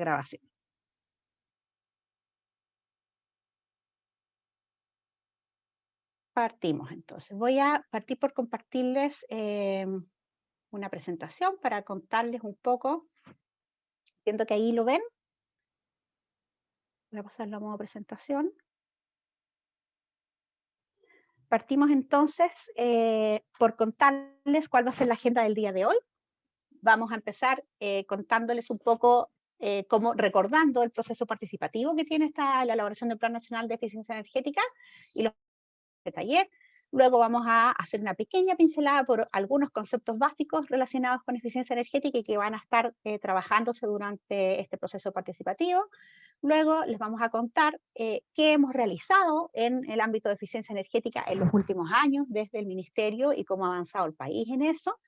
grabación. Partimos entonces. Voy a partir por compartirles una presentación para contarles un poco. Entiendo que ahí lo ven. Voy a pasarlo a modo presentación. Partimos entonces por contarles cuál va a ser la agenda del día de hoy. Vamos a empezar contándoles un poco, recordando el proceso participativo que tiene la elaboración del Plan Nacional de Eficiencia Energética y los de taller. Luego vamos a hacer una pequeña pincelada por algunos conceptos básicos relacionados con eficiencia energética y que van a estar trabajándose durante este proceso participativo. Luego les vamos a contar qué hemos realizado en el ámbito de eficiencia energética en los últimos años desde el Ministerio y cómo ha avanzado el país en eso.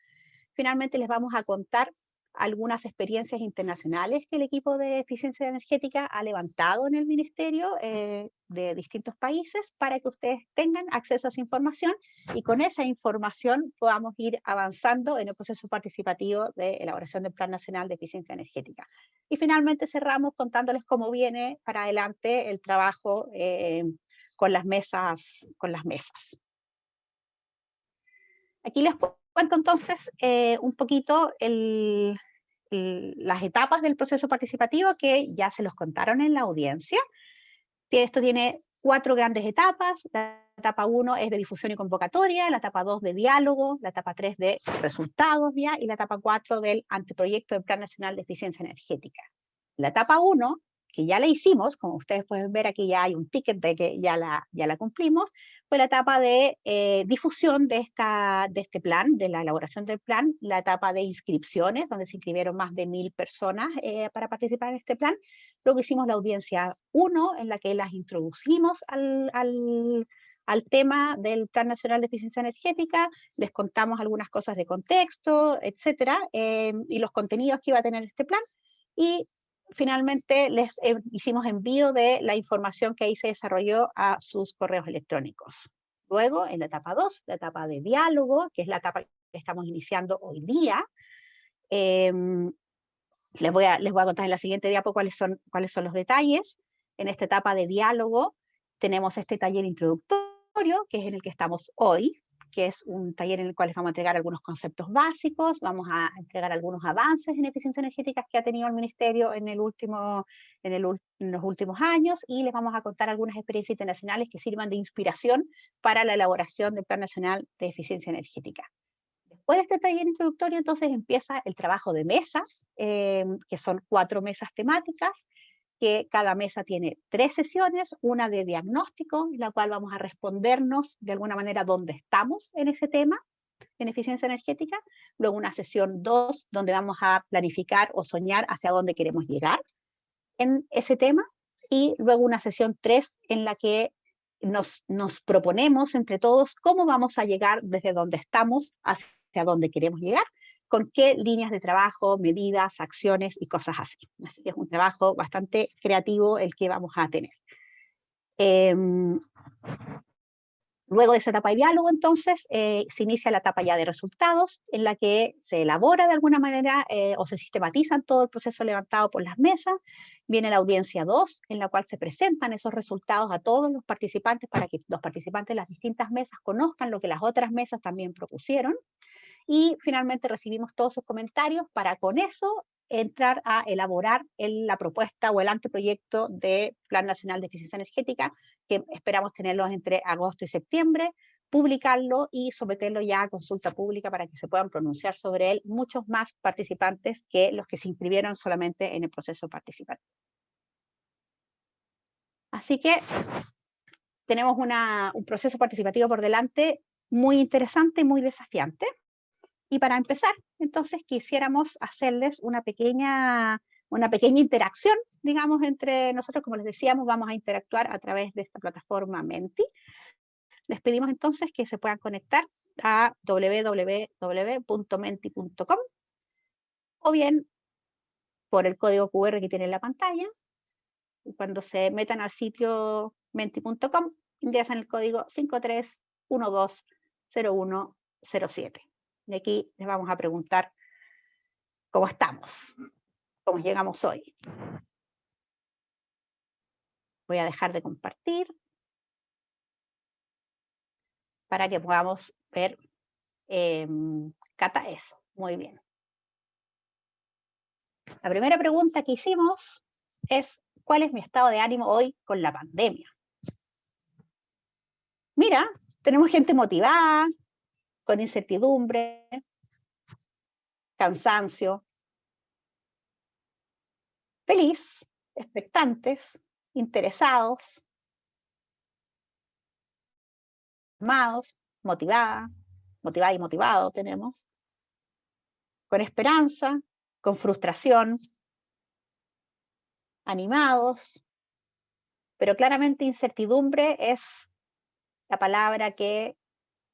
Finalmente les vamos a contar algunas experiencias internacionales que el equipo de eficiencia energética ha levantado en el Ministerio de distintos países para que ustedes tengan acceso a esa información y con esa información podamos ir avanzando en el proceso participativo de elaboración del Plan Nacional de Eficiencia Energética. Y finalmente cerramos contándoles cómo viene para adelante el trabajo con las mesas. Aquí les cuento entonces un poquito las etapas del proceso participativo que ya se los contaron en la audiencia. Esto tiene 4 grandes etapas. La etapa 1 es de difusión y convocatoria, la etapa 2 de diálogo, la etapa 3 de resultados ya y la etapa 4 del anteproyecto del Plan Nacional de Eficiencia Energética. La etapa 1, que ya la hicimos, como ustedes pueden ver aquí ya hay un ticket de que ya la cumplimos, fue la etapa de difusión de este plan, de la elaboración del plan, la etapa de inscripciones, donde se inscribieron más de 1000 personas para participar en este plan. Luego hicimos la audiencia 1, en la que las introducimos al tema del Plan Nacional de Eficiencia Energética, les contamos algunas cosas de contexto, etcétera, y los contenidos que iba a tener este plan, y finalmente les hicimos envío de la información que ahí se desarrolló a sus correos electrónicos. Luego, en la etapa 2, la etapa de diálogo, que es la etapa que estamos iniciando hoy día, les voy a contar en la siguiente diapo cuáles son los detalles. En esta etapa de diálogo tenemos este taller introductorio, que es en el que estamos hoy, que es un taller en el cual les vamos a entregar algunos conceptos básicos, vamos a entregar algunos avances en eficiencia energética que ha tenido el Ministerio en los últimos años, y les vamos a contar algunas experiencias internacionales que sirvan de inspiración para la elaboración del Plan Nacional de Eficiencia Energética. Después de este taller introductorio, entonces empieza el trabajo de mesas, que son 4 mesas temáticas, que cada mesa tiene 3 sesiones, una de diagnóstico, en la cual vamos a respondernos de alguna manera dónde estamos en ese tema, en eficiencia energética. Luego una sesión 2, donde vamos a planificar o soñar hacia dónde queremos llegar en ese tema. Y luego una sesión 3, en la que nos proponemos entre todos cómo vamos a llegar desde donde estamos hacia dónde queremos llegar, con qué líneas de trabajo, medidas, acciones y cosas así. Así que es un trabajo bastante creativo el que vamos a tener. Luego de esa etapa de diálogo, entonces, se inicia la etapa ya de resultados, en la que se elabora de alguna manera o se sistematizan todo el proceso levantado por las mesas. Viene la audiencia 2, en la cual se presentan esos resultados a todos los participantes para que los participantes de las distintas mesas conozcan lo que las otras mesas también propusieron. Y finalmente recibimos todos sus comentarios para con eso entrar a elaborar la propuesta o el anteproyecto de Plan Nacional de Eficiencia Energética, que esperamos tenerlos entre agosto y septiembre, publicarlo y someterlo ya a consulta pública para que se puedan pronunciar sobre él muchos más participantes que los que se inscribieron solamente en el proceso participativo. Así que tenemos un proceso participativo por delante muy interesante y muy desafiante. Y para empezar, entonces quisiéramos hacerles una pequeña interacción, digamos, entre nosotros. Como les decíamos, vamos a interactuar a través de esta plataforma Menti. Les pedimos entonces que se puedan conectar a www.menti.com o bien por el código QR que tiene en la pantalla. Cuando se metan al sitio menti.com, ingresan el código 53120107. Y aquí les vamos a preguntar cómo estamos. como llegamos hoy. Voy a dejar de compartir para que podamos ver. Cata, eso. Muy bien. La primera pregunta que hicimos es, ¿cuál es mi estado de ánimo hoy con la pandemia? Mira, tenemos gente motivada, con incertidumbre, cansancio, feliz, expectantes, interesados, armados, motivada y motivado tenemos, con esperanza, con frustración, animados, pero claramente incertidumbre es la palabra que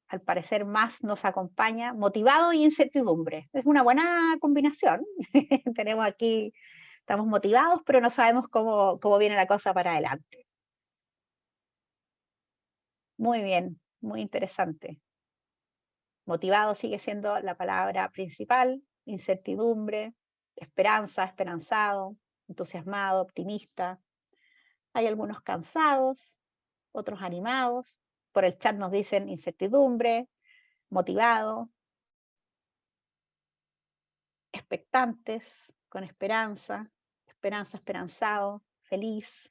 al parecer más nos acompaña, motivado y incertidumbre. Es una buena combinación. Tenemos aquí, estamos motivados, pero no sabemos cómo viene la cosa para adelante. Muy bien, muy interesante. Motivado sigue siendo la palabra principal, incertidumbre, esperanza, esperanzado, entusiasmado, optimista. Hay algunos cansados, otros animados. Por el chat nos dicen incertidumbre, motivado, expectantes, con esperanza, esperanzado, feliz,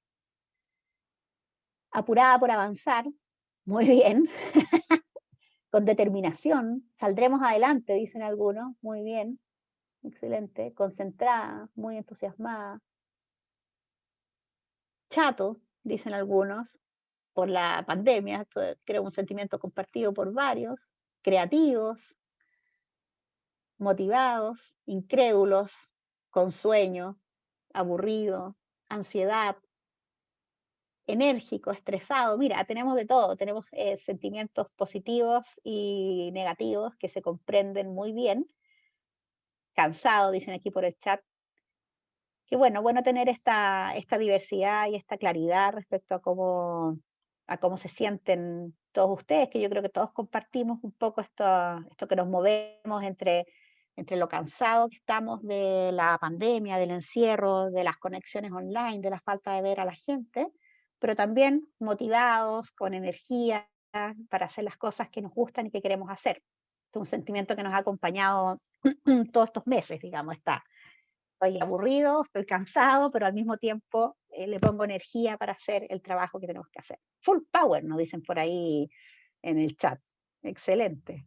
apurada por avanzar, muy bien, con determinación, saldremos adelante, dicen algunos, muy bien, excelente, concentrada, muy entusiasmada, chato, dicen algunos, por la pandemia, creo un sentimiento compartido por varios, creativos, motivados, incrédulos, con sueño, aburrido, ansiedad, enérgico, estresado. Mira, tenemos de todo, tenemos sentimientos positivos y negativos que se comprenden muy bien. Cansado, dicen aquí por el chat. Que bueno tener esta diversidad y esta claridad respecto a cómo se sienten todos ustedes, que yo creo que todos compartimos un poco esto que nos movemos entre lo cansado que estamos de la pandemia, del encierro, de las conexiones online, de la falta de ver a la gente, pero también motivados, con energía para hacer las cosas que nos gustan y que queremos hacer. Es un sentimiento que nos ha acompañado todos estos meses, digamos, estoy aburrido, estoy cansado, pero al mismo tiempo le pongo energía para hacer el trabajo que tenemos que hacer. Full power, nos dicen por ahí en el chat. Excelente.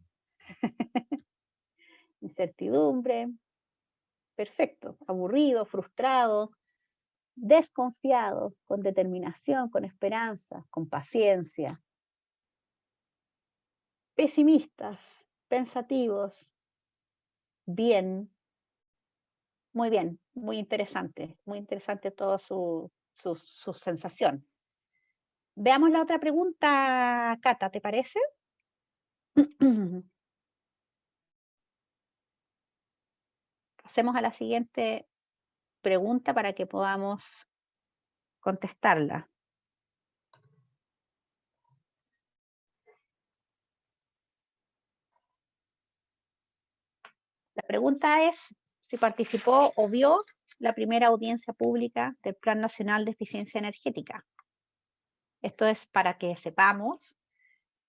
Incertidumbre, perfecto. Aburrido, frustrado, desconfiado, con determinación, con esperanza, con paciencia. Pesimistas, pensativos, bien, muy interesante toda su sensación. Veamos la otra pregunta, Cata, ¿te parece? Pasemos a la siguiente pregunta para que podamos contestarla. La pregunta es si participó o vio la primera audiencia pública del Plan Nacional de Eficiencia Energética. Esto es para que sepamos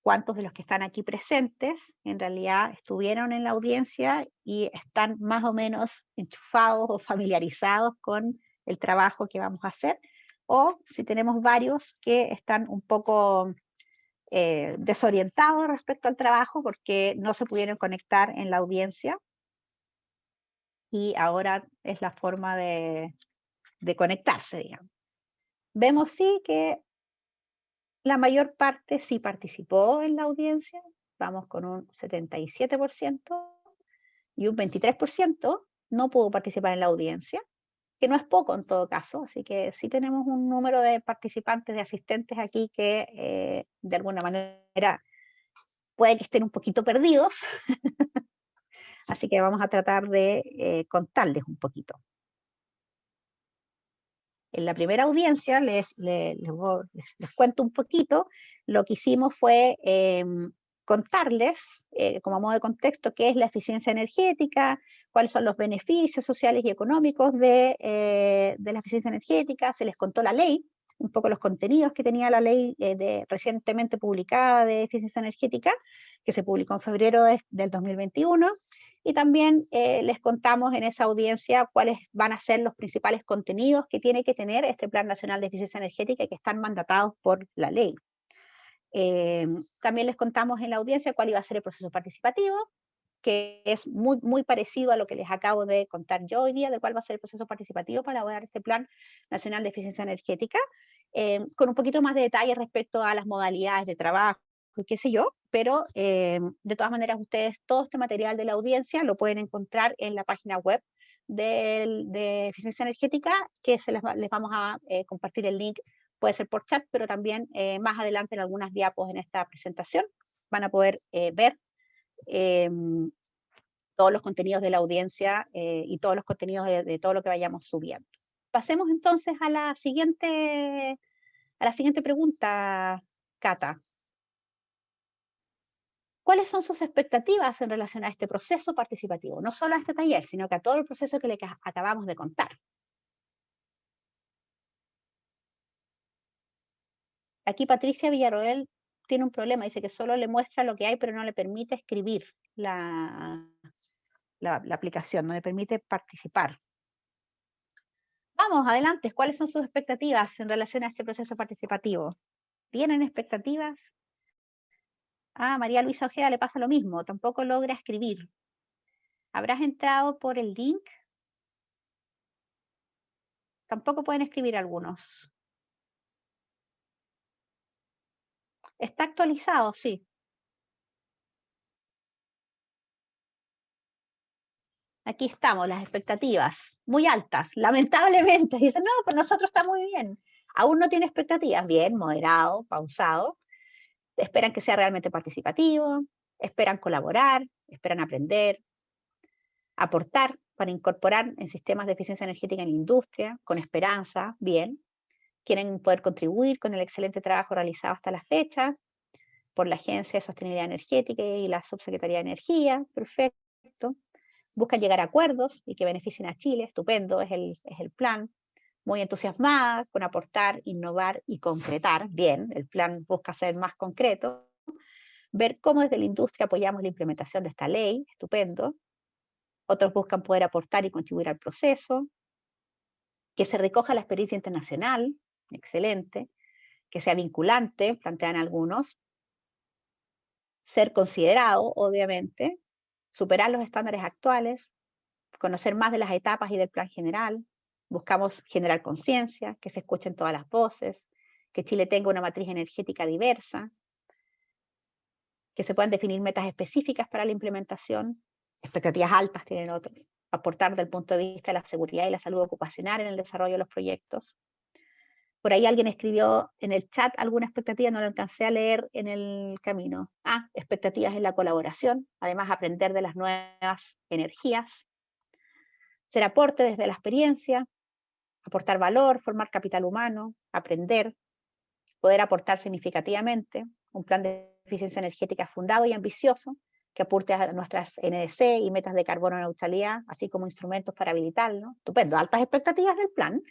cuántos de los que están aquí presentes en realidad estuvieron en la audiencia y están más o menos enchufados o familiarizados con el trabajo que vamos a hacer, o si tenemos varios que están un poco desorientados respecto al trabajo porque no se pudieron conectar en la audiencia y ahora es la forma de conectarse, digamos. Vemos sí que la mayor parte sí participó en la audiencia, vamos con un 77%, y un 23% no pudo participar en la audiencia, que no es poco en todo caso, así que sí tenemos un número de participantes, de asistentes aquí que de alguna manera puede que estén un poquito perdidos, así que vamos a tratar de contarles un poquito. En la primera audiencia, les cuento un poquito, lo que hicimos fue contarles, como modo de contexto, qué es la eficiencia energética, cuáles son los beneficios sociales y económicos de la eficiencia energética. Se les contó la ley, un poco los contenidos que tenía la ley recientemente publicada de eficiencia energética, que se publicó en febrero del 2021, y también les contamos en esa audiencia cuáles van a ser los principales contenidos que tiene que tener este Plan Nacional de Eficiencia Energética y que están mandatados por la ley. También les contamos en la audiencia cuál iba a ser el proceso participativo, que es muy, muy parecido a lo que les acabo de contar yo hoy día, de cuál va a ser el proceso participativo para elaborar este Plan Nacional de Eficiencia Energética, con un poquito más de detalle respecto a las modalidades de trabajo, qué sé yo, pero de todas maneras ustedes todo este material de la audiencia lo pueden encontrar en la página web de Eficiencia Energética, que les vamos a compartir el link, puede ser por chat, pero también más adelante en algunas diapos en esta presentación van a poder ver todos los contenidos de la audiencia y todos los contenidos de todo lo que vayamos subiendo. Pasemos entonces a la siguiente pregunta, Cata. ¿Cuáles son sus expectativas en relación a este proceso participativo? No solo a este taller, sino que a todo el proceso que le acabamos de contar. Aquí Patricia Villarroel tiene un problema, dice que solo le muestra lo que hay, pero no le permite escribir la aplicación, no le permite participar. Vamos, adelante, ¿cuáles son sus expectativas en relación a este proceso participativo? ¿Tienen expectativas? Ah, María Luisa Ojeda le pasa lo mismo, tampoco logra escribir. ¿Habrás entrado por el link? Tampoco pueden escribir algunos. Está actualizado, sí. Aquí estamos, las expectativas, muy altas, lamentablemente. Dicen, no, pues nosotros está muy bien. Aún no tiene expectativas, bien, moderado, pausado. Esperan que sea realmente participativo, esperan colaborar, esperan aprender, aportar para incorporar en sistemas de eficiencia energética en la industria, con esperanza, bien. Quieren poder contribuir con el excelente trabajo realizado hasta la fecha por la Agencia de Sostenibilidad Energética y la Subsecretaría de Energía, perfecto. Buscan llegar a acuerdos y que beneficien a Chile, estupendo, es el plan. Muy entusiasmada con aportar, innovar y concretar, bien, el plan busca ser más concreto. Ver cómo desde la industria apoyamos la implementación de esta ley, estupendo. Otros buscan poder aportar y contribuir al proceso. Que se recoja la experiencia internacional, excelente. Que sea vinculante, plantean algunos. Ser considerado, obviamente. Superar los estándares actuales. Conocer más de las etapas y del plan general. Buscamos generar conciencia, que se escuchen todas las voces, que Chile tenga una matriz energética diversa, que se puedan definir metas específicas para la implementación, expectativas altas tienen otros, aportar desde el punto de vista de la seguridad y la salud ocupacional en el desarrollo de los proyectos. Por ahí alguien escribió en el chat alguna expectativa, no lo alcancé a leer en el camino. Ah, expectativas en la colaboración, además aprender de las nuevas energías, ser aporte desde la experiencia, aportar valor, formar capital humano, aprender, poder aportar significativamente, un plan de eficiencia energética fundado y ambicioso que aporte a nuestras NDC y metas de carbono neutralidad, así como instrumentos para habilitarlo. Estupendo, altas expectativas del plan,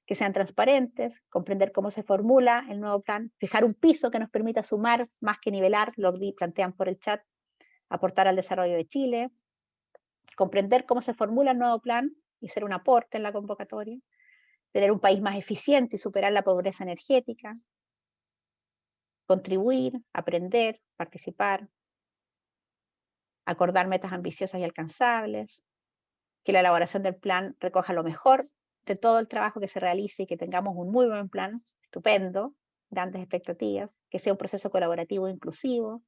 que sean transparentes, comprender cómo se formula el nuevo plan, fijar un piso que nos permita sumar más que nivelar, lo plantean por el chat, aportar al desarrollo de Chile, comprender cómo se formula el nuevo plan y ser un aporte en la convocatoria, tener un país más eficiente y superar la pobreza energética, contribuir, aprender, participar, acordar metas ambiciosas y alcanzables, que la elaboración del plan recoja lo mejor de todo el trabajo que se realice y que tengamos un muy buen plan, estupendo, grandes expectativas, que sea un proceso colaborativo e inclusivo,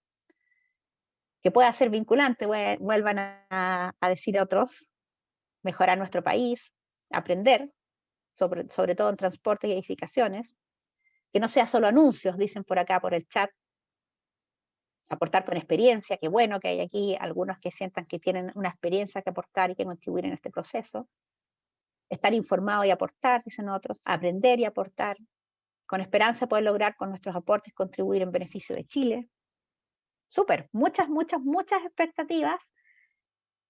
que pueda ser vinculante, vuelvan a decir otros, mejorar nuestro país, aprender, sobre todo en transporte y edificaciones, que no sea solo anuncios, dicen por acá por el chat, aportar con experiencia, qué bueno que hay aquí algunos que sientan que tienen una experiencia que aportar y que contribuir en este proceso. Estar informado y aportar, dicen otros, aprender y aportar, con esperanza poder lograr con nuestros aportes contribuir en beneficio de Chile. súper, muchas, muchas, muchas expectativas,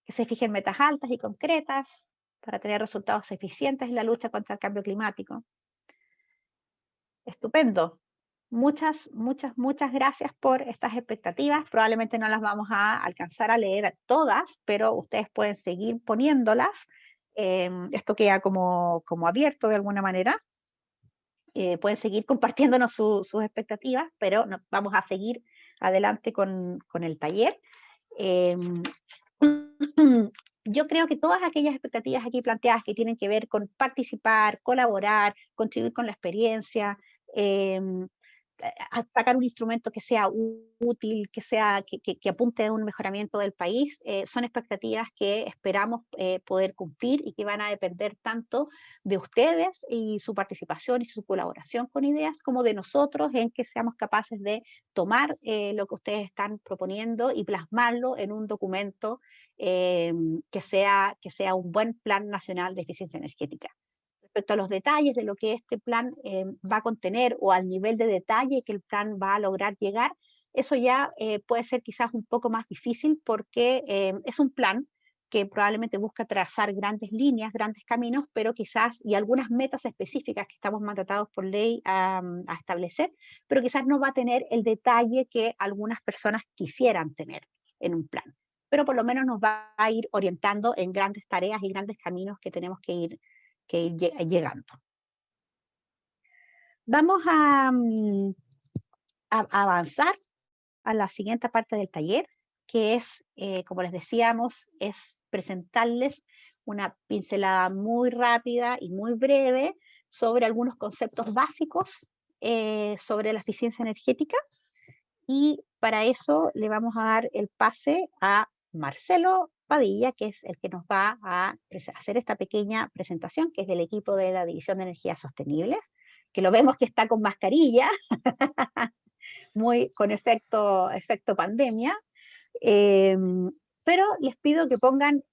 que se fijen metas altas y concretas para tener resultados eficientes en la lucha contra el cambio climático. Estupendo. Muchas, muchas, muchas gracias por estas expectativas. Probablemente no las vamos a alcanzar a leer todas, pero ustedes pueden seguir poniéndolas. Esto queda como abierto de alguna manera. Pueden seguir compartiéndonos sus expectativas, pero vamos a seguir adelante con el taller. Em, yo creo que todas aquellas expectativas aquí planteadas que tienen que ver con participar, colaborar, contribuir con la experiencia, em, a sacar un instrumento que sea útil, que apunte a un mejoramiento del país, son expectativas que esperamos poder cumplir y que van a depender tanto de ustedes y su participación y su colaboración con ideas, como de nosotros en que seamos capaces de tomar lo que ustedes están proponiendo y plasmarlo en un documento que sea un buen plan nacional de eficiencia energética. Respecto a los detalles de lo que este plan va a contener o al nivel de detalle que el plan va a lograr llegar, eso ya puede ser quizás un poco más difícil porque es un plan que probablemente busca trazar grandes líneas, grandes caminos, pero quizás, y algunas metas específicas que estamos mandatados por ley a establecer, pero quizás no va a tener el detalle que algunas personas quisieran tener en un plan. Pero por lo menos nos va a ir orientando en grandes tareas y grandes caminos que tenemos que ir llegando. Vamos a avanzar a la siguiente parte del taller, que es, como les decíamos, es presentarles una pincelada muy rápida y muy breve sobre algunos conceptos básicos sobre la eficiencia energética. Y para eso le vamos a dar el pase a Marcelo Padilla, que es el que nos va a hacer esta pequeña presentación, que es del equipo de la División de Energías Sostenibles, que lo vemos que está con mascarilla, muy con efecto pandemia. Pero les pido que pongan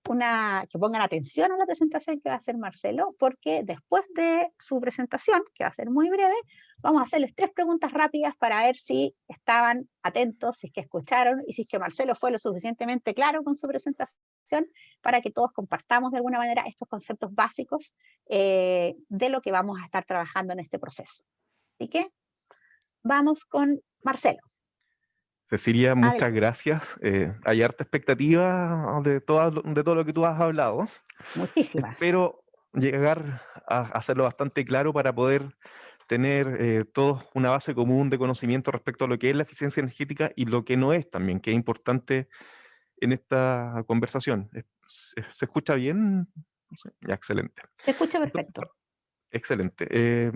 atención a la presentación que va a hacer Marcelo, porque después de su presentación, que va a ser muy breve, vamos a hacerles 3 preguntas rápidas para ver si estaban atentos, si es que escucharon y si es que Marcelo fue lo suficientemente claro con su presentación para que todos compartamos de alguna manera estos conceptos básicos de lo que vamos a estar trabajando en este proceso. Así que vamos con Marcelo. Cecilia, muchas Adelante. gracias. Hay harta expectativa de todo lo que tú has hablado. Muchísimas. Espero llegar a hacerlo bastante claro para poder tener todos una base común de conocimiento respecto a lo que es la eficiencia energética y lo que no es también, que es importante en esta conversación. ¿Se escucha bien? No sé. Ya, excelente. Se escucha Entonces, perfecto. excelente.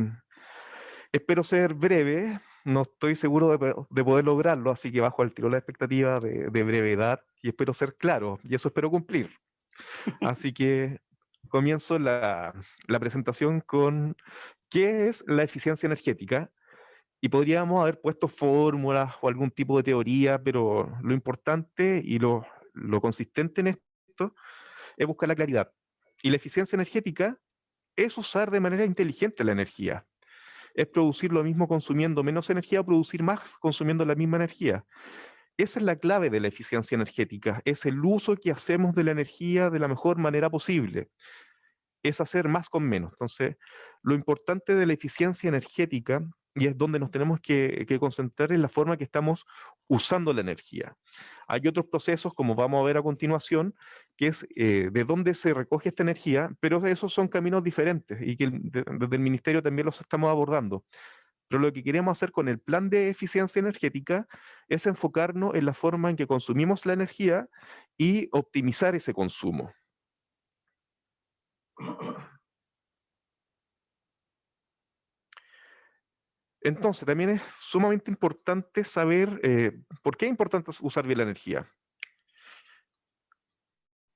Espero ser breve, no estoy seguro de poder lograrlo, así que bajo al tiro la expectativa de brevedad y espero ser claro, y eso espero cumplir. Así que comienzo la presentación con qué es la eficiencia energética. Y podríamos haber puesto fórmulas o algún tipo de teoría, pero lo importante y lo consistente en esto es buscar la claridad. Y la eficiencia energética es usar de manera inteligente la energía. Es producir lo mismo consumiendo menos energía o producir más consumiendo la misma energía. Esa es la clave de la eficiencia energética, es el uso que hacemos de la energía de la mejor manera posible. Es hacer más con menos. Entonces, lo importante de la eficiencia energética, y es donde nos tenemos que concentrar en la forma que estamos usando la energía. Hay otros procesos, como vamos a ver a continuación, que es de dónde se recoge esta energía, pero esos son caminos diferentes y que desde el Ministerio también los estamos abordando. Pero lo que queremos hacer con el plan de eficiencia energética es enfocarnos en la forma en que consumimos la energía y optimizar ese consumo. Entonces, también es sumamente importante saber por qué es importante usar bien la energía.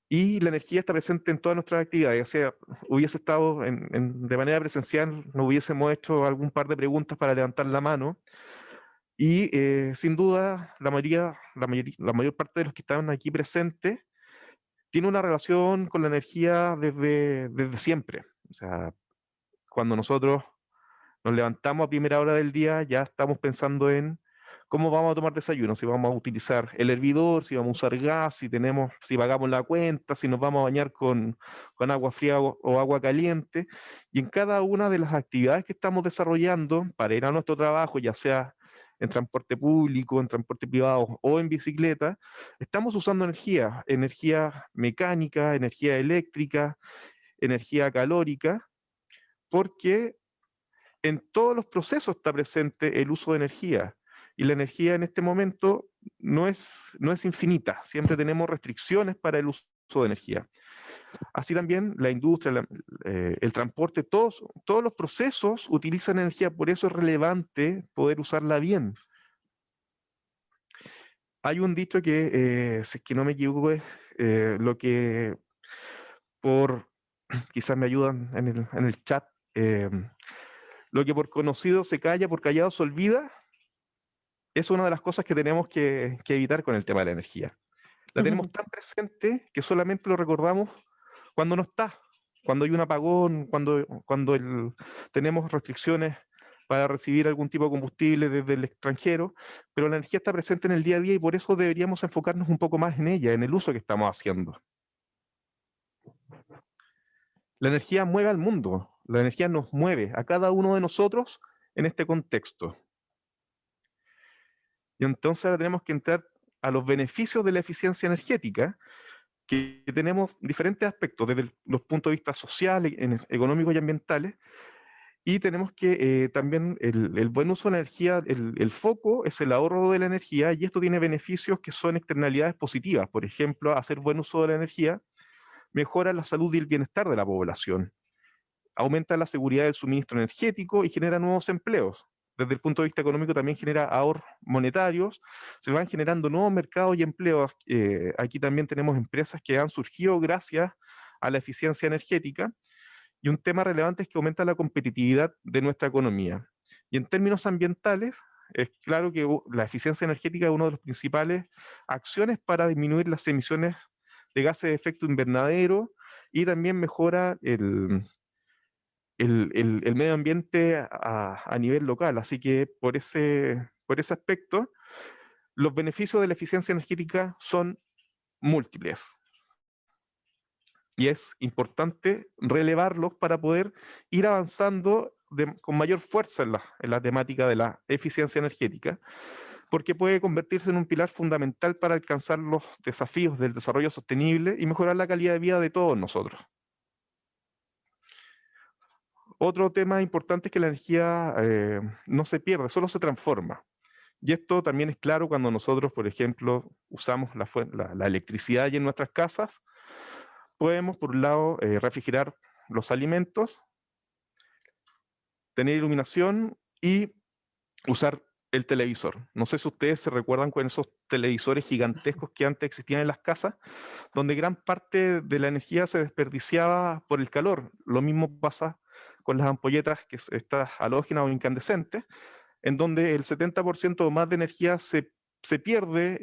Y la energía está presente en todas nuestras actividades, ya sea hubiese estado de manera presencial, nos hubiésemos hecho algún par de preguntas para levantar la mano. Y sin duda, la mayor parte de los que estaban aquí presentes tiene una relación con la energía desde siempre. O sea, cuando nosotros nos levantamos a primera hora del día, ya estamos pensando en ¿Cómo vamos a tomar desayuno? Si vamos a utilizar el hervidor, si vamos a usar gas, si pagamos la cuenta, si nos vamos a bañar con agua fría o agua caliente. Y en cada una de las actividades que estamos desarrollando para ir a nuestro trabajo, ya sea en transporte público, en transporte privado o en bicicleta, estamos usando energía, energía mecánica, energía eléctrica, energía calórica, porque en todos los procesos está presente el uso de energía. Y la energía en este momento no es infinita, siempre tenemos restricciones para el uso de energía. Así también la industria, el transporte, todos los procesos utilizan energía, por eso es relevante poder usarla bien. Hay un dicho que, si es que no me equivoco, es lo que quizás me ayudan en el chat, lo que por conocido se calla, por callado se olvida, es una de las cosas que tenemos que evitar con el tema de la energía. La tenemos tan presente que solamente lo recordamos cuando no está, cuando hay un apagón, cuando tenemos restricciones para recibir algún tipo de combustible desde el extranjero, pero la energía está presente en el día a día y por eso deberíamos enfocarnos un poco más en ella, en el uso que estamos haciendo. La energía mueve al mundo, la energía nos mueve a cada uno de nosotros en este contexto. Y entonces ahora tenemos que entrar a los beneficios de la eficiencia energética, que tenemos diferentes aspectos, desde los puntos de vista sociales, económicos y ambientales, y tenemos que también el buen uso de la energía, el foco es el ahorro de la energía, y esto tiene beneficios que son externalidades positivas. Por ejemplo, hacer buen uso de la energía mejora la salud y el bienestar de la población, aumenta la seguridad del suministro energético y genera nuevos empleos. Desde el punto de vista económico también genera ahorros monetarios, se van generando nuevos mercados y empleos. Aquí también tenemos empresas que han surgido gracias a la eficiencia energética, y un tema relevante es que aumenta la competitividad de nuestra economía. Y en términos ambientales, es claro que la eficiencia energética es una de las principales acciones para disminuir las emisiones de gases de efecto invernadero, y también mejora el medio ambiente a nivel local. Así que por ese aspecto, los beneficios de la eficiencia energética son múltiples. Y es importante relevarlos para poder ir avanzando con mayor fuerza en la temática de la eficiencia energética, porque puede convertirse en un pilar fundamental para alcanzar los desafíos del desarrollo sostenible y mejorar la calidad de vida de todos nosotros. Otro tema importante es que la energía no se pierde, solo se transforma. Y esto también es claro cuando nosotros, por ejemplo, usamos la electricidad en nuestras casas. Podemos, por un lado, refrigerar los alimentos, tener iluminación y usar el televisor. No sé si ustedes se recuerdan con esos televisores gigantescos que antes existían en las casas, donde gran parte de la energía se desperdiciaba por el calor. Lo mismo pasa con las ampolletas, estas halógenas o incandescentes, en donde el 70% o más de energía se pierde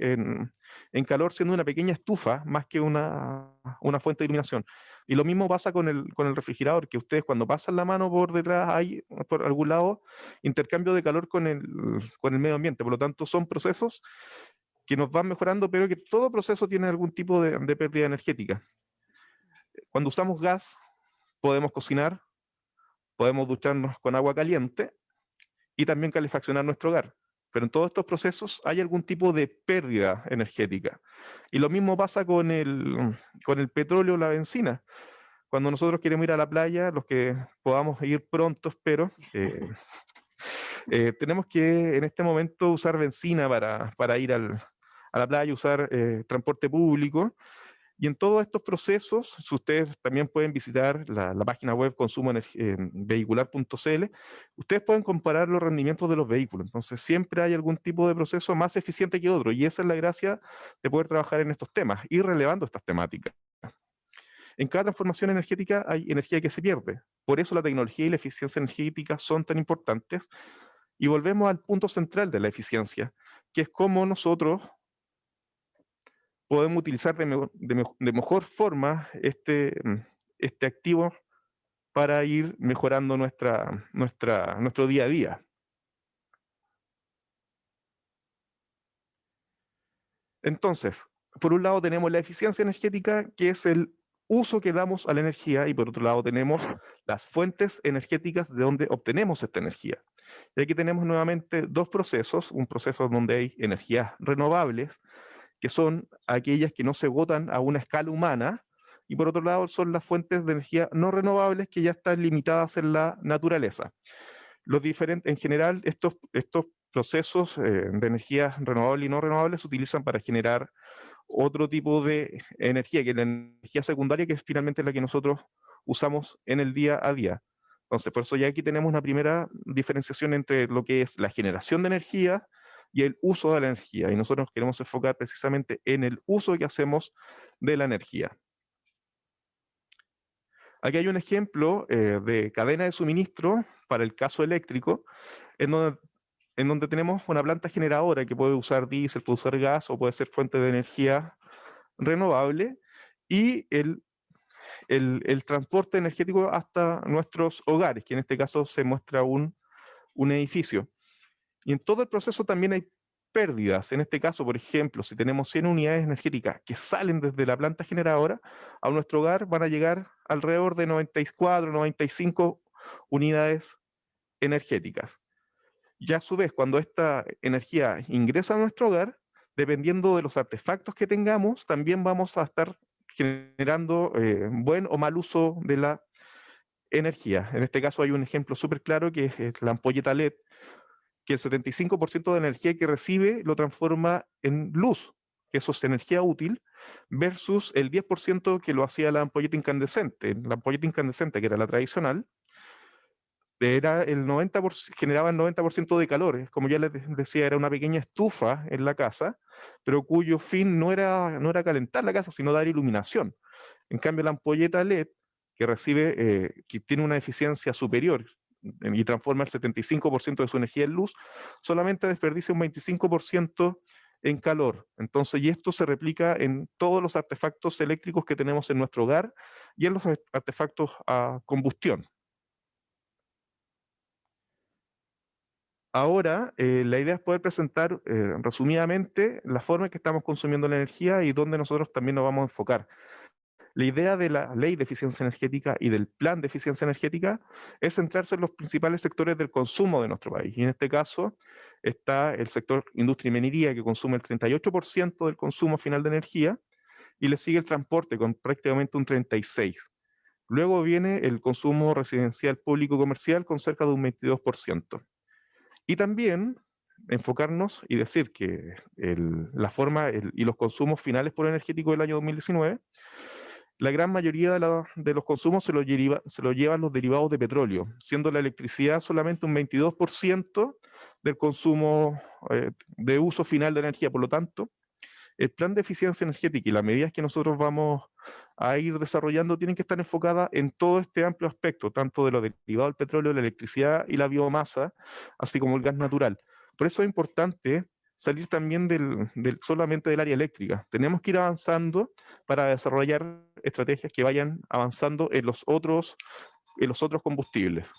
en calor, siendo una pequeña estufa más que una fuente de iluminación. Y lo mismo pasa con el refrigerador, que ustedes cuando pasan la mano por detrás, hay por algún lado intercambio de calor con el medio ambiente. Por lo tanto, son procesos que nos van mejorando, pero que todo proceso tiene algún tipo de pérdida energética. Cuando usamos gas, podemos cocinar, podemos ducharnos con agua caliente y también calefaccionar nuestro hogar. Pero en todos estos procesos hay algún tipo de pérdida energética. Y lo mismo pasa con el petróleo o la benzina. Cuando nosotros queremos ir a la playa, los que podamos ir pronto, espero, tenemos que en este momento usar benzina para ir a la playa, usar transporte público. Y en todos estos procesos, si ustedes también pueden visitar la página web consumovehicular.cl, ustedes pueden comparar los rendimientos de los vehículos. Entonces, siempre hay algún tipo de proceso más eficiente que otro. Y esa es la gracia de poder trabajar en estos temas, ir relevando estas temáticas. En cada transformación energética hay energía que se pierde. Por eso la tecnología y la eficiencia energética son tan importantes. Y volvemos al punto central de la eficiencia, que es cómo nosotros podemos utilizar de mejor forma este activo para ir mejorando nuestro día a día. Entonces, por un lado tenemos la eficiencia energética, que es el uso que damos a la energía, y por otro lado tenemos las fuentes energéticas de donde obtenemos esta energía. Y aquí tenemos nuevamente dos procesos, un proceso donde hay energías renovables, que son aquellas que no se agotan a una escala humana, y por otro lado son las fuentes de energía no renovables que ya están limitadas en la naturaleza. En general, estos procesos de energías renovables y no renovables se utilizan para generar otro tipo de energía, que es la energía secundaria, que es finalmente la que nosotros usamos en el día a día. Entonces, por eso ya aquí tenemos una primera diferenciación entre lo que es la generación de energía y el uso de la energía. Y nosotros nos queremos enfocar precisamente en el uso que hacemos de la energía. Aquí hay un ejemplo de cadena de suministro para el caso eléctrico, en donde tenemos una planta generadora que puede usar diésel, puede usar gas o puede ser fuente de energía renovable, y el transporte energético hasta nuestros hogares, que en este caso se muestra un edificio. Y en todo el proceso también hay pérdidas. En este caso, por ejemplo, si tenemos 100 unidades energéticas que salen desde la planta generadora, a nuestro hogar van a llegar alrededor de 94, 95 unidades energéticas. Y a su vez, cuando esta energía ingresa a nuestro hogar, dependiendo de los artefactos que tengamos, también vamos a estar generando buen o mal uso de la energía. En este caso hay un ejemplo súper claro que es la ampolleta LED, que el 75% de energía que recibe lo transforma en luz, que eso es energía útil, versus el 10% que lo hacía la ampolleta incandescente. La ampolleta incandescente, que era la tradicional, era el 90%, generaba el 90% de calor. Como ya les decía, era una pequeña estufa en la casa, pero cuyo fin no era calentar la casa, sino dar iluminación. En cambio, la ampolleta LED, que tiene una eficiencia superior y transforma el 75% de su energía en luz, solamente desperdicia un 25% en calor. Entonces, y esto se replica en todos los artefactos eléctricos que tenemos en nuestro hogar y en los artefactos a combustión. Ahora, la idea es poder presentar resumidamente la forma en que estamos consumiendo la energía y dónde nosotros también nos vamos a enfocar. La idea de la ley de eficiencia energética y del plan de eficiencia energética es centrarse en los principales sectores del consumo de nuestro país. Y en este caso está el sector industria y minería, que consume el 38% del consumo final de energía, y le sigue el transporte con prácticamente un 36%. Luego viene el consumo residencial público comercial con cerca de un 22%. Y también enfocarnos y decir que la forma y los consumos finales por energético del año 2019, la gran mayoría de los consumos se lo llevan los derivados de petróleo, siendo la electricidad solamente un 22% del consumo de uso final de energía. Por lo tanto, el plan de eficiencia energética y las medidas que nosotros vamos a ir desarrollando tienen que estar enfocadas en todo este amplio aspecto, tanto de lo derivado del petróleo, la electricidad y la biomasa, así como el gas natural. Por eso es importante salir también solamente del área eléctrica. Tenemos que ir avanzando para desarrollar estrategias que vayan avanzando en los otros combustibles.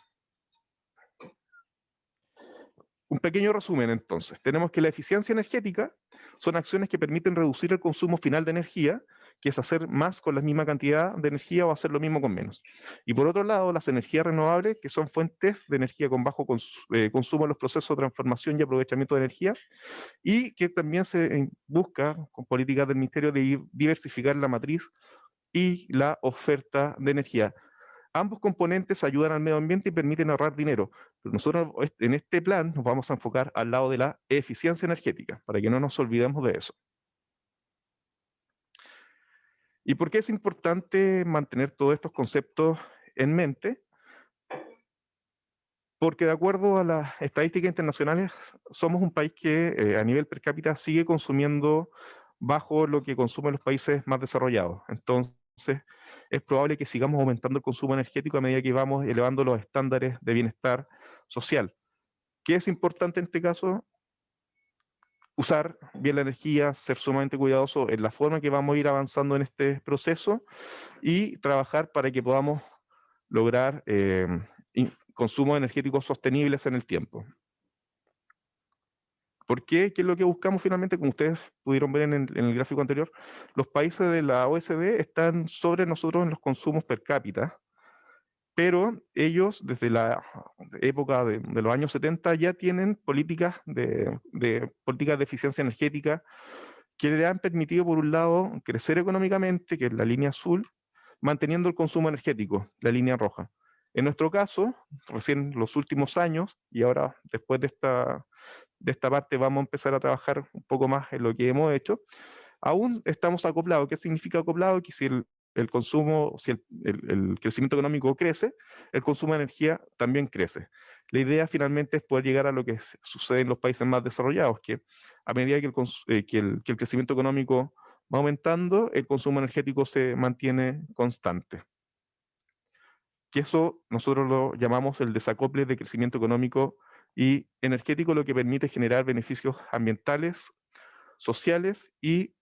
Un pequeño resumen entonces. Tenemos que la eficiencia energética son acciones que permiten reducir el consumo final de energía, que es hacer más con la misma cantidad de energía o hacer lo mismo con menos. Y por otro lado, las energías renovables, que son fuentes de energía con bajo consumo en los procesos de transformación y aprovechamiento de energía, y que también se busca, con políticas del Ministerio, de diversificar la matriz y la oferta de energía. Ambos componentes ayudan al medio ambiente y permiten ahorrar dinero. Pero nosotros en este plan nos vamos a enfocar al lado de la eficiencia energética, para que no nos olvidemos de eso. ¿Y por qué es importante mantener todos estos conceptos en mente? Porque de acuerdo a las estadísticas internacionales, somos un país que a nivel per cápita sigue consumiendo bajo lo que consumen los países más desarrollados. Entonces, es probable que sigamos aumentando el consumo energético a medida que vamos elevando los estándares de bienestar social. ¿Qué es importante en este caso? Usar bien la energía, ser sumamente cuidadoso en la forma que vamos a ir avanzando en este proceso y trabajar para que podamos lograr consumos energéticos sostenibles en el tiempo. ¿Por qué? ¿Qué es lo que buscamos finalmente? Como ustedes pudieron ver en el gráfico anterior, los países de la OECD están sobre nosotros en los consumos per cápita, pero ellos desde la época de los años 70 ya tienen políticas de eficiencia energética que le han permitido, por un lado, crecer económicamente, que es la línea azul, manteniendo el consumo energético, la línea roja. En nuestro caso, recién los últimos años, y ahora después de esta parte vamos a empezar a trabajar un poco más en lo que hemos hecho, aún estamos acoplados. ¿Qué significa acoplado? Que si el consumo, si el crecimiento económico crece, el consumo de energía también crece. La idea finalmente es poder llegar a lo que sucede en los países más desarrollados, que a medida que el crecimiento económico va aumentando, el consumo energético se mantiene constante. Que eso nosotros lo llamamos el desacople de crecimiento económico y energético, lo que permite generar beneficios ambientales, sociales y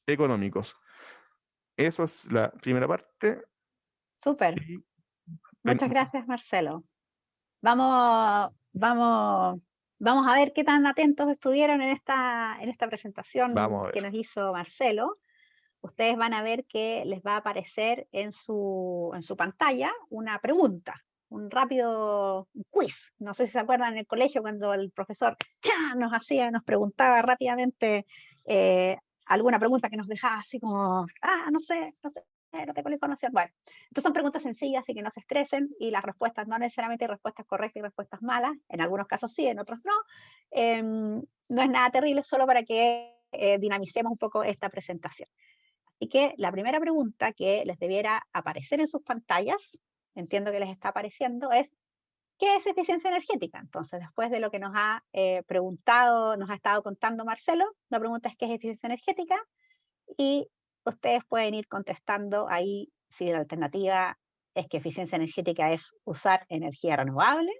económicos. Esa es la primera parte. Súper. Y Muchas gracias, Marcelo. Vamos, vamos a ver qué tan atentos estuvieron en esta presentación vamos a que ver. nos hizo Marcelo. Ustedes van a ver que les va a aparecer en su pantalla una pregunta, un rápido quiz. No sé si se acuerdan en el colegio cuando el profesor ¡cha! Nos preguntaba rápidamente alguna pregunta que nos dejaba así como, no tengo la información. Bueno, entonces son preguntas sencillas, así que no se estresen, y las respuestas no necesariamente hay respuestas correctas y respuestas malas, en algunos casos sí, en otros no. No es nada terrible, solo para que dinamicemos un poco esta presentación. Así que la primera pregunta que les debiera aparecer en sus pantallas, entiendo que les está apareciendo, es ¿qué es eficiencia energética? Entonces, después de lo que nos ha preguntado, nos ha estado contando Marcelo, la pregunta es ¿qué es eficiencia energética? Y ustedes pueden ir contestando ahí si la alternativa es que eficiencia energética es usar energía renovable,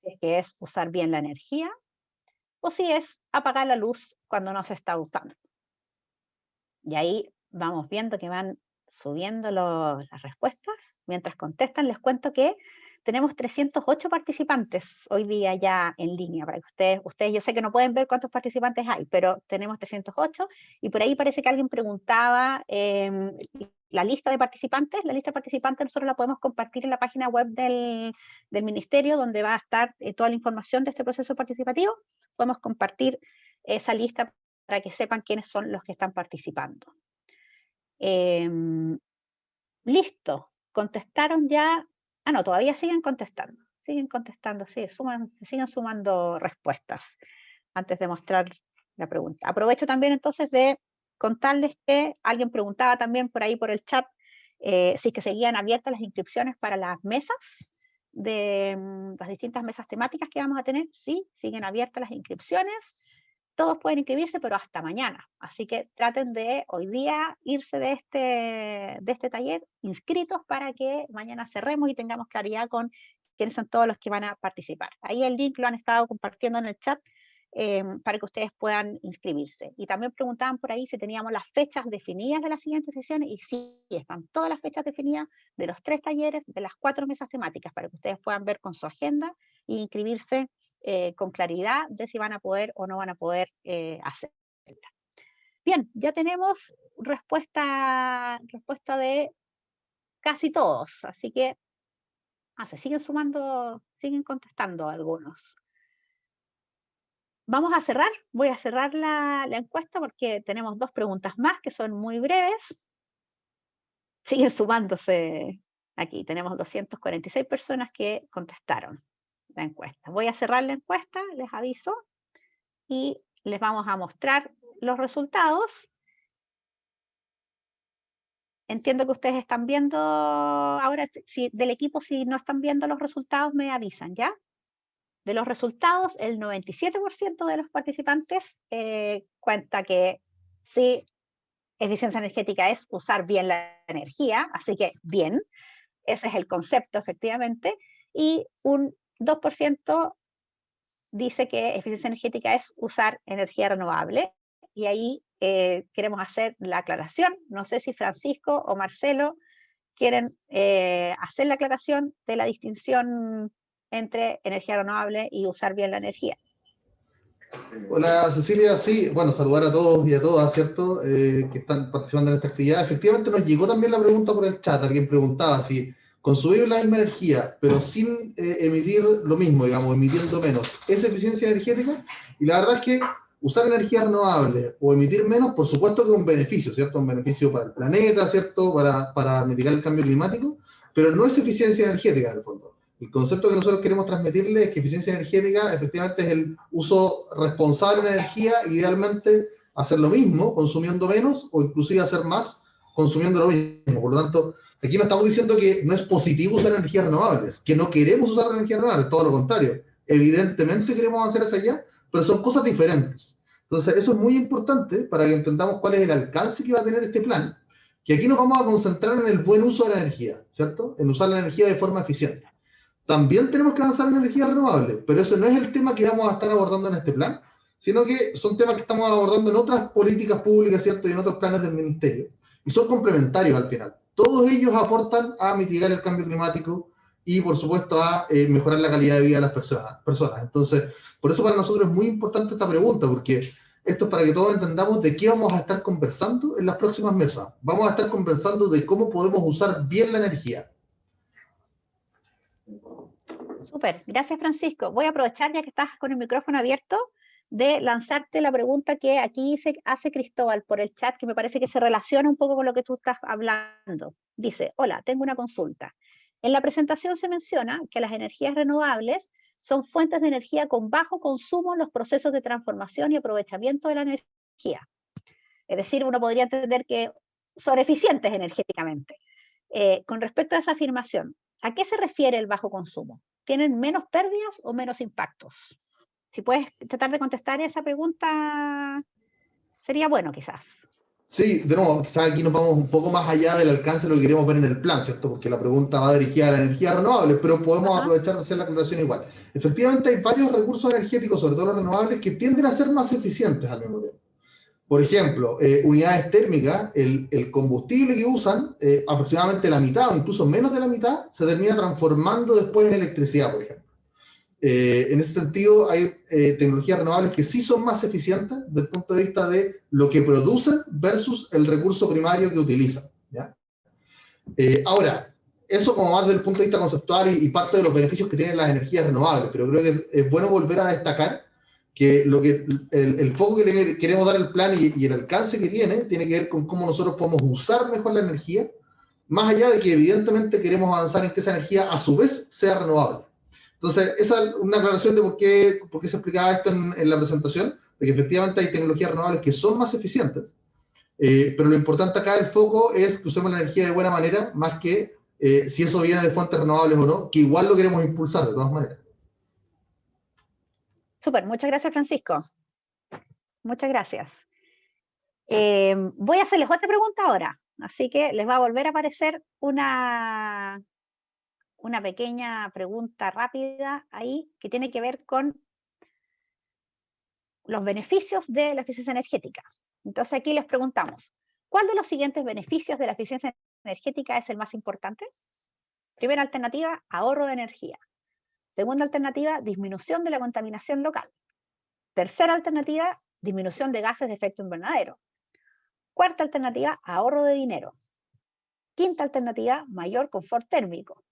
si es que es usar bien la energía, o si es apagar la luz cuando no se está usando. Y ahí vamos viendo que van subiendo las respuestas. Mientras contestan, les cuento que tenemos 308 participantes hoy día ya en línea, para que ustedes, yo sé que no pueden ver cuántos participantes hay, pero tenemos 308, y por ahí parece que alguien preguntaba la lista de participantes. La lista de participantes nosotros la podemos compartir en la página web del ministerio, donde va a estar toda la información de este proceso participativo. Podemos compartir esa lista para que sepan quiénes son los que están participando. Listo, contestaron ya. Ah, no, todavía siguen contestando, sí, se siguen sumando respuestas antes de mostrar la pregunta. Aprovecho también entonces de contarles que alguien preguntaba también por ahí por el chat si es que seguían abiertas las inscripciones para las mesas de las distintas mesas temáticas que vamos a tener. Sí, siguen abiertas las inscripciones. Todos pueden inscribirse, pero hasta mañana. Así que traten de hoy día irse de este taller inscritos para que mañana cerremos y tengamos claridad con quiénes son todos los que van a participar. Ahí el link lo han estado compartiendo en el chat para que ustedes puedan inscribirse. Y también preguntaban por ahí si teníamos las fechas definidas de las siguientes sesiones, y sí, están todas las fechas definidas de los 3 talleres, de las 4 mesas temáticas, para que ustedes puedan ver con su agenda e inscribirse con claridad de si van a poder o no van a poder hacerla. Bien, ya tenemos respuesta de casi todos, así que se siguen sumando, siguen contestando algunos. Vamos a cerrar, voy a cerrar la encuesta porque tenemos 2 preguntas más que son muy breves. Siguen sumándose aquí, tenemos 246 personas que contestaron la encuesta. Voy a cerrar la encuesta, les aviso, y les vamos a mostrar los resultados. Entiendo que ustedes están viendo ahora, del equipo, si no están viendo los resultados, me avisan, ¿ya? De los resultados, el 97% de los participantes cuenta que sí, eficiencia energética es usar bien la energía, así que bien, ese es el concepto efectivamente, y un 2% dice que eficiencia energética es usar energía renovable, y ahí queremos hacer la aclaración. No sé si Francisco o Marcelo quieren hacer la aclaración de la distinción entre energía renovable y usar bien la energía. Hola Cecilia, sí, bueno, saludar a todos y a todas, ¿cierto? Que están participando en esta actividad. Efectivamente nos llegó también la pregunta por el chat, alguien preguntaba si consumir la misma energía, pero sin emitir lo mismo, digamos, emitiendo menos, ¿es eficiencia energética? Y la verdad es que usar energía renovable o emitir menos, por supuesto que es un beneficio, ¿cierto? Un beneficio para el planeta, ¿cierto? Para mitigar el cambio climático, pero no es eficiencia energética en el fondo. El concepto que nosotros queremos transmitirle es que eficiencia energética efectivamente es el uso responsable de la energía, idealmente hacer lo mismo, consumiendo menos, o inclusive hacer más, consumiendo lo mismo. Por lo tanto, aquí no estamos diciendo que no es positivo usar energías renovables, que no queremos usar energías renovables, todo lo contrario. Evidentemente queremos avanzar hacia allá, pero son cosas diferentes. Entonces, eso es muy importante para que entendamos cuál es el alcance que va a tener este plan, que aquí nos vamos a concentrar en el buen uso de la energía, ¿cierto? En usar la energía de forma eficiente. También tenemos que avanzar en energía renovable, pero ese no es el tema que vamos a estar abordando en este plan, sino que son temas que estamos abordando en otras políticas públicas, ¿cierto? Y en otros planes del ministerio. Y son complementarios al final. Todos ellos aportan a mitigar el cambio climático y, por supuesto, a mejorar la calidad de vida de las personas. Entonces, por eso para nosotros es muy importante esta pregunta, porque esto es para que todos entendamos de qué vamos a estar conversando en las próximas mesas. Vamos a estar conversando de cómo podemos usar bien la energía. Súper, gracias Francisco. Voy a aprovechar ya que estás con el micrófono abierto de lanzarte la pregunta que aquí se hace Cristóbal por el chat, que me parece que se relaciona un poco con lo que tú estás hablando. Dice, hola, tengo una consulta. En la presentación se menciona que las energías renovables son fuentes de energía con bajo consumo en los procesos de transformación y aprovechamiento de la energía. Es decir, uno podría entender que son eficientes energéticamente. Con respecto a esa afirmación, ¿a qué se refiere el bajo consumo? ¿Tienen menos pérdidas o menos impactos? Si puedes tratar de contestar esa pregunta, sería bueno quizás. Sí, de nuevo, quizás aquí nos vamos un poco más allá del alcance de lo que queremos ver en el plan, ¿cierto? Porque la pregunta va dirigida a la energía renovable, pero podemos aprovechar de hacer la aclaración igual. Efectivamente, hay varios recursos energéticos, sobre todo los renovables, que tienden a ser más eficientes al mismo tiempo. Por ejemplo, unidades térmicas, el combustible que usan, aproximadamente la mitad o incluso menos de la mitad, se termina transformando después en electricidad, por ejemplo. En ese sentido, hay tecnologías renovables que sí son más eficientes desde el punto de vista de lo que producen versus el recurso primario que utilizan. ¿Ya? Ahora, eso como más desde el punto de vista conceptual y parte de los beneficios que tienen las energías renovables, pero creo que es bueno volver a destacar que el foco que le queremos dar al plan y el alcance que tiene que ver con cómo nosotros podemos usar mejor la energía, más allá de que evidentemente queremos avanzar en que esa energía a su vez sea renovable. Entonces, esa es una aclaración de por qué se explicaba esto en la presentación, de que efectivamente hay tecnologías renovables que son más eficientes, pero lo importante acá, el foco es que usemos la energía de buena manera, más que si eso viene de fuentes renovables o no, que igual lo queremos impulsar de todas maneras. Súper, muchas gracias Francisco. Muchas gracias. Voy a hacerles otra pregunta ahora, así que les va a volver a aparecer una pequeña pregunta rápida ahí que tiene que ver con los beneficios de la eficiencia energética. Entonces aquí les preguntamos, ¿cuál de los siguientes beneficios de la eficiencia energética es el más importante? Primera alternativa, ahorro de energía. Segunda alternativa, disminución de la contaminación local. Tercera alternativa, disminución de gases de efecto invernadero. Cuarta alternativa, ahorro de dinero. Quinta alternativa, mayor confort térmico.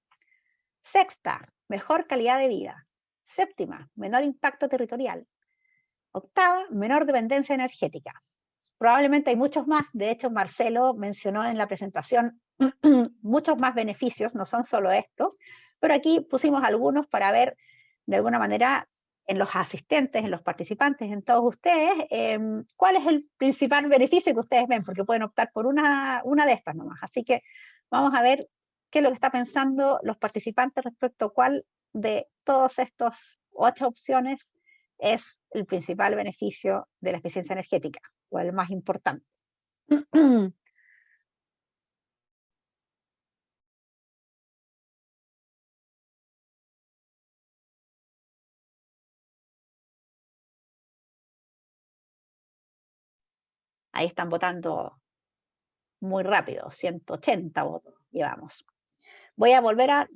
Sexta, mejor calidad de vida. Séptima, menor impacto territorial. Octava, menor dependencia energética. Probablemente hay muchos más, de hecho Marcelo mencionó en la presentación muchos más beneficios, no son solo estos, pero aquí pusimos algunos para ver de alguna manera en los asistentes, en los participantes, en todos ustedes, cuál es el principal beneficio que ustedes ven, porque pueden optar por una de estas nomás. Así que vamos a ver qué es lo que está pensando los participantes respecto a cuál de todos estos 8 opciones es el principal beneficio de la eficiencia energética, o el más importante. Ahí están votando muy rápido, 180 votos llevamos. Voy a volver a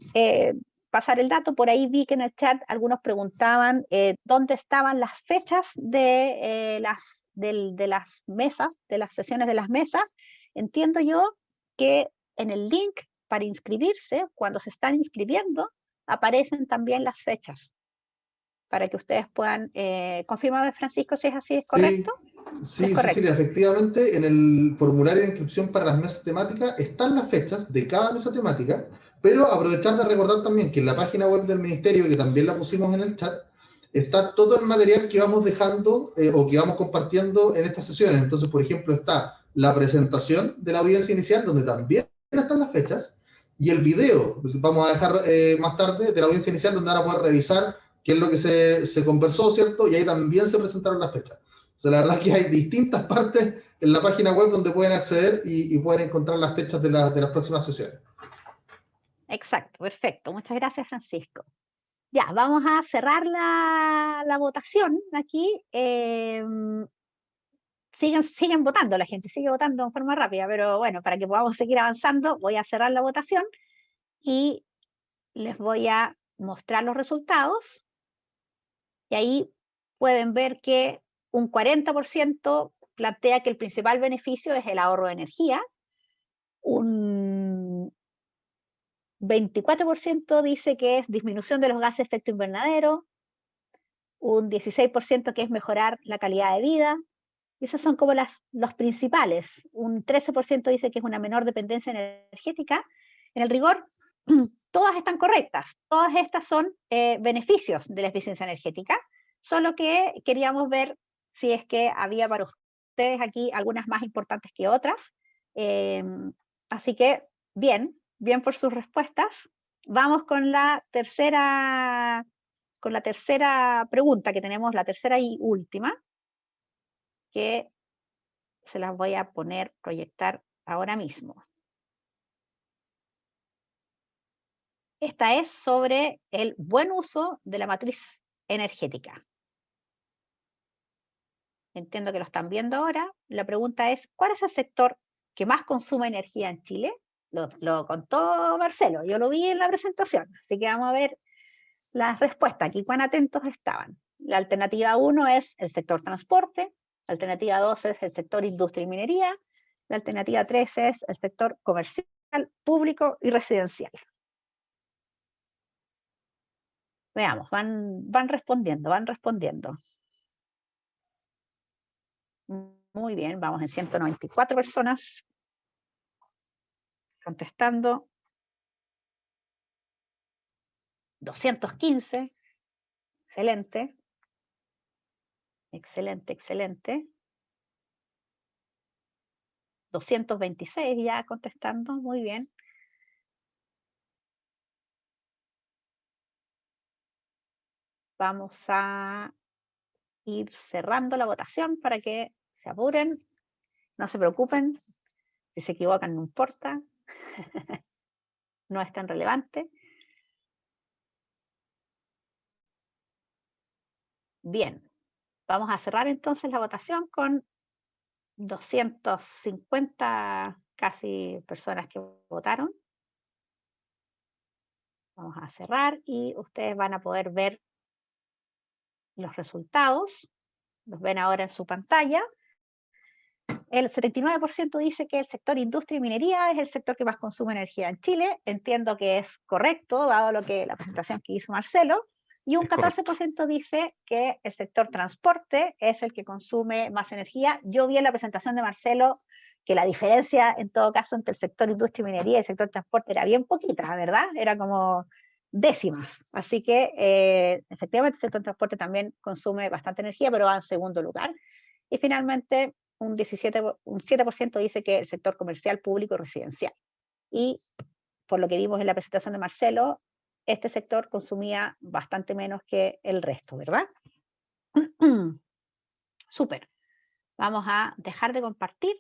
pasar el dato. Por ahí vi que en el chat algunos preguntaban dónde estaban las fechas de las mesas, de las sesiones de las mesas. Entiendo yo que en el link para inscribirse, cuando se están inscribiendo, aparecen también las fechas, para que ustedes puedan, confirmar, Francisco, si es así, ¿es correcto? Sí, Es correcto. Cecilia, efectivamente, en el formulario de inscripción para las mesas temáticas están las fechas de cada mesa temática, pero aprovechar de recordar también que en la página web del Ministerio, que también la pusimos en el chat, está todo el material que vamos dejando o que vamos compartiendo en estas sesiones. Entonces, por ejemplo, está la presentación de la audiencia inicial, donde también están las fechas, y el video, vamos a dejar más tarde, de la audiencia inicial, donde van a poder revisar qué es lo que se conversó, ¿cierto? Y ahí también se presentaron las fechas. O sea, la verdad es que hay distintas partes en la página web donde pueden acceder y pueden encontrar las fechas de las próximas sesiones. Exacto, perfecto. Muchas gracias, Francisco. Ya, vamos a cerrar la votación aquí. Siguen votando, la gente sigue votando en forma rápida, pero bueno, para que podamos seguir avanzando, voy a cerrar la votación y les voy a mostrar los resultados. Y ahí pueden ver que un 40% plantea que el principal beneficio es el ahorro de energía, un 24% dice que es disminución de los gases de efecto invernadero, un 16% que es mejorar la calidad de vida. Esas son como los principales. Un 13% dice que es una menor dependencia energética. En el rigor, todas están correctas. Todas estas son beneficios de la eficiencia energética, solo que queríamos ver si es que había para ustedes aquí algunas más importantes que otras. Así que, bien por sus respuestas. Vamos con la tercera pregunta que tenemos, la tercera y última, que se las voy a proyectar ahora mismo. Esta es sobre el buen uso de la matriz energética. Entiendo que lo están viendo ahora. La pregunta es, ¿cuál es el sector que más consume energía en Chile? Lo contó Marcelo, yo lo vi en la presentación, así que vamos a ver las respuestas aquí, cuán atentos estaban. La alternativa 1 es el sector transporte, la alternativa 2 es el sector industria y minería, la alternativa 3 es el sector comercial, público y residencial. Veamos, van respondiendo. Muy bien, vamos en 194 personas contestando. 215. Excelente. Excelente. 226 ya contestando, muy bien. Vamos a ir cerrando la votación para que se apuren. No se preocupen, si se equivocan no importa. No es tan relevante. Bien, vamos a cerrar entonces la votación con 250 casi personas que votaron. Vamos a cerrar y ustedes van a poder ver los resultados. Los ven ahora en su pantalla. El 79% dice que el sector industria y minería es el sector que más consume energía en Chile. Entiendo que es correcto, dado la presentación que hizo Marcelo. Y un 14% dice que el sector transporte es el que consume más energía. Yo vi en la presentación de Marcelo que la diferencia, en todo caso, entre el sector industria y minería y el sector transporte era bien poquita, ¿verdad? Era como décimas. Así que, efectivamente, el sector transporte también consume bastante energía, pero va en segundo lugar. Y finalmente, un 7% dice que el sector comercial, público y residencial. Y por lo que vimos en la presentación de Marcelo, este sector consumía bastante menos que el resto, ¿verdad? Súper. Vamos a dejar de compartir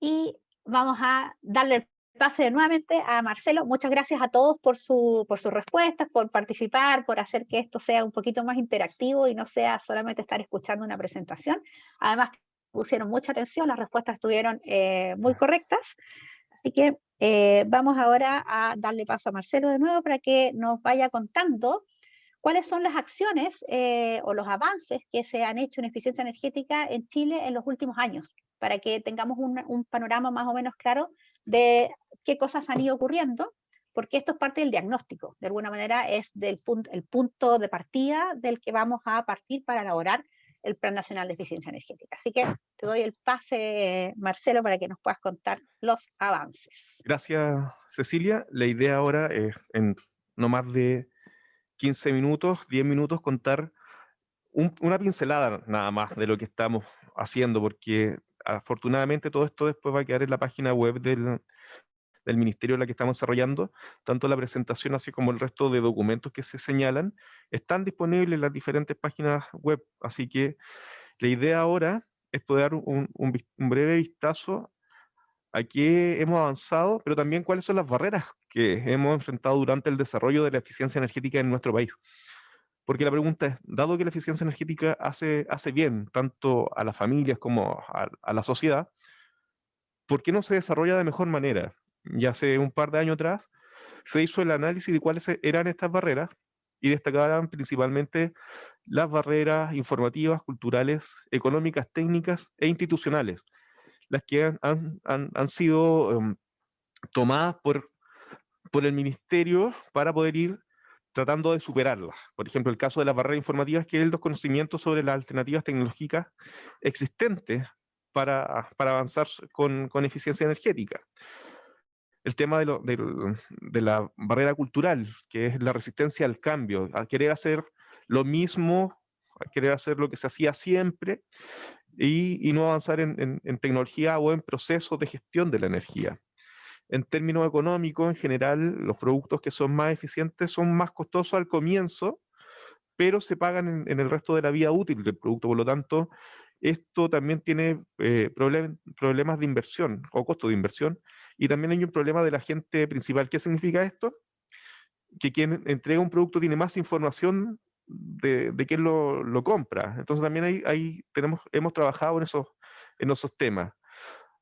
y vamos a darle el pase nuevamente a Marcelo. Muchas gracias a todos por sus respuestas, por participar, por hacer que esto sea un poquito más interactivo y no sea solamente estar escuchando una presentación. Además, pusieron mucha atención, las respuestas estuvieron muy correctas. Así que Vamos ahora a darle paso a Marcelo de nuevo para que nos vaya contando cuáles son las acciones o los avances que se han hecho en eficiencia energética en Chile en los últimos años, para que tengamos un panorama más o menos claro de qué cosas han ido ocurriendo, porque esto es parte del diagnóstico. De alguna manera es el punto de partida del que vamos a partir para elaborar el Plan Nacional de Eficiencia Energética. Así que te doy el pase, Marcelo, para que nos puedas contar los avances. Gracias, Cecilia. La idea ahora es, en no más de 15 minutos, 10 minutos, contar una pincelada nada más de lo que estamos haciendo, porque afortunadamente todo esto después va a quedar en la página web del ministerio en la que estamos desarrollando. Tanto la presentación así como el resto de documentos que se señalan están disponibles en las diferentes páginas web. Así que la idea ahora es poder dar un breve vistazo a qué hemos avanzado, pero también cuáles son las barreras que hemos enfrentado durante el desarrollo de la eficiencia energética en nuestro país. Porque la pregunta es, dado que la eficiencia energética hace bien tanto a las familias como a la sociedad, ¿por qué no se desarrolla de mejor manera? Ya hace un par de años atrás se hizo el análisis de cuáles eran estas barreras y destacaban principalmente las barreras informativas, culturales, económicas, técnicas e institucionales, las que han sido tomadas por el ministerio para poder ir tratando de superarlas. Por ejemplo, el caso de las barreras informativas, que es el desconocimiento sobre las alternativas tecnológicas existentes para avanzar con eficiencia energética. El tema de la barrera cultural, que es la resistencia al cambio, a querer hacer lo mismo, a querer hacer lo que se hacía siempre y no avanzar en tecnología o en procesos de gestión de la energía. En términos económicos, en general, los productos que son más eficientes son más costosos al comienzo, pero se pagan en el resto de la vida útil del producto. Por lo tanto, esto también tiene problemas de inversión o costo de inversión. Y también hay un problema del agente principal. ¿Qué significa esto? Que quien entrega un producto tiene más información de quién lo compra. Entonces también hemos trabajado en esos temas.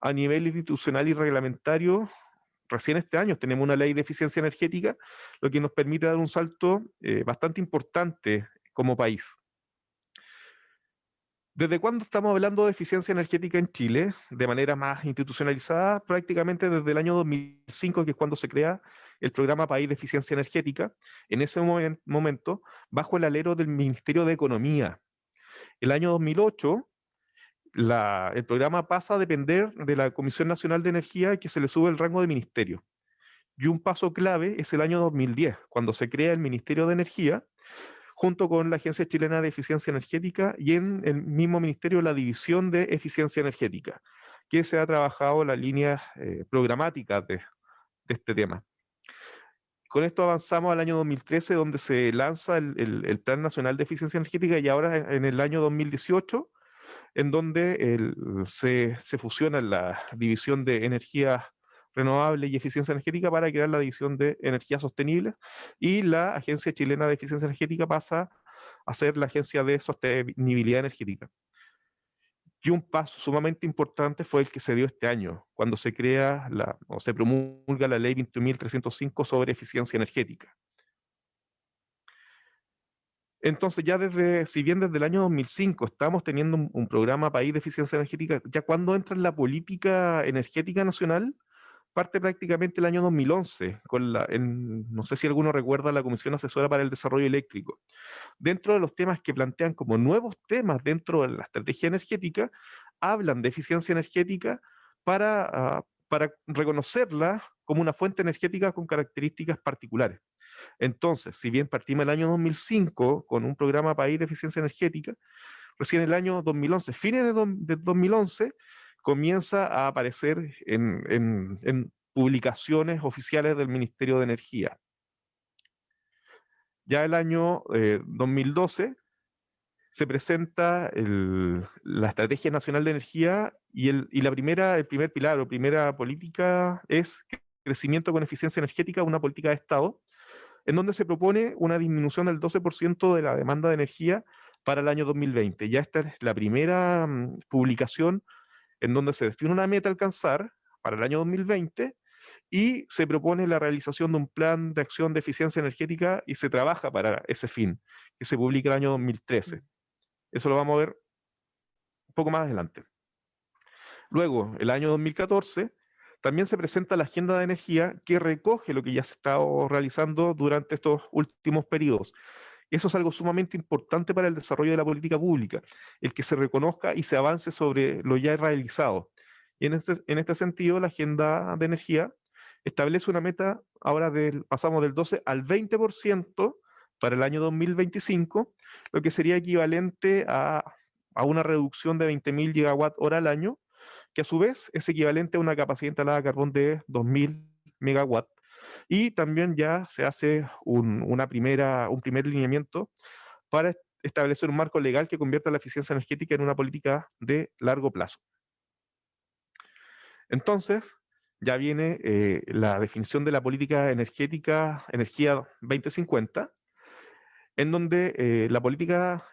A nivel institucional y reglamentario, recién este año tenemos una ley de eficiencia energética, lo que nos permite dar un salto bastante importante como país. ¿Desde cuándo estamos hablando de eficiencia energética en Chile? De manera más institucionalizada, prácticamente desde el año 2005, que es cuando se crea el Programa País de Eficiencia Energética, en ese momento, bajo el alero del Ministerio de Economía. El año 2008, el programa pasa a depender de la Comisión Nacional de Energía, que se le sube el rango de ministerio. Y un paso clave es el año 2010, cuando se crea el Ministerio de Energía, junto con la Agencia Chilena de Eficiencia Energética y en el mismo ministerio la División de Eficiencia Energética, que se ha trabajado las líneas programáticas de este tema. Con esto avanzamos al año 2013, donde se lanza el Plan Nacional de Eficiencia Energética, y ahora en el año 2018, en donde se fusiona la División de Energías Renovables y Eficiencia Energética para crear la División de Energías Sostenibles, y la Agencia Chilena de Eficiencia Energética pasa a ser la Agencia de Sostenibilidad Energética. Y un paso sumamente importante fue el que se dio este año, cuando se crea o se promulga la Ley 21.305 sobre eficiencia energética. Entonces, si bien desde el año 2005 estamos teniendo un programa país de eficiencia energética, ya cuando entra en la política energética nacional, parte prácticamente el año 2011, no sé si alguno recuerda la Comisión Asesora para el Desarrollo Eléctrico. Dentro de los temas que plantean como nuevos temas dentro de la estrategia energética, hablan de eficiencia energética para reconocerla como una fuente energética con características particulares. Entonces, si bien partimos el año 2005 con un programa país de eficiencia energética, recién el año 2011, fines de 2011, comienza a aparecer en publicaciones oficiales del Ministerio de Energía. Ya el año 2012 se presenta la Estrategia Nacional de Energía, y el primer pilar o primera política es crecimiento con eficiencia energética, una política de Estado, en donde se propone una disminución del 12% de la demanda de energía para el año 2020. Ya esta es la primera publicación en donde se define una meta a alcanzar para el año 2020 y se propone la realización de un plan de acción de eficiencia energética y se trabaja para ese fin, que se publica el año 2013. Eso lo vamos a ver un poco más adelante. Luego, el año 2014, también se presenta la Agenda de Energía que recoge lo que ya se ha estado realizando durante estos últimos periodos. Eso es algo sumamente importante para el desarrollo de la política pública, el que se reconozca y se avance sobre lo ya realizado. Y en este sentido, la Agenda de Energía establece una meta, ahora pasamos del 12 al 20% para el año 2025, lo que sería equivalente a una reducción de 20.000 gigawatt hora al año, que a su vez es equivalente a una capacidad instalada de carbón de 2.000 megawatts. Y también ya se hace un primer lineamiento para establecer un marco legal que convierta la eficiencia energética en una política de largo plazo. Entonces, ya viene la definición de la política energética, Energía 2050, en donde la política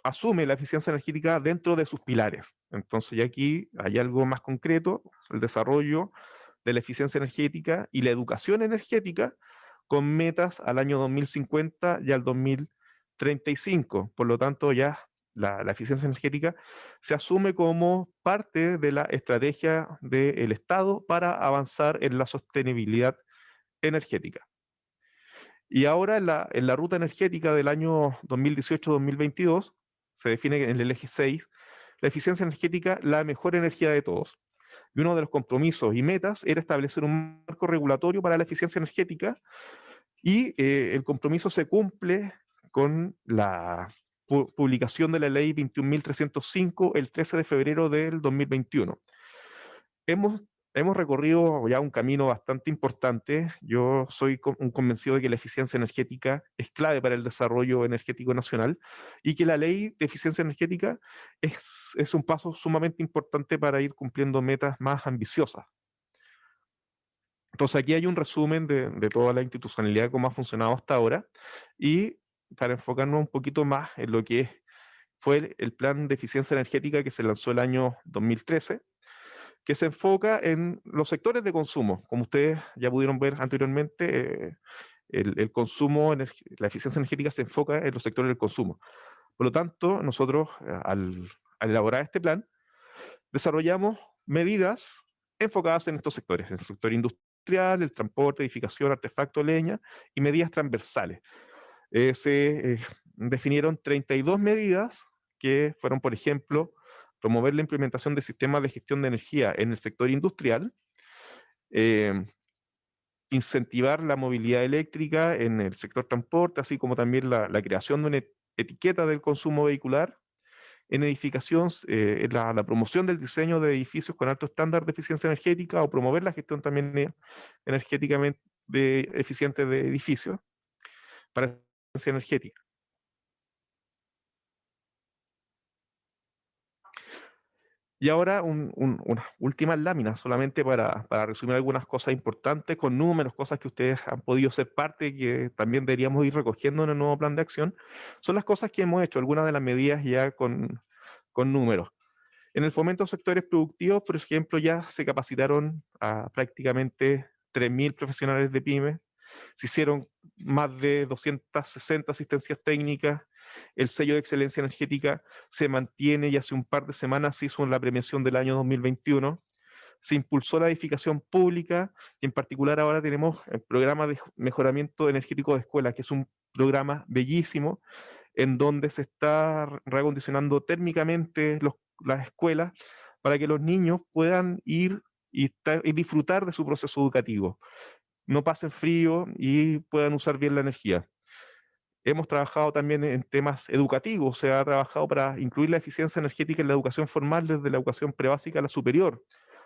asume la eficiencia energética dentro de sus pilares. Entonces, ya aquí hay algo más concreto, el desarrollo de la eficiencia energética y la educación energética con metas al año 2050 y al 2035. Por lo tanto, ya la eficiencia energética se asume como parte de la estrategia del Estado para avanzar en la sostenibilidad energética. Y ahora en la ruta energética del año 2018-2022 se define en el eje 6 la eficiencia energética, la mejor energía de todos. Y uno de los compromisos y metas era establecer un marco regulatorio para la eficiencia energética y el compromiso se cumple con la publicación de la ley 21.305 el 13 de febrero del 2021. Hemos recorrido ya un camino bastante importante. Yo soy un convencido de que la eficiencia energética es clave para el desarrollo energético nacional y que la ley de eficiencia energética es un paso sumamente importante para ir cumpliendo metas más ambiciosas. Entonces aquí hay un resumen de toda la institucionalidad, cómo ha funcionado hasta ahora, y para enfocarnos un poquito más en lo que fue el plan de eficiencia energética que se lanzó el año 2013, que se enfoca en los sectores de consumo. Como ustedes ya pudieron ver anteriormente, el consumo, la eficiencia energética se enfoca en los sectores del consumo. Por lo tanto, nosotros al elaborar este plan, desarrollamos medidas enfocadas en estos sectores, en el sector industrial, el transporte, edificación, artefacto, leña, y medidas transversales. Se definieron 32 medidas que fueron, por ejemplo, promover la implementación de sistemas de gestión de energía en el sector industrial, incentivar la movilidad eléctrica en el sector transporte, así como también la creación de una etiqueta del consumo vehicular, en edificación, la promoción del diseño de edificios con alto estándar de eficiencia energética o promover la gestión también energéticamente eficiente de edificios para eficiencia energética. Y ahora unas últimas láminas, solamente para resumir algunas cosas importantes, con números, cosas que ustedes han podido ser parte y que también deberíamos ir recogiendo en el nuevo plan de acción. Son las cosas que hemos hecho, algunas de las medidas ya con números. En el fomento de sectores productivos, por ejemplo, ya se capacitaron a prácticamente 3.000 profesionales de pymes, se hicieron más de 260 asistencias técnicas, el sello de excelencia energética se mantiene y hace un par de semanas se hizo la premiación del año 2021, se impulsó la edificación pública y en particular ahora tenemos el programa de mejoramiento energético de escuelas, que es un programa bellísimo en donde se está reacondicionando térmicamente las escuelas para que los niños puedan ir y disfrutar de su proceso educativo, no pasen frío y puedan usar bien la energía. Hemos trabajado también en temas educativos, se ha trabajado para incluir la eficiencia energética en la educación formal desde la educación prebásica a la superior.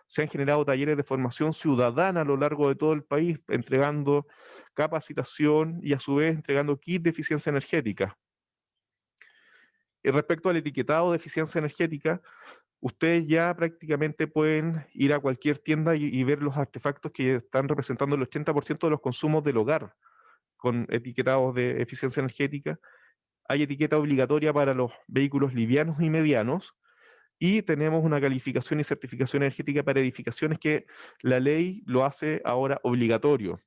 Se han generado talleres de formación ciudadana a lo largo de todo el país, entregando capacitación y a su vez entregando kits de eficiencia energética. Y respecto al etiquetado de eficiencia energética, ustedes ya prácticamente pueden ir a cualquier tienda y ver los artefactos que están representando el 80% de los consumos del hogar con etiquetados de eficiencia energética. Hay etiqueta obligatoria para los vehículos livianos y medianos y tenemos una calificación y certificación energética para edificaciones que la ley lo hace ahora obligatorio.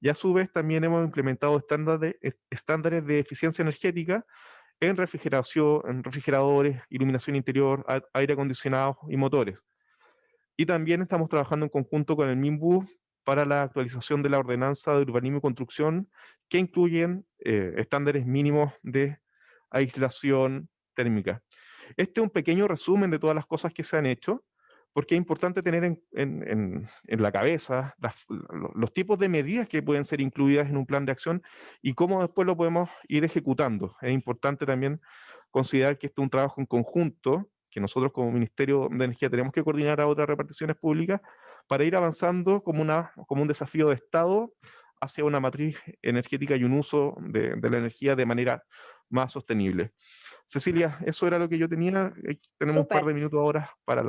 Y a su vez también hemos implementado estándares de eficiencia energética en refrigeración, en refrigeradores, iluminación interior, aire acondicionado y motores. Y también estamos trabajando en conjunto con el MIMBU para la actualización de la ordenanza de urbanismo y construcción, que incluyen estándares mínimos de aislación térmica. Este es un pequeño resumen de todas las cosas que se han hecho, porque es importante tener en la cabeza los tipos de medidas que pueden ser incluidas en un plan de acción y cómo después lo podemos ir ejecutando. Es importante también considerar que este es un trabajo en conjunto, que nosotros como Ministerio de Energía tenemos que coordinar a otras reparticiones públicas para ir avanzando como un desafío de Estado hacia una matriz energética y un uso de la energía de manera más sostenible. Cecilia, eso era lo que yo tenía. Tenemos un par Súper. de minutos ahora para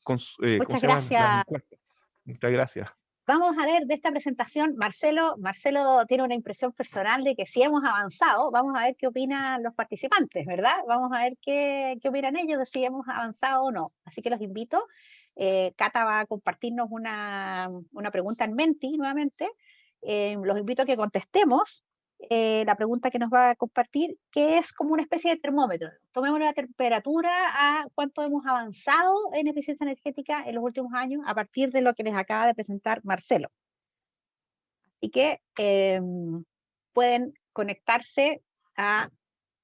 ¿cómo Muchas se llaman? Las gracias. encuestas. Muchas gracias. Vamos a ver de esta presentación, Marcelo tiene una impresión personal de que sí hemos avanzado. Vamos a ver qué opinan los participantes, ¿verdad? Vamos a ver qué opinan ellos de si hemos avanzado o no. Así que los invito. Cata va a compartirnos una pregunta en Menti nuevamente. Los invito a que contestemos la pregunta que nos va a compartir, que es como una especie de termómetro. Tomemos la temperatura a cuánto hemos avanzado en eficiencia energética en los últimos años a partir de lo que les acaba de presentar Marcelo. Así que pueden conectarse a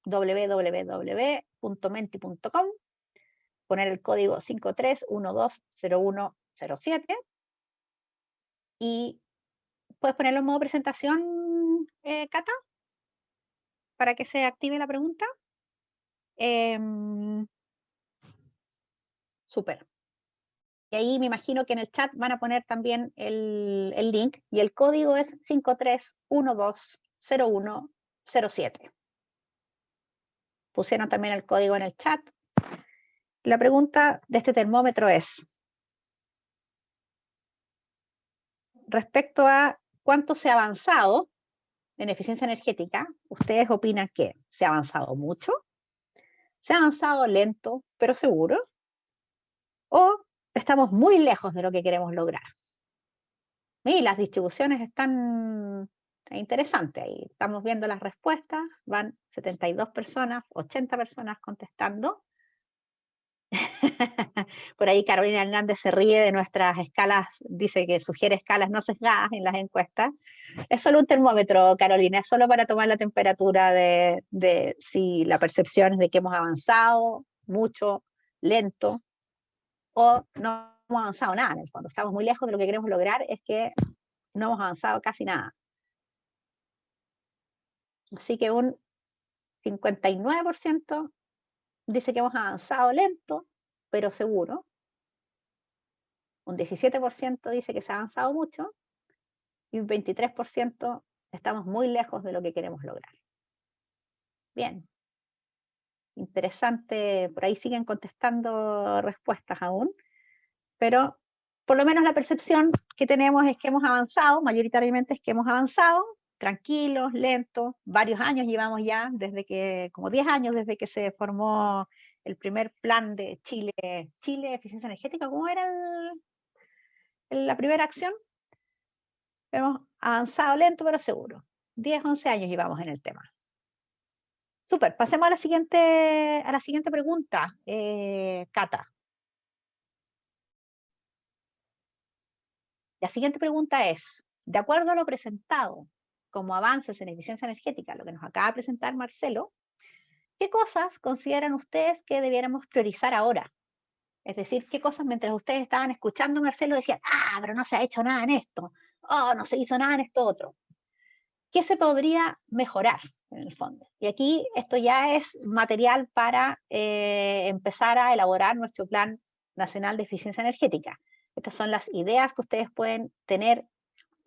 www.menti.com, poner el código 53120107 y puedes ponerlo en modo presentación, Cata, para que se active la pregunta. Súper. Y ahí me imagino que en el chat van a poner también el link y el código es 53120107. Pusieron también el código en el chat. La pregunta de este termómetro es respecto a cuánto se ha avanzado en eficiencia energética. ¿Ustedes opinan que se ha avanzado mucho? ¿Se ha avanzado lento pero seguro? ¿O estamos muy lejos de lo que queremos lograr? Y las distribuciones están interesantes. Ahí estamos viendo las respuestas. Van 72 personas, 80 personas contestando. Por ahí Carolina Hernández se ríe de nuestras escalas, dice que sugiere escalas no sesgadas en las encuestas. Es solo un termómetro, Carolina, es solo para tomar la temperatura de si la percepción es de que hemos avanzado mucho, lento, o no hemos avanzado nada. En el fondo estamos muy lejos de lo que queremos lograr, es que no hemos avanzado casi nada. Así que un 59% dice que hemos avanzado lento, pero seguro. Un 17% dice que se ha avanzado mucho y un 23% estamos muy lejos de lo que queremos lograr. Bien. Interesante, por ahí siguen contestando respuestas aún, pero por lo menos la percepción que tenemos es que hemos avanzado, mayoritariamente es que hemos avanzado, tranquilos, lentos, varios años llevamos ya, como 10 años desde que se formó el primer plan de Chile Eficiencia Energética. ¿Cómo era la primera acción? Hemos avanzado lento pero seguro. 10, 11 años llevamos en el tema. Súper, pasemos a la siguiente pregunta, Cata. La siguiente pregunta es, de acuerdo a lo presentado como avances en eficiencia energética, lo que nos acaba de presentar Marcelo, ¿qué cosas consideran ustedes que debiéramos priorizar ahora? Es decir, ¿qué cosas mientras ustedes estaban escuchando Marcelo decían, pero no se ha hecho nada en esto, no se hizo nada en esto otro? ¿Qué se podría mejorar en el fondo? Y aquí esto ya es material para empezar a elaborar nuestro Plan Nacional de Eficiencia Energética. Estas son las ideas que ustedes pueden tener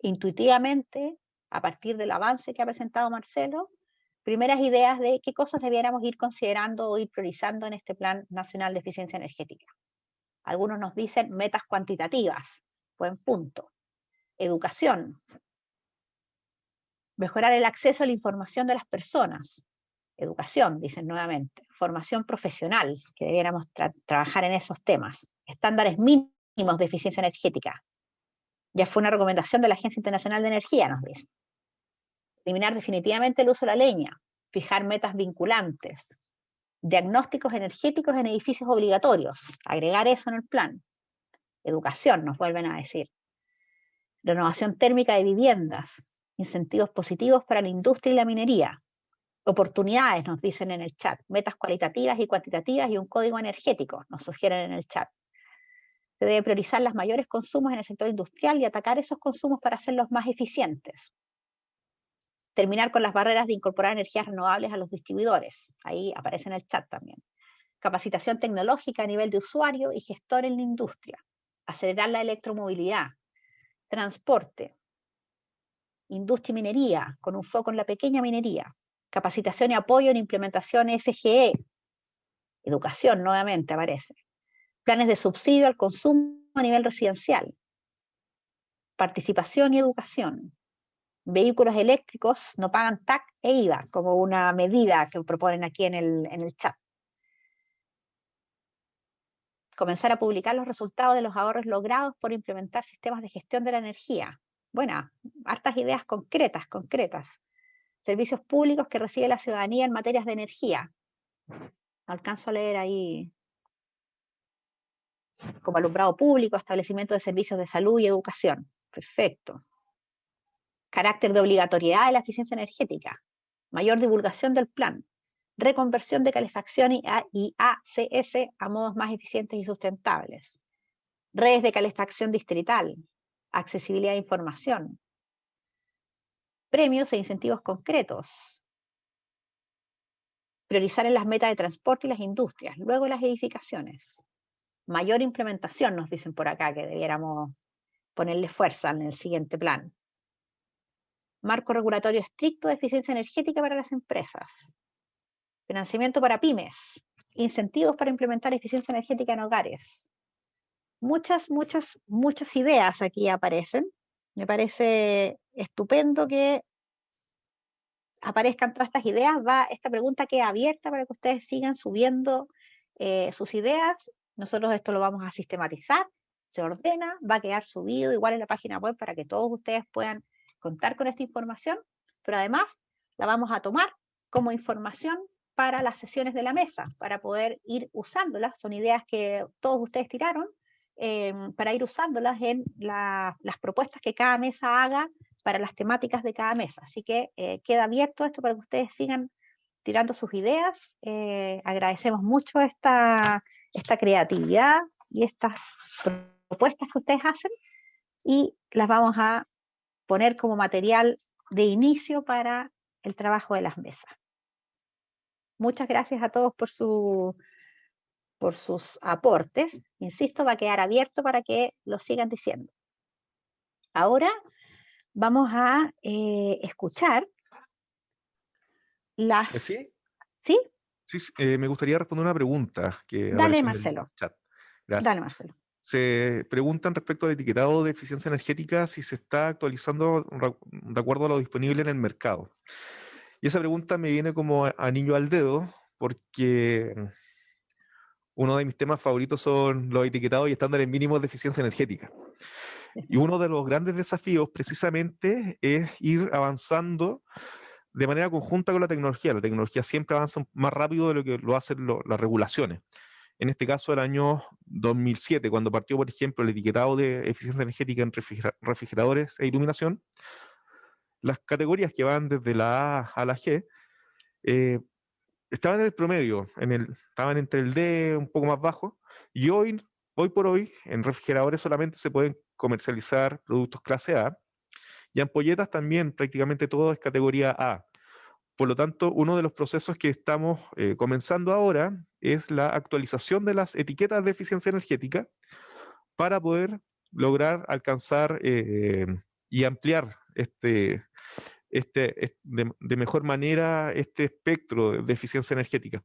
intuitivamente a partir del avance que ha presentado Marcelo. Primeras ideas de qué cosas debiéramos ir considerando o ir priorizando en este Plan Nacional de Eficiencia Energética. Algunos nos dicen metas cuantitativas, buen punto. Educación. Mejorar el acceso a la información de las personas. Educación, dicen nuevamente. Formación profesional, que debiéramos trabajar en esos temas. Estándares mínimos de eficiencia energética. Ya fue una recomendación de la Agencia Internacional de Energía, nos dice. Eliminar definitivamente el uso de la leña. Fijar metas vinculantes. Diagnósticos energéticos en edificios obligatorios. Agregar eso en el plan. Educación, nos vuelven a decir. Renovación térmica de viviendas. Incentivos positivos para la industria y la minería. Oportunidades, nos dicen en el chat. Metas cualitativas y cuantitativas y un código energético, nos sugieren en el chat. Se debe priorizar los mayores consumos en el sector industrial y atacar esos consumos para hacerlos más eficientes. Terminar con las barreras de incorporar energías renovables a los distribuidores. Ahí aparece en el chat también. Capacitación tecnológica a nivel de usuario y gestor en la industria. Acelerar la electromovilidad. Transporte. Industria y minería, con un foco en la pequeña minería. Capacitación y apoyo en implementación SGE. Educación, nuevamente aparece. Planes de subsidio al consumo a nivel residencial. Participación y educación. Vehículos eléctricos no pagan TAC e IVA, como una medida que proponen aquí en el chat. Comenzar a publicar los resultados de los ahorros logrados por implementar sistemas de gestión de la energía. Bueno, hartas ideas concretas. Servicios públicos que recibe la ciudadanía en materias de energía. Alcanzo a leer ahí, como alumbrado público, establecimiento de servicios de salud y educación. Perfecto. Carácter de obligatoriedad de la eficiencia energética. Mayor divulgación del plan. Reconversión de calefacción y ACS a modos más eficientes y sustentables. Redes de calefacción distrital. Accesibilidad a información. Premios e incentivos concretos. Priorizar en las metas de transporte y las industrias. Luego las edificaciones. Mayor implementación, nos dicen por acá, que debiéramos ponerle fuerza en el siguiente plan. Marco regulatorio estricto de eficiencia energética para las empresas. Financiamiento para pymes. Incentivos para implementar eficiencia energética en hogares. Muchas ideas aquí aparecen. Me parece estupendo que aparezcan todas estas ideas. Esta pregunta queda abierta para que ustedes sigan subiendo sus ideas. Nosotros esto lo vamos a sistematizar, se ordena, va a quedar subido igual en la página web para que todos ustedes puedan contar con esta información, pero además la vamos a tomar como información para las sesiones de la mesa, para poder ir usándolas. Son ideas que todos ustedes tiraron, para ir usándolas en las propuestas que cada mesa haga para las temáticas de cada mesa. Así que queda abierto esto para que ustedes sigan tirando sus ideas. Agradecemos mucho esta creatividad y estas propuestas que ustedes hacen y las vamos a poner como material de inicio para el trabajo de las mesas. Muchas gracias a todos por sus aportes. Insisto, va a quedar abierto para que lo sigan diciendo. Ahora vamos a escuchar las... ¿Sí? ¿Sí? Sí, me gustaría responder una pregunta que Dale, apareció Marcelo. en el chat. Gracias. Dale, Marcelo. Se preguntan respecto al etiquetado de eficiencia energética si se está actualizando de acuerdo a lo disponible en el mercado. Y esa pregunta me viene como anillo al dedo porque uno de mis temas favoritos son los etiquetados y estándares mínimos de eficiencia energética. Y uno de los grandes desafíos precisamente es ir avanzando de manera conjunta con la tecnología. La tecnología siempre avanza más rápido de lo que lo hacen las regulaciones. En este caso, el año 2007, cuando partió, por ejemplo, el etiquetado de eficiencia energética en refrigeradores e iluminación, las categorías que van desde la A a la G estaban en el promedio, estaban entre el D, un poco más bajo, y hoy por hoy, en refrigeradores solamente se pueden comercializar productos clase A, y ampolletas también, prácticamente todo es categoría A. Por lo tanto, uno de los procesos que estamos comenzando ahora es la actualización de las etiquetas de eficiencia energética para poder lograr alcanzar y ampliar de mejor manera este espectro de eficiencia energética.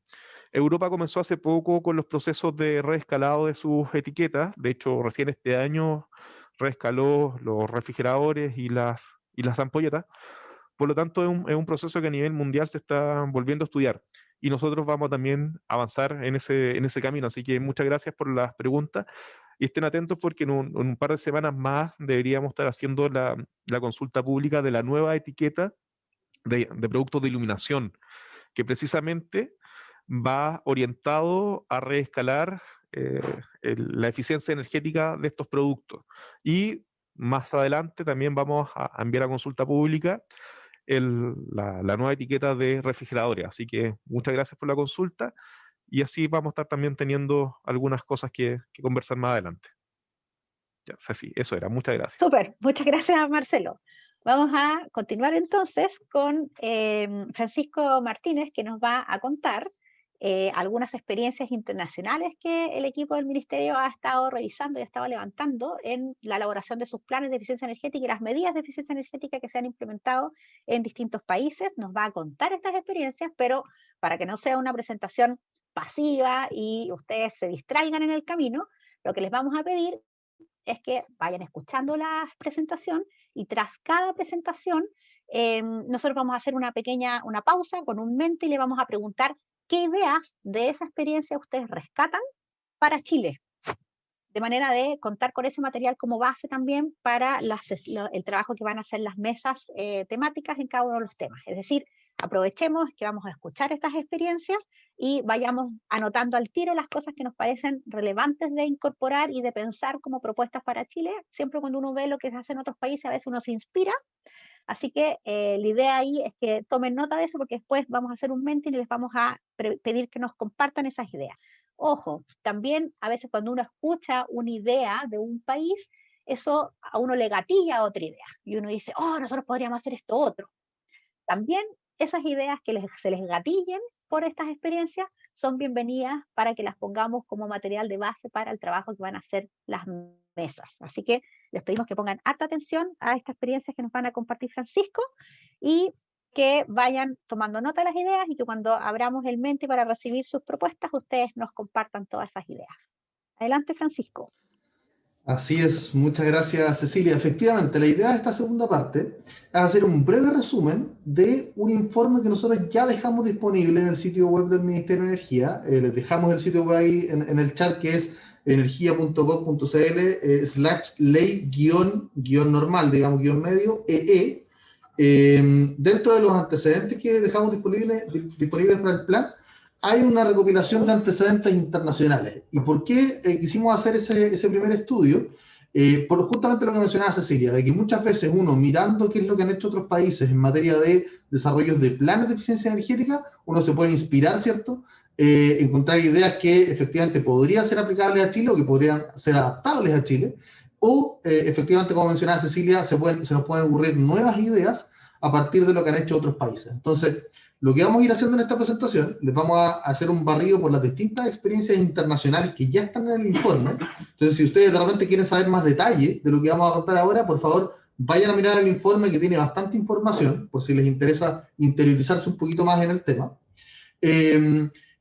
Europa comenzó hace poco con los procesos de reescalado de sus etiquetas. De hecho, recién este año reescaló los refrigeradores y las ampolletas, Por lo tanto, es un proceso que a nivel mundial se está volviendo a estudiar y nosotros vamos también a avanzar en ese camino. Así que muchas gracias por las preguntas y estén atentos porque en un par de semanas más deberíamos estar haciendo la consulta pública de la nueva etiqueta de productos de iluminación, que precisamente va orientado a reescalar la eficiencia energética de estos productos. Y más adelante también vamos a enviar a consulta pública la nueva etiqueta de refrigeradores. Así que muchas gracias por la consulta y así vamos a estar también teniendo algunas cosas que conversar más adelante. Ya, Ceci, eso era. Muchas gracias. Súper, muchas gracias, Marcelo. Vamos a continuar entonces con Francisco Martínez, que nos va a contar algunas experiencias internacionales que el equipo del Ministerio ha estado revisando y ha estado levantando en la elaboración de sus planes de eficiencia energética y las medidas de eficiencia energética que se han implementado en distintos países. Nos va a contar estas experiencias, pero para que no sea una presentación pasiva y ustedes se distraigan en el camino, lo que les vamos a pedir es que vayan escuchando la presentación y tras cada presentación nosotros vamos a hacer una pausa con un mente y le vamos a preguntar qué ideas de esa experiencia ustedes rescatan para Chile, de manera de contar con ese material como base también para el trabajo que van a hacer las mesas temáticas en cada uno de los temas. Es decir, aprovechemos que vamos a escuchar estas experiencias y vayamos anotando al tiro las cosas que nos parecen relevantes de incorporar y de pensar como propuestas para Chile. Siempre cuando uno ve lo que se hace en otros países, a veces uno se inspira. Así que la idea ahí es que tomen nota de eso porque después vamos a hacer un menting y les vamos a pedir que nos compartan esas ideas. Ojo, también a veces cuando uno escucha una idea de un país, eso a uno le gatilla otra idea. Y uno dice, nosotros podríamos hacer esto otro. También esas ideas que se les gatillen por estas experiencias son bienvenidas para que las pongamos como material de base para el trabajo que van a hacer las mesas. Así que les pedimos que pongan harta atención a estas experiencias que nos van a compartir Francisco y que vayan tomando nota de las ideas y que cuando abramos el mente para recibir sus propuestas, ustedes nos compartan todas esas ideas. Adelante, Francisco. Así es, muchas gracias, Cecilia. Efectivamente, la idea de esta segunda parte es hacer un breve resumen de un informe que nosotros ya dejamos disponible en el sitio web del Ministerio de Energía. Les dejamos el sitio web ahí en el chat, que es energia.gov.cl/ley-normal, digamos, _, EE. Dentro de los antecedentes que dejamos disponibles para el plan, hay una recopilación de antecedentes internacionales. ¿Y por qué quisimos hacer ese primer estudio? Por justamente lo que mencionaba Cecilia, de que muchas veces uno, mirando qué es lo que han hecho otros países en materia de desarrollos de planes de eficiencia energética, uno se puede inspirar, ¿cierto? Encontrar ideas que efectivamente podrían ser aplicables a Chile o que podrían ser adaptables a Chile, o efectivamente, como mencionaba Cecilia, se nos pueden ocurrir nuevas ideas a partir de lo que han hecho otros países. Entonces, lo que vamos a ir haciendo en esta presentación, les vamos a hacer un barrido por las distintas experiencias internacionales que ya están en el informe. Entonces, si ustedes de repente quieren saber más detalle de lo que vamos a contar ahora, por favor, vayan a mirar el informe que tiene bastante información, por si les interesa interiorizarse un poquito más en el tema.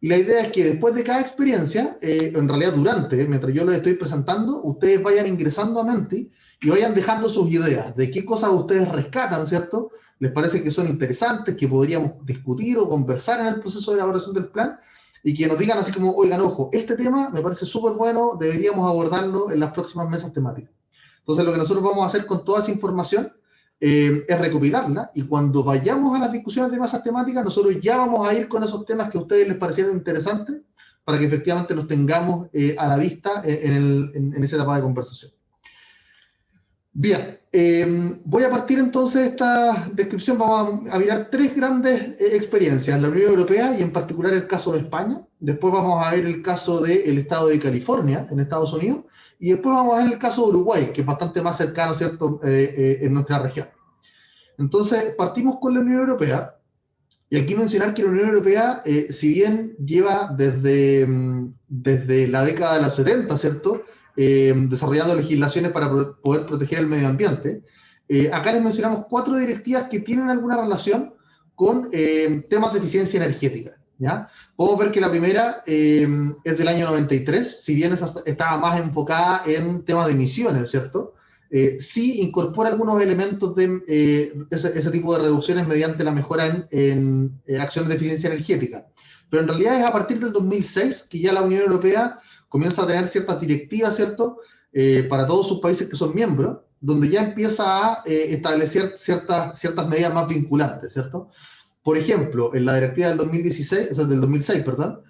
Y la idea es que después de cada experiencia, en realidad mientras yo les estoy presentando, ustedes vayan ingresando a Menti y vayan dejando sus ideas de qué cosas ustedes rescatan, ¿cierto? Les parece que son interesantes, que podríamos discutir o conversar en el proceso de elaboración del plan, y que nos digan así como, oigan, ojo, este tema me parece súper bueno, deberíamos abordarlo en las próximas mesas temáticas. Entonces, lo que nosotros vamos a hacer con toda esa información es recopilarla, y cuando vayamos a las discusiones de mesas temáticas, nosotros ya vamos a ir con esos temas que a ustedes les parecieron interesantes, para que efectivamente los tengamos a la vista en esa etapa de conversación. Bien, voy a partir entonces de esta descripción. Vamos a mirar tres grandes experiencias, la Unión Europea y en particular el caso de España. Después vamos a ver el caso del estado de California en Estados Unidos, y después vamos a ver el caso de Uruguay, que es bastante más cercano, ¿cierto?, en nuestra región. Entonces, partimos con la Unión Europea, y aquí mencionar que la Unión Europea, si bien lleva desde la década de los 70, ¿cierto?, desarrollando legislaciones para poder proteger el medio ambiente, acá les mencionamos 4 directivas que tienen alguna relación con temas de eficiencia energética, ¿ya? Podemos ver que la primera es del año 93, si bien estaba más enfocada en temas de emisiones, ¿cierto? sí incorpora algunos elementos de ese tipo de reducciones mediante la mejora en acciones de eficiencia energética. Pero en realidad es a partir del 2006 que ya la Unión Europea comienza a tener ciertas directivas, ¿cierto?, para todos sus países que son miembros, donde ya empieza a establecer ciertas medidas más vinculantes, ¿cierto? Por ejemplo, en la directiva del 2016, o sea, del 2006, perdón,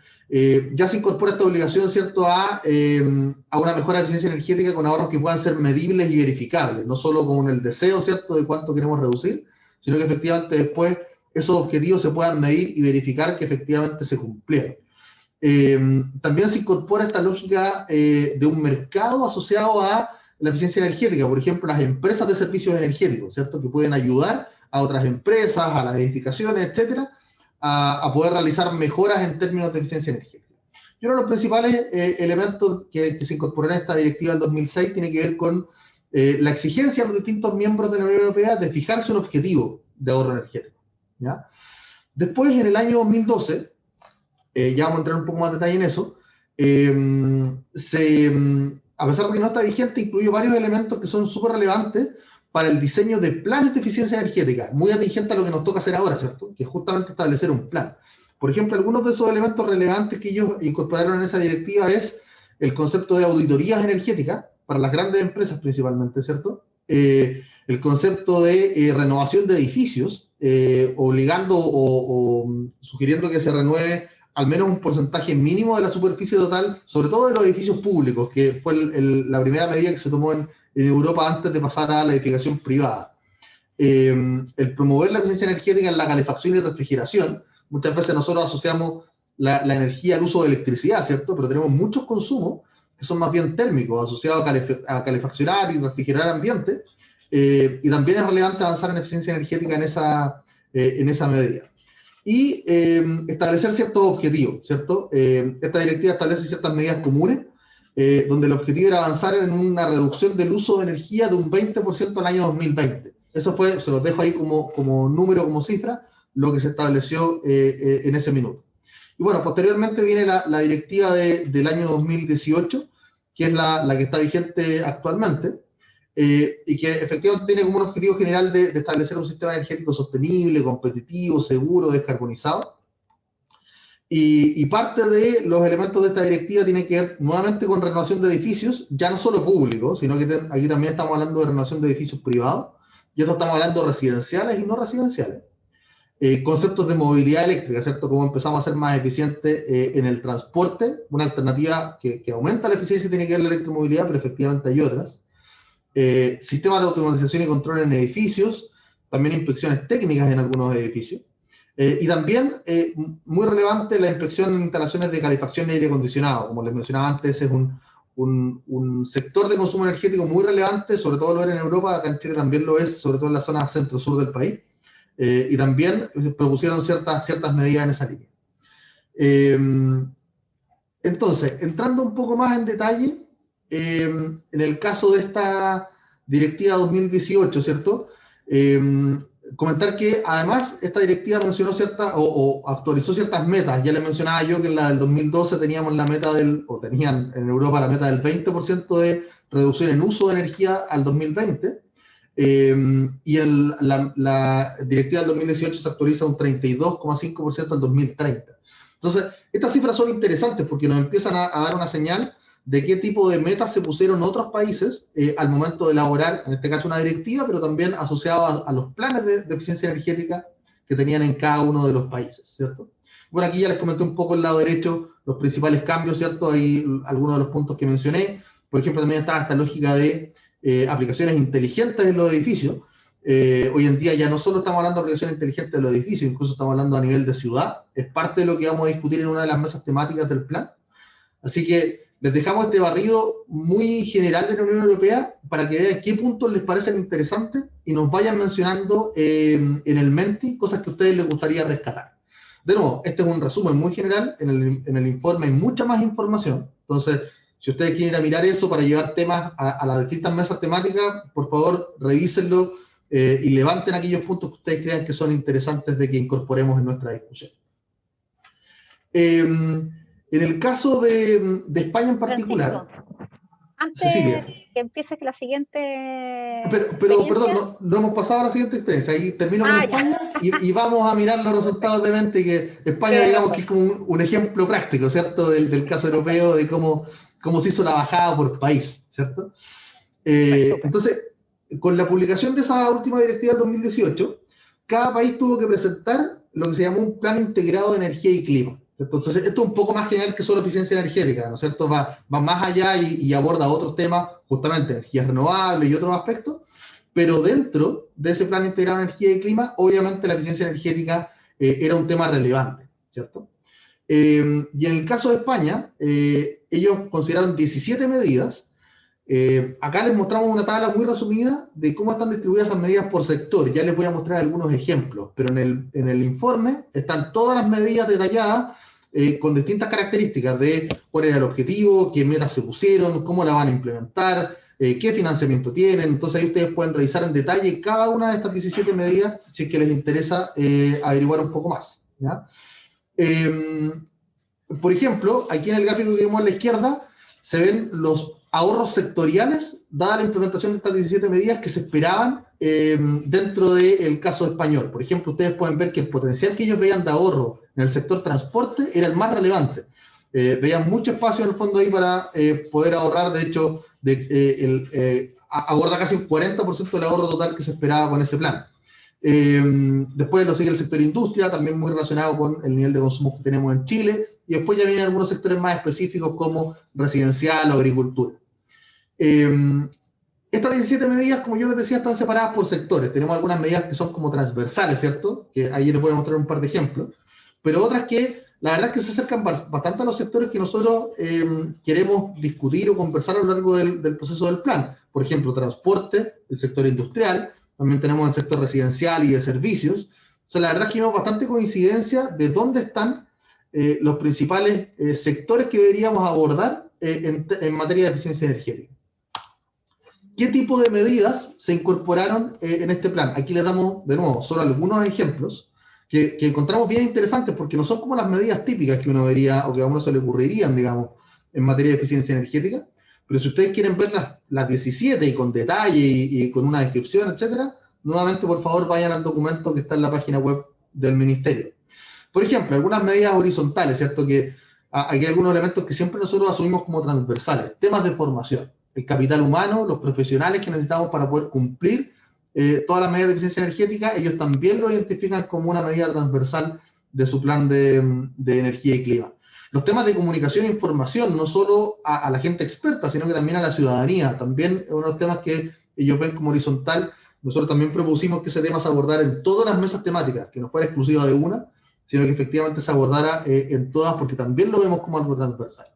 ya se incorpora esta obligación, ¿cierto?, a una mejora de eficiencia energética con ahorros que puedan ser medibles y verificables, no solo con el deseo, ¿cierto?, de cuánto queremos reducir, sino que efectivamente después esos objetivos se puedan medir y verificar que efectivamente se cumplieron. También se incorpora esta lógica de un mercado asociado a la eficiencia energética, por ejemplo, las empresas de servicios energéticos, ¿cierto?, que pueden ayudar a otras empresas, a las edificaciones, etcétera, a poder realizar mejoras en términos de eficiencia energética. Y uno de los principales elementos que se incorporaron en esta directiva del 2006 tiene que ver con la exigencia a los distintos miembros de la Unión Europea de fijarse un objetivo de ahorro energético, ¿ya? Después, en el año 2012, ya vamos a entrar un poco más de detalle en eso, a pesar de que no está vigente, incluyó varios elementos que son súper relevantes para el diseño de planes de eficiencia energética, muy atingente a lo que nos toca hacer ahora, ¿cierto?, que es justamente establecer un plan. Por ejemplo, algunos de esos elementos relevantes que ellos incorporaron en esa directiva es el concepto de auditorías energéticas, para las grandes empresas principalmente, ¿cierto?, el concepto de renovación de edificios, obligando o sugiriendo que se renueve al menos un porcentaje mínimo de la superficie total, sobre todo de los edificios públicos, que fue la primera medida que se tomó en Europa antes de pasar a la edificación privada. El promover la eficiencia energética en la calefacción y refrigeración. Muchas veces nosotros asociamos la energía al uso de electricidad, ¿cierto?, pero tenemos muchos consumos que son más bien térmicos, asociados a calefaccionar y refrigerar ambientes, y también es relevante avanzar en eficiencia energética en esa medida. Y establecer ciertos objetivos, ¿cierto? Esta directiva establece ciertas medidas comunes, donde el objetivo era avanzar en una reducción del uso de energía de un 20% al año 2020. Eso fue, se los dejo ahí como número, como cifra, lo que se estableció en ese minuto. Y bueno, posteriormente viene la directiva del año 2018, que es la que está vigente actualmente, y que efectivamente tiene como un objetivo general de establecer un sistema energético sostenible, competitivo, seguro, descarbonizado. Y parte de los elementos de esta directiva tiene que ver nuevamente con renovación de edificios, ya no solo públicos, sino que aquí también estamos hablando de renovación de edificios privados, y esto estamos hablando de residenciales y no residenciales. Conceptos de movilidad eléctrica, ¿cierto? Cómo empezamos a ser más eficientes en el transporte, una alternativa que aumenta la eficiencia tiene que ver la electromovilidad, pero efectivamente hay otras. Sistemas de automatización y control en edificios, también inspecciones técnicas en algunos edificios, y también, muy relevante, la inspección en instalaciones de calefacción y aire acondicionado. Como les mencionaba antes, es un sector de consumo energético muy relevante, sobre todo lo era en Europa, acá en Chile también lo es, sobre todo en la zona centro-sur del país, y también propusieron ciertas medidas en esa línea. Entonces, entrando un poco más en detalle, en el caso de esta directiva 2018, ¿cierto? Comentar que además esta directiva mencionó o actualizó ciertas metas. Ya les mencionaba yo que en la del 2012 teníamos la meta tenían en Europa la meta del 20% de reducción en uso de energía al 2020, y en la directiva del 2018 se actualiza un 32,5% al 2030. Entonces, estas cifras son interesantes porque nos empiezan a dar una señal de qué tipo de metas se pusieron otros países al momento de elaborar, en este caso, una directiva, pero también asociado a los planes de eficiencia energética que tenían en cada uno de los países, ¿cierto? Bueno, aquí ya les comenté un poco el lado derecho, los principales cambios, ¿cierto? Ahí algunos de los puntos que mencioné. Por ejemplo, también está esta lógica de aplicaciones inteligentes en los edificios. Hoy en día ya no solo estamos hablando de aplicaciones inteligentes en los edificios, incluso estamos hablando a nivel de ciudad. Es parte de lo que vamos a discutir en una de las mesas temáticas del plan. Así que les dejamos este barrido muy general de la Unión Europea para que vean qué puntos les parecen interesantes y nos vayan mencionando en el Menti cosas que a ustedes les gustaría rescatar. De nuevo, este es un resumen muy general. En el informe hay mucha más información. Entonces, si ustedes quieren ir a mirar eso para llevar temas a las distintas mesas temáticas, por favor, revísenlo y levanten aquellos puntos que ustedes crean que son interesantes de que incorporemos en nuestra discusión. En el caso de España en particular... Cecilia. que empieces la siguiente Pero experiencia. perdón, no hemos pasado a la siguiente experiencia. Ahí termino con España y vamos a mirar los resultados de mente, que España, digamos, que es como un ejemplo práctico, ¿cierto? Del caso europeo, de cómo se hizo la bajada por país, ¿cierto? Entonces, con la publicación de esa última directiva del 2018, cada país tuvo que presentar lo que se llamó un plan integrado de energía y clima. Entonces, esto es un poco más general que solo eficiencia energética, ¿no es cierto? Va más allá y aborda otros temas, justamente energías renovables y otros aspectos, pero dentro de ese plan integrado de energía y clima, obviamente la eficiencia energética era un tema relevante, ¿cierto? Y en el caso de España, ellos consideraron 17 medidas. Acá les mostramos una tabla muy resumida de cómo están distribuidas esas medidas por sector. Ya les voy a mostrar algunos ejemplos, pero en el informe están todas las medidas detalladas con distintas características de cuál era el objetivo, qué metas se pusieron, cómo la van a implementar, qué financiamiento tienen. Entonces ahí ustedes pueden revisar en detalle cada una de estas 17 medidas si es que les interesa averiguar un poco más, ¿ya? Por ejemplo, aquí en el gráfico que vemos a la izquierda se ven los ahorros sectoriales, dada la implementación de estas 17 medidas que se esperaban dentro del caso español. Por ejemplo, ustedes pueden ver que el potencial que ellos veían de ahorro en el sector transporte era el más relevante. Veían mucho espacio en el fondo ahí para poder ahorrar. De hecho, aborda casi un 40% del ahorro total que se esperaba con ese plan. Después lo sigue el sector industria, también muy relacionado con el nivel de consumo que tenemos en Chile, y después ya vienen algunos sectores más específicos como residencial o agricultura. Estas 17 medidas, como yo les decía, están separadas por sectores. Tenemos algunas medidas que son como transversales, ¿cierto? Que ahí les voy a mostrar un par de ejemplos, pero otras que la verdad es que se acercan bastante a los sectores que nosotros queremos discutir o conversar a lo largo del proceso del plan. Por ejemplo, transporte, el sector industrial, también tenemos el sector residencial y de servicios. O sea, la verdad es que vemos bastante coincidencia de dónde están los principales sectores que deberíamos abordar en materia de eficiencia energética. ¿Qué tipo de medidas se incorporaron en este plan? Aquí les damos, de nuevo, solo algunos ejemplos que encontramos bien interesantes, porque no son como las medidas típicas que uno vería o que a uno se le ocurrirían, digamos, en materia de eficiencia energética. Pero si ustedes quieren ver las 17 y con detalle y con una descripción, etcétera, nuevamente, por favor, vayan al documento que está en la página web del Ministerio. Por ejemplo, algunas medidas horizontales, ¿cierto? Que aquí hay algunos elementos que siempre nosotros asumimos como transversales. Temas de formación, el capital humano, los profesionales que necesitamos para poder cumplir todas las medidas de eficiencia energética, ellos también lo identifican como una medida transversal de su plan de energía y clima. Los temas de comunicación e información, no solo a la gente experta, sino que también a la ciudadanía, también es uno de los temas que ellos ven como horizontal. Nosotros también propusimos que ese tema se abordara en todas las mesas temáticas, que no fuera exclusiva de una, sino que efectivamente se abordara en todas, porque también lo vemos como algo transversal.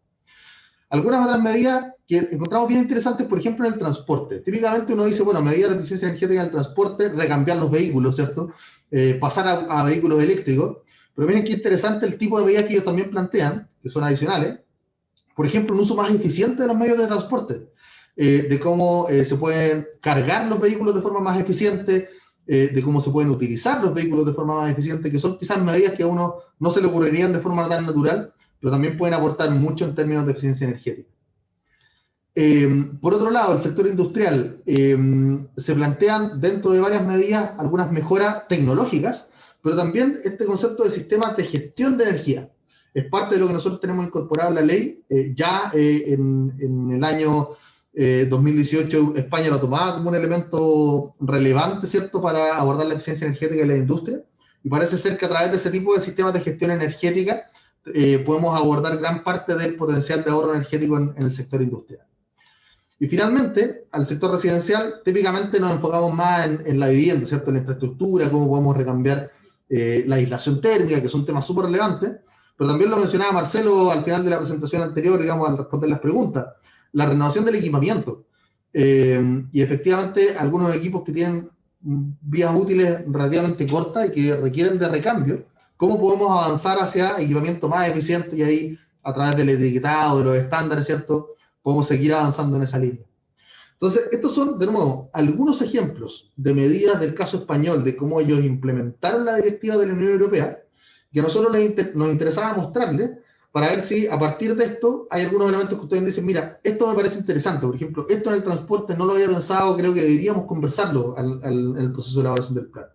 Algunas otras medidas que encontramos bien interesantes, por ejemplo, en el transporte. Típicamente uno dice, bueno, medidas de eficiencia energética en el transporte, recambiar los vehículos, ¿cierto? Pasar a vehículos eléctricos. Pero miren qué interesante el tipo de medidas que ellos también plantean, que son adicionales. Por ejemplo, un uso más eficiente de los medios de transporte, de cómo se pueden cargar los vehículos de forma más eficiente, de cómo se pueden utilizar los vehículos de forma más eficiente, que son quizás medidas que a uno no se le ocurrirían de forma tan natural, pero también pueden aportar mucho en términos de eficiencia energética. Por otro lado, el sector industrial, se plantean dentro de varias medidas algunas mejoras tecnológicas, pero también este concepto de sistemas de gestión de energía. Es parte de lo que nosotros tenemos incorporado en la ley. En el año 2018 España lo tomaba como un elemento relevante, ¿cierto?, para abordar la eficiencia energética en la industria. Y parece ser que a través de ese tipo de sistemas de gestión energética podemos abordar gran parte del potencial de ahorro energético en el sector industrial. Y finalmente, al sector residencial, típicamente nos enfocamos más en la vivienda, ¿cierto?, en la infraestructura, cómo podemos recambiar la aislación térmica, que es un tema súper relevante, pero también lo mencionaba Marcelo al final de la presentación anterior, digamos, al responder las preguntas, la renovación del equipamiento. Y efectivamente, algunos equipos que tienen vías útiles relativamente cortas y que requieren de recambio, ¿cómo podemos avanzar hacia equipamiento más eficiente? Y ahí, a través del etiquetado, de los estándares, ¿cierto?, podemos seguir avanzando en esa línea. Entonces, estos son, de nuevo, algunos ejemplos de medidas del caso español, de cómo ellos implementaron la directiva de la Unión Europea, que a nosotros nos interesaba mostrarles, para ver si a partir de esto hay algunos elementos que ustedes dicen, mira, esto me parece interesante, por ejemplo, esto en el transporte no lo había pensado, creo que deberíamos conversarlo en el proceso de elaboración del plan.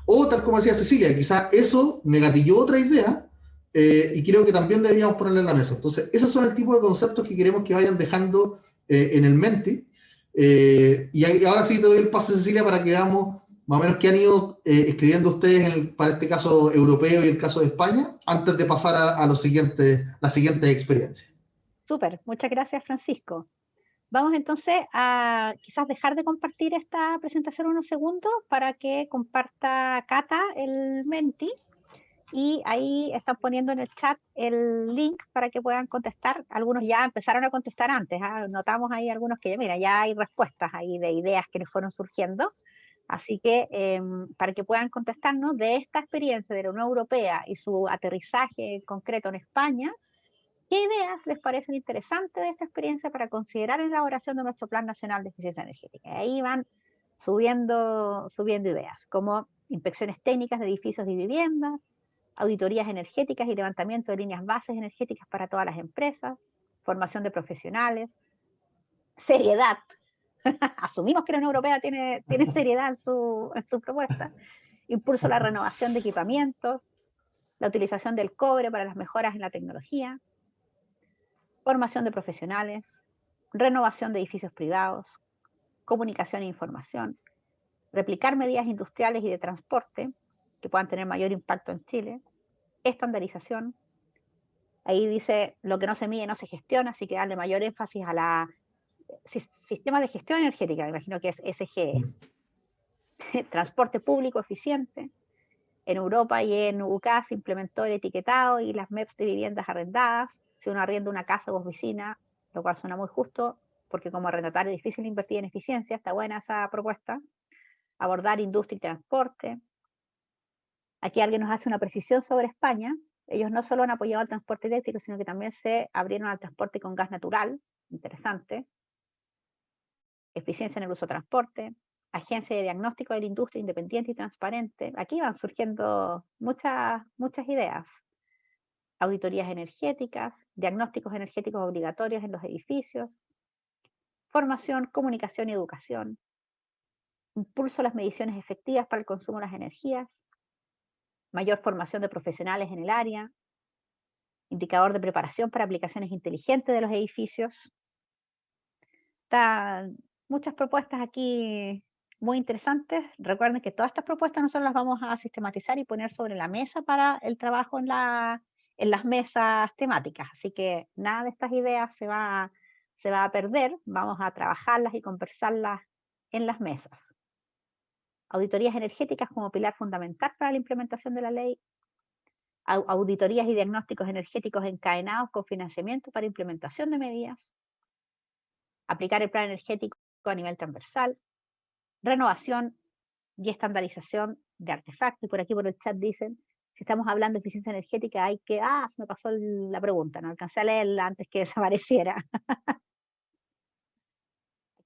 O tal como decía Cecilia, quizás eso me gatilló otra idea y creo que también deberíamos ponerla en la mesa. Entonces, esos son el tipo de conceptos que queremos que vayan dejando en el Menti. Y ahora sí te doy el pase, Cecilia, para que veamos más o menos qué han ido escribiendo ustedes para este caso europeo y el caso de España, antes de pasar a las siguientes experiencias. Súper, muchas gracias, Francisco. Vamos entonces a quizás dejar de compartir esta presentación unos segundos para que comparta Cata el Menti, y ahí están poniendo en el chat el link para que puedan contestar. Algunos ya empezaron a contestar antes, ¿eh? Notamos ahí algunos que, mira, ya hay respuestas ahí de ideas que les fueron surgiendo. Así que para que puedan contestarnos de esta experiencia de la Unión Europea y su aterrizaje concreto en España, ¿qué ideas les parecen interesantes de esta experiencia para considerar en la elaboración de nuestro Plan Nacional de Eficiencia Energética? Y ahí van subiendo ideas, como inspecciones técnicas de edificios y viviendas, auditorías energéticas y levantamiento de líneas bases energéticas para todas las empresas, formación de profesionales, seriedad. Asumimos que la Unión Europea tiene seriedad en su propuesta. Impulso a la renovación de equipamientos, la utilización del cobre para las mejoras en la tecnología, formación de profesionales, renovación de edificios privados, comunicación e información, replicar medidas industriales y de transporte que puedan tener mayor impacto en Chile, estandarización. Ahí dice, lo que no se mide no se gestiona, así que darle mayor énfasis a la sistema de gestión energética, me imagino que es SGE. Transporte público eficiente. En Europa y en UK se implementó el etiquetado y las MEPs de viviendas arrendadas. Si uno arrienda una casa o oficina, lo cual suena muy justo, porque como arrendatario es difícil invertir en eficiencia, está buena esa propuesta. Abordar industria y transporte. Aquí alguien nos hace una precisión sobre España. Ellos no solo han apoyado al transporte eléctrico, sino que también se abrieron al transporte con gas natural. Interesante. Eficiencia en el uso de transporte. Agencia de diagnóstico de la industria independiente y transparente. Aquí van surgiendo muchas ideas. Auditorías energéticas, diagnósticos energéticos obligatorios en los edificios, formación, comunicación y educación, impulso a las mediciones efectivas para el consumo de las energías, mayor formación de profesionales en el área, indicador de preparación para aplicaciones inteligentes de los edificios. Están muchas propuestas aquí muy interesantes. Recuerden que todas estas propuestas nosotros las vamos a sistematizar y poner sobre la mesa para el trabajo en las mesas temáticas. Así que nada de estas ideas se va a perder. Vamos a trabajarlas y conversarlas en las mesas. Auditorías energéticas como pilar fundamental para la implementación de la ley. Auditorías y diagnósticos energéticos encadenados con financiamiento para implementación de medidas. Aplicar el plan energético a nivel transversal. Renovación y estandarización de artefactos. Y por aquí por el chat dicen, si estamos hablando de eficiencia energética, hay que... se me pasó la pregunta, no alcancé a leerla antes que desapareciera.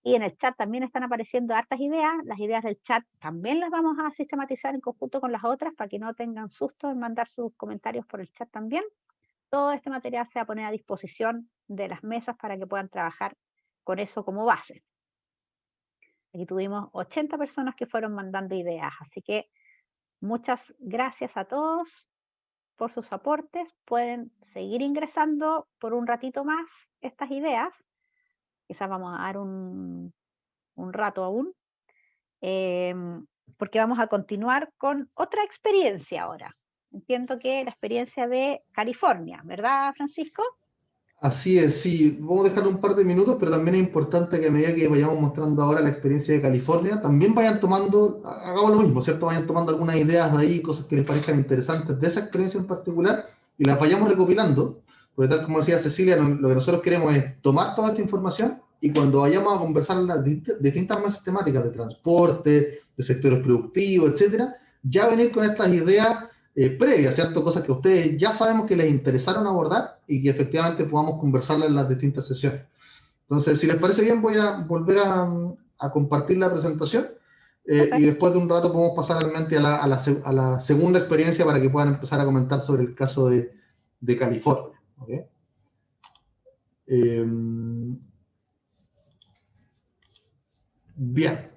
Y en el chat también están apareciendo hartas ideas. Las ideas del chat también las vamos a sistematizar en conjunto con las otras para que no tengan susto en mandar sus comentarios por el chat también. Todo este material se va a poner a disposición de las mesas para que puedan trabajar con eso como base. Aquí tuvimos 80 personas que fueron mandando ideas, así que muchas gracias a todos por sus aportes. Pueden seguir ingresando por un ratito más estas ideas. Quizás vamos a dar un rato aún, porque vamos a continuar con otra experiencia ahora. Entiendo que la experiencia de California, ¿verdad, Francisco? Así es, sí. Vamos a dejar un par de minutos, pero también es importante que a medida que vayamos mostrando ahora la experiencia de California, también vayan tomando, hagamos lo mismo, ¿cierto? Vayan tomando algunas ideas de ahí, cosas que les parezcan interesantes de esa experiencia en particular, y las vayamos recopilando, porque tal como decía Cecilia, lo que nosotros queremos es tomar toda esta información, y cuando vayamos a conversar en las distintas mesas temáticas de transporte, de sectores productivos, etcétera, ya venir con estas ideas previas, ¿cierto? Cosas que ustedes ya sabemos que les interesaron abordar y que efectivamente podamos conversarlas en las distintas sesiones. Entonces, si les parece bien, voy a volver a compartir la presentación y después de un rato podemos pasar realmente a la segunda experiencia para que puedan empezar a comentar sobre el caso de California. ¿ok? Bien.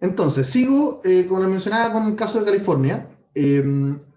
Entonces, sigo, como les mencionaba, con el caso de California.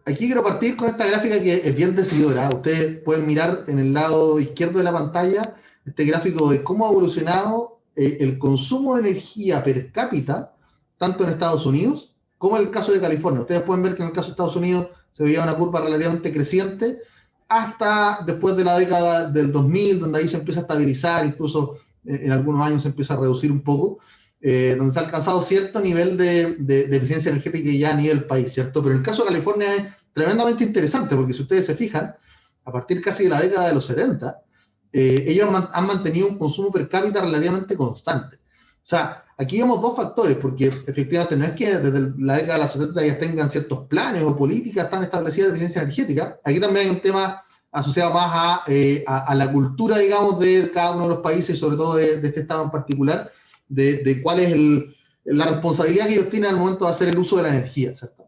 Aquí quiero partir con esta gráfica que es bien decidora. Ustedes pueden mirar en el lado izquierdo de la pantalla este gráfico de cómo ha evolucionado el consumo de energía per cápita, tanto en Estados Unidos como en el caso de California. Ustedes pueden ver que en el caso de Estados Unidos se veía una curva relativamente creciente hasta después de la década del 2000, donde ahí se empieza a estabilizar, incluso en algunos años se empieza a reducir un poco. Donde se ha alcanzado cierto nivel de eficiencia energética ya a nivel país, ¿cierto? Pero el caso de California es tremendamente interesante, porque si ustedes se fijan, a partir casi de la década de los 70, ellos han mantenido un consumo per cápita relativamente constante. O sea, aquí vemos dos factores, porque efectivamente no es que desde la década de los 70 ya tengan ciertos planes o políticas tan establecidas de eficiencia energética. Aquí también hay un tema asociado más a la cultura, digamos, de cada uno de los países, y sobre todo de este estado en particular, de cuál es la responsabilidad que ellos tienen al momento de hacer el uso de la energía, ¿cierto?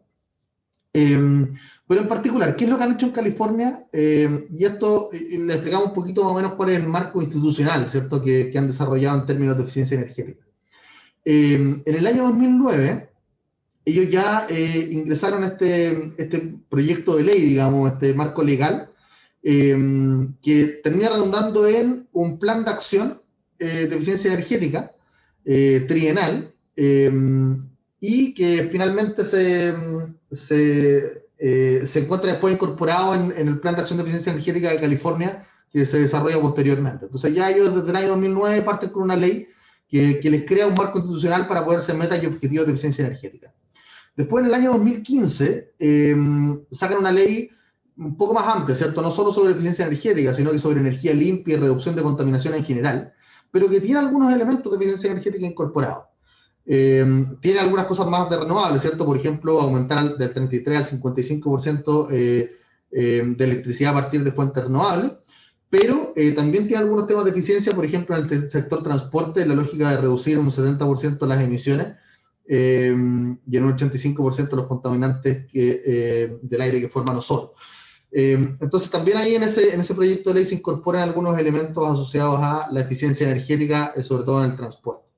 Pero en particular, ¿qué es lo que han hecho en California? Y esto le explicamos un poquito más o menos cuál es el marco institucional, ¿cierto?, que han desarrollado en términos de eficiencia energética. En el año 2009, ellos ya ingresaron este proyecto de ley, digamos, este marco legal, que termina redundando en un plan de acción de eficiencia energética trienal, y que finalmente se encuentra después incorporado en el Plan de Acción de Eficiencia Energética de California, que se desarrolla posteriormente. Entonces ya ellos desde el año 2009 parten con una ley que les crea un marco institucional para poder ser metas y objetivos de eficiencia energética. Después, en el año 2015, sacan una ley un poco más amplia, ¿cierto? No solo sobre eficiencia energética, sino que sobre energía limpia y reducción de contaminación en general, pero que tiene algunos elementos de eficiencia energética incorporados. Tiene algunas cosas más de renovables, ¿cierto? Por ejemplo, aumentar del 33 al 55% de electricidad a partir de fuentes renovables, pero también tiene algunos temas de eficiencia, por ejemplo, en el sector transporte, la lógica de reducir un 70% las emisiones y en un 85% los contaminantes del aire que forman ozono. Entonces también ahí en ese proyecto de ley se incorporan algunos elementos asociados a la eficiencia energética, sobre todo en el transporte.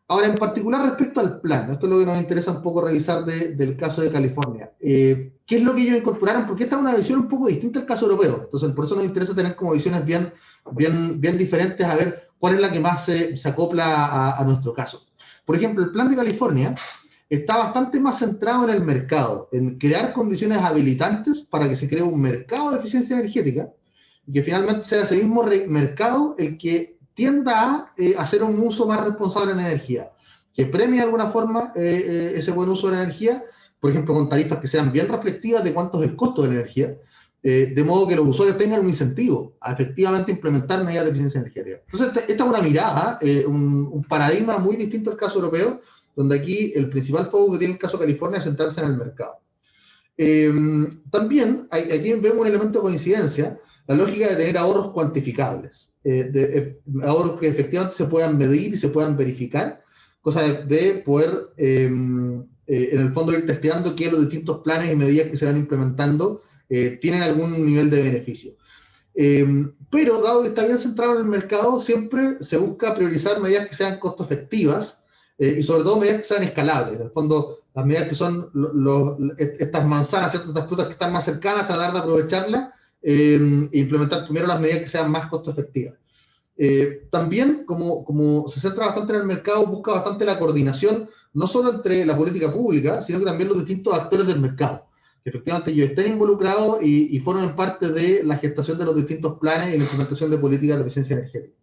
Ahora, en particular respecto al plan, esto es lo que nos interesa un poco revisar del caso de California. ¿Qué es lo que ellos incorporaron? Porque esta es una visión un poco distinta al caso europeo. Entonces, por eso nos interesa tener como visiones bien diferentes, a ver cuál es la que más se acopla a nuestro caso. Por ejemplo, el plan de California está bastante más centrado en el mercado, en crear condiciones habilitantes para que se cree un mercado de eficiencia energética y que finalmente sea ese mismo mercado el que tienda a hacer un uso más responsable en energía, que premie de alguna forma ese buen uso de la energía, por ejemplo, con tarifas que sean bien reflectivas de cuánto es el costo de la energía, de modo que los usuarios tengan un incentivo a efectivamente implementar medidas de eficiencia energética. Entonces, esta es una mirada, un paradigma muy distinto al caso europeo, donde aquí el principal foco que tiene el caso de California es centrarse en el mercado. También, aquí vemos un elemento de coincidencia, la lógica de tener ahorros cuantificables, ahorros que efectivamente se puedan medir y se puedan verificar, cosa de poder, en el fondo, ir testeando que los distintos planes y medidas que se van implementando tienen algún nivel de beneficio. Pero, dado que está bien centrado en el mercado, siempre se busca priorizar medidas que sean costo efectivas y sobre todo medidas que sean escalables. En el fondo, las medidas que son estas manzanas, ¿cierto? Estas frutas que están más cercanas, tratar de aprovecharlas e implementar primero las medidas que sean más costo efectivas. También, como se centra bastante en el mercado, busca bastante la coordinación, no solo entre la política pública, sino que también los distintos actores del mercado, que efectivamente ellos estén involucrados y formen parte de la gestación de los distintos planes y la implementación de políticas de eficiencia energética.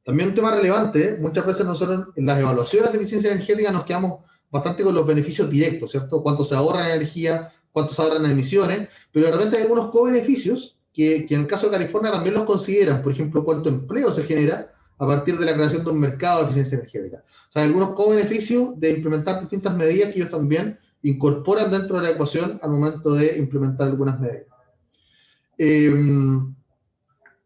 También un tema relevante, muchas veces nosotros en las evaluaciones de eficiencia energética nos quedamos bastante con los beneficios directos, ¿cierto? Cuánto se ahorra en energía, cuánto se ahorran en emisiones, pero de repente hay algunos co-beneficios que en el caso de California también los consideran, por ejemplo, cuánto empleo se genera a partir de la creación de un mercado de eficiencia energética. O sea, hay algunos co-beneficios de implementar distintas medidas que ellos también incorporan dentro de la ecuación al momento de implementar algunas medidas.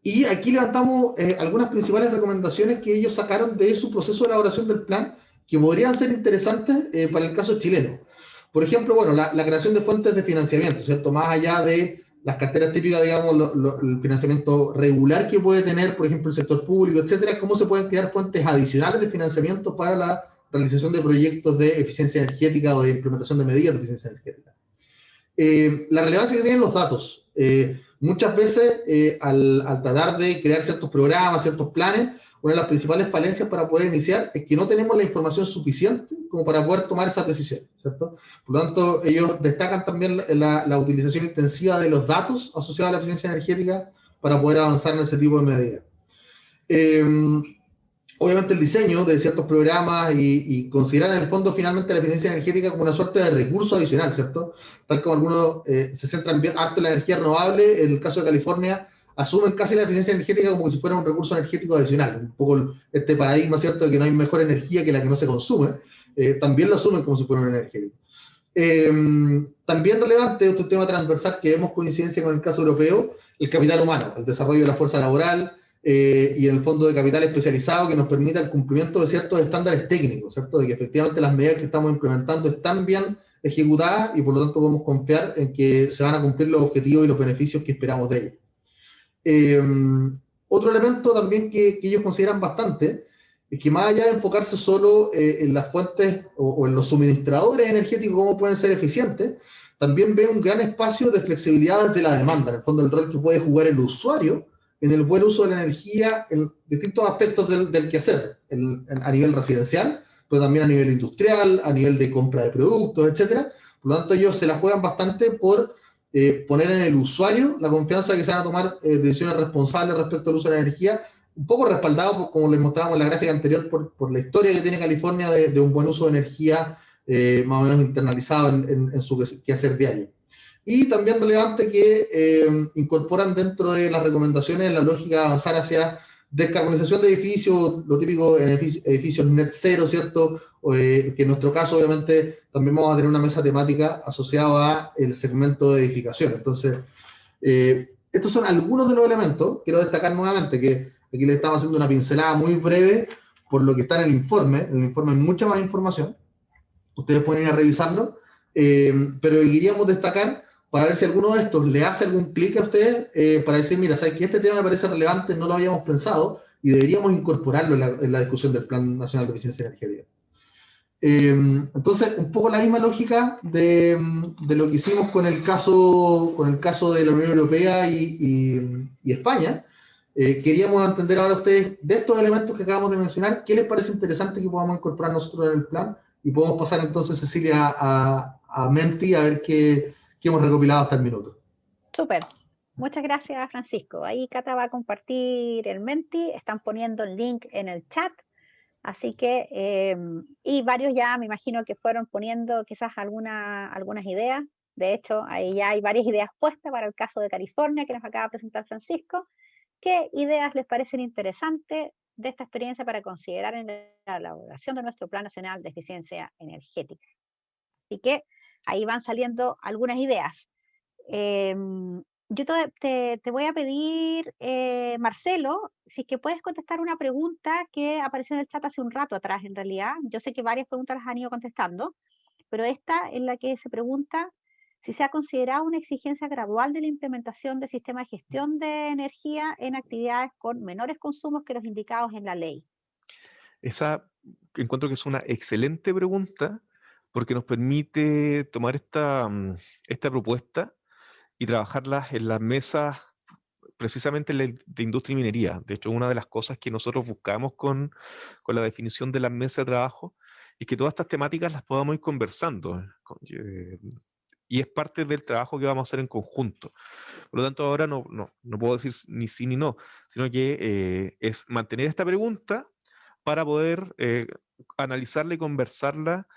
Y aquí levantamos algunas principales recomendaciones que ellos sacaron de su proceso de elaboración del plan, que podrían ser interesantes para el caso chileno. Por ejemplo, bueno, la creación de fuentes de financiamiento, ¿cierto? Más allá de las carteras típicas, digamos, el financiamiento regular que puede tener, por ejemplo, el sector público, etcétera, cómo se pueden crear fuentes adicionales de financiamiento para la realización de proyectos de eficiencia energética o de implementación de medidas de eficiencia energética. La relevancia que tienen los datos. Muchas veces, al tratar de crear ciertos programas, ciertos planes, una de las principales falencias para poder iniciar es que no tenemos la información suficiente como para poder tomar esas decisiones, ¿cierto? Por lo tanto, ellos destacan también la utilización intensiva de los datos asociados a la eficiencia energética para poder avanzar en ese tipo de medidas. Obviamente el diseño de ciertos programas y considerar en el fondo finalmente la eficiencia energética como una suerte de recurso adicional, ¿cierto? Tal como algunos se centran bien harto en la energía renovable, en el caso de California, asumen casi la eficiencia energética como si fuera un recurso energético adicional. Un poco este paradigma, ¿cierto?, de que no hay mejor energía que la que no se consume, también lo asumen como si fuera una energía. También relevante, otro tema transversal que vemos coincidencia con el caso europeo, el capital humano, el desarrollo de la fuerza laboral, y el fondo de capital especializado que nos permita el cumplimiento de ciertos estándares técnicos, ¿cierto? De que efectivamente las medidas que estamos implementando están bien ejecutadas y por lo tanto podemos confiar en que se van a cumplir los objetivos y los beneficios que esperamos de ellas. Otro elemento también que ellos consideran bastante es que más allá de enfocarse solo en las fuentes o en los suministradores energéticos, cómo pueden ser eficientes, también ve un gran espacio de flexibilidad desde la demanda, en el fondo el rol que puede jugar el usuario en el buen uso de la energía en distintos aspectos del quehacer, a nivel residencial, pero también a nivel industrial, a nivel de compra de productos, etc. Por lo tanto, ellos se la juegan bastante por poner en el usuario la confianza de que se van a tomar decisiones responsables respecto al uso de la energía, un poco respaldado, como les mostrábamos en la gráfica anterior, por la historia que tiene California de un buen uso de energía más o menos internalizado en su quehacer diario. Y también relevante que incorporan dentro de las recomendaciones la lógica de avanzar hacia descarbonización de edificios, lo típico en edificios net cero, ¿cierto? Que en nuestro caso, obviamente, también vamos a tener una mesa temática asociada al segmento de edificación. Entonces, estos son algunos de los elementos. Quiero destacar nuevamente que aquí les estamos haciendo una pincelada muy breve por lo que está en el informe. En el informe hay mucha más información. Ustedes pueden ir a revisarlo. Pero queríamos destacar para ver si alguno de estos le hace algún clic a ustedes para decir, mira, ¿sabes que este tema me parece relevante, no lo habíamos pensado y deberíamos incorporarlo en la discusión del Plan Nacional de Eficiencia Energética? Entonces, un poco la misma lógica de lo que hicimos con el caso de la Unión Europea y España. Queríamos entender ahora ustedes de estos elementos que acabamos de mencionar, ¿qué les parece interesante que podamos incorporar nosotros en el plan? Y podemos pasar entonces, Cecilia, a Menti a ver qué hemos recopilado hasta el minuto. Súper. Muchas gracias, Francisco. Ahí Cata va a compartir el Menti. Están poniendo el link en el chat. Así que, y varios ya me imagino que fueron poniendo quizás algunas ideas. De hecho, ahí ya hay varias ideas puestas para el caso de California que nos acaba de presentar Francisco. ¿Qué ideas les parecen interesantes de esta experiencia para considerar en la elaboración de nuestro Plan Nacional de Eficiencia Energética? Así que ahí van saliendo algunas ideas. Yo te voy a pedir, Marcelo, si es que puedes contestar una pregunta que apareció en el chat hace un rato atrás, en realidad. Yo sé que varias preguntas las han ido contestando, pero esta es la que se pregunta si se ha considerado una exigencia gradual de la implementación de sistemas de gestión de energía en actividades con menores consumos que los indicados en la ley. Esa encuentro que es una excelente pregunta porque nos permite tomar esta propuesta y trabajarla en las mesas precisamente de industria y minería. De hecho, una de las cosas que nosotros buscamos con la definición de las mesas de trabajo es que todas estas temáticas las podamos ir conversando. Y es parte del trabajo que vamos a hacer en conjunto. Por lo tanto, ahora no puedo decir ni sí ni no, sino que es mantener esta pregunta para poder analizarla y conversarla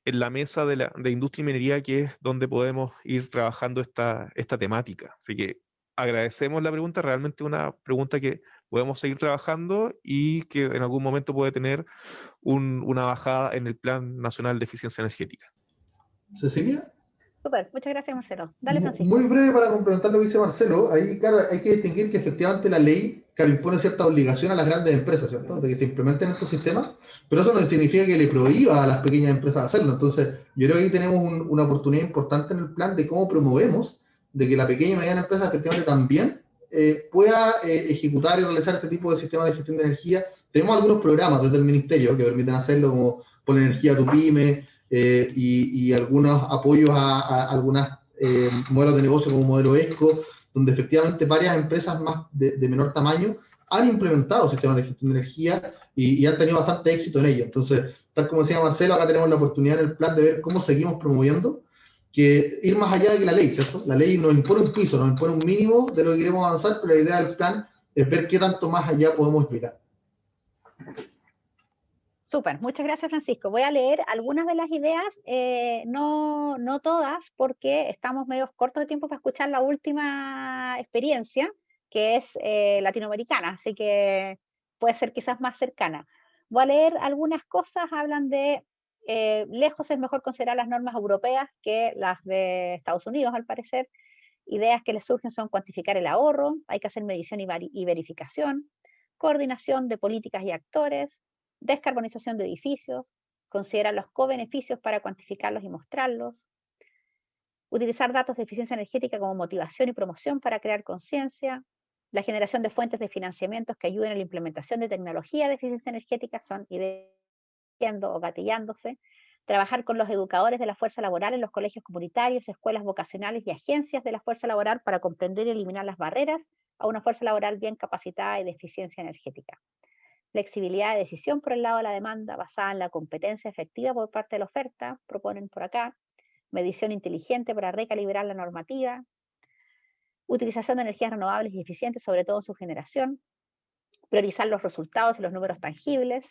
en la mesa de industria y minería, que es donde podemos ir trabajando esta temática. Así que agradecemos la pregunta, realmente una pregunta que podemos seguir trabajando y que en algún momento puede tener una bajada en el Plan Nacional de Eficiencia Energética. ¿Cecilia? Súper, muchas gracias, Marcelo. Dale, Francisco. Muy breve para complementar lo que dice Marcelo. Ahí, claro, hay que distinguir que efectivamente la ley, claro, impone cierta obligación a las grandes empresas, ¿cierto?, de que se implementen estos sistemas, pero eso no significa que le prohíba a las pequeñas empresas hacerlo. Entonces, yo creo que ahí tenemos una oportunidad importante en el plan de cómo promovemos de que la pequeña y mediana empresa efectivamente también pueda ejecutar y realizar este tipo de sistemas de gestión de energía. Tenemos algunos programas desde el Ministerio que permiten hacerlo, como Pon Energía a tu Pyme, y algunos apoyos a algunos modelos de negocio como modelo ESCO, donde efectivamente varias empresas más de menor tamaño han implementado sistemas de gestión de energía y han tenido bastante éxito en ello. Entonces, tal como decía Marcelo, acá tenemos la oportunidad en el plan de ver cómo seguimos promoviendo, que ir más allá de que la ley, ¿cierto? La ley nos impone un piso, nos impone un mínimo de lo que queremos avanzar, pero la idea del plan es ver qué tanto más allá podemos explicar. Súper, muchas gracias, Francisco. Voy a leer algunas de las ideas, no todas, porque estamos medio cortos de tiempo para escuchar la última experiencia, que es latinoamericana, así que puede ser quizás más cercana. Voy a leer algunas cosas, hablan de lejos es mejor considerar las normas europeas que las de Estados Unidos, al parecer. Ideas que les surgen son cuantificar el ahorro, hay que hacer medición y verificación, coordinación de políticas y actores, descarbonización de edificios, considerar los co-beneficios para cuantificarlos y mostrarlos, utilizar datos de eficiencia energética como motivación y promoción para crear conciencia, la generación de fuentes de financiamientos que ayuden a la implementación de tecnología de eficiencia energética, son ideas o gatillándose, trabajar con los educadores de la fuerza laboral en los colegios comunitarios, escuelas vocacionales y agencias de la fuerza laboral para comprender y eliminar las barreras a una fuerza laboral bien capacitada y de eficiencia energética. Flexibilidad de decisión por el lado de la demanda basada en la competencia efectiva por parte de la oferta, proponen por acá. Medición inteligente para recalibrar la normativa. Utilización de energías renovables y eficientes, sobre todo en su generación. Priorizar los resultados y los números tangibles.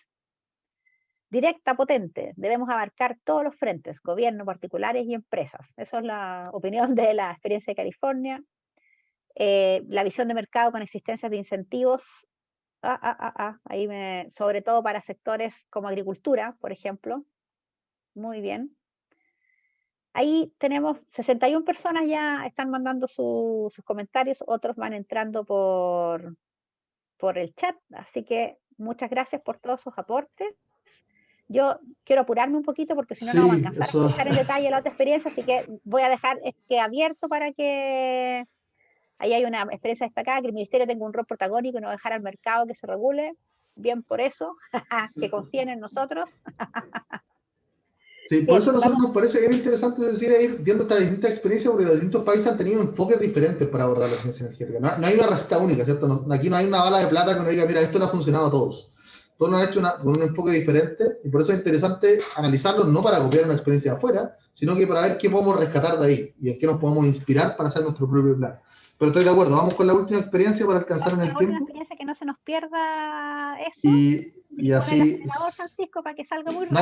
Directa, potente. Debemos abarcar todos los frentes, gobierno, particulares y empresas. Esa es la opinión de la experiencia de California. La visión de mercado con existencias de incentivos. Sobre todo para sectores como agricultura, por ejemplo. Muy bien. Ahí tenemos 61 personas ya están mandando sus comentarios, otros van entrando por el chat, así que muchas gracias por todos sus aportes. Yo quiero apurarme un poquito porque si no, no vamos a alcanzar a escuchar en detalle la otra experiencia, así que voy a dejar este abierto para que... Ahí hay una experiencia destacada, que el Ministerio tenga un rol protagónico y no dejar al mercado que se regule. Bien por eso, que confíen en nosotros. Sí, por eso a nosotros nos parece bien interesante ir viendo estas distintas experiencias, porque los distintos países han tenido enfoques diferentes para abordar la eficiencia energética. No hay una receta única, ¿cierto? Aquí no hay una bala de plata que uno diga, mira, esto no ha funcionado a todos. Todos nos han hecho con un enfoque diferente, y por eso es interesante analizarlo, no para copiar una experiencia de afuera, sino que para ver qué podemos rescatar de ahí, y en qué nos podemos inspirar para hacer nuestro propio plan. Pero estoy de acuerdo, vamos con la última experiencia para alcanzar en el tiempo. La última experiencia, que no se nos pierda eso. Y así... Francisco, para que salga muy rápido.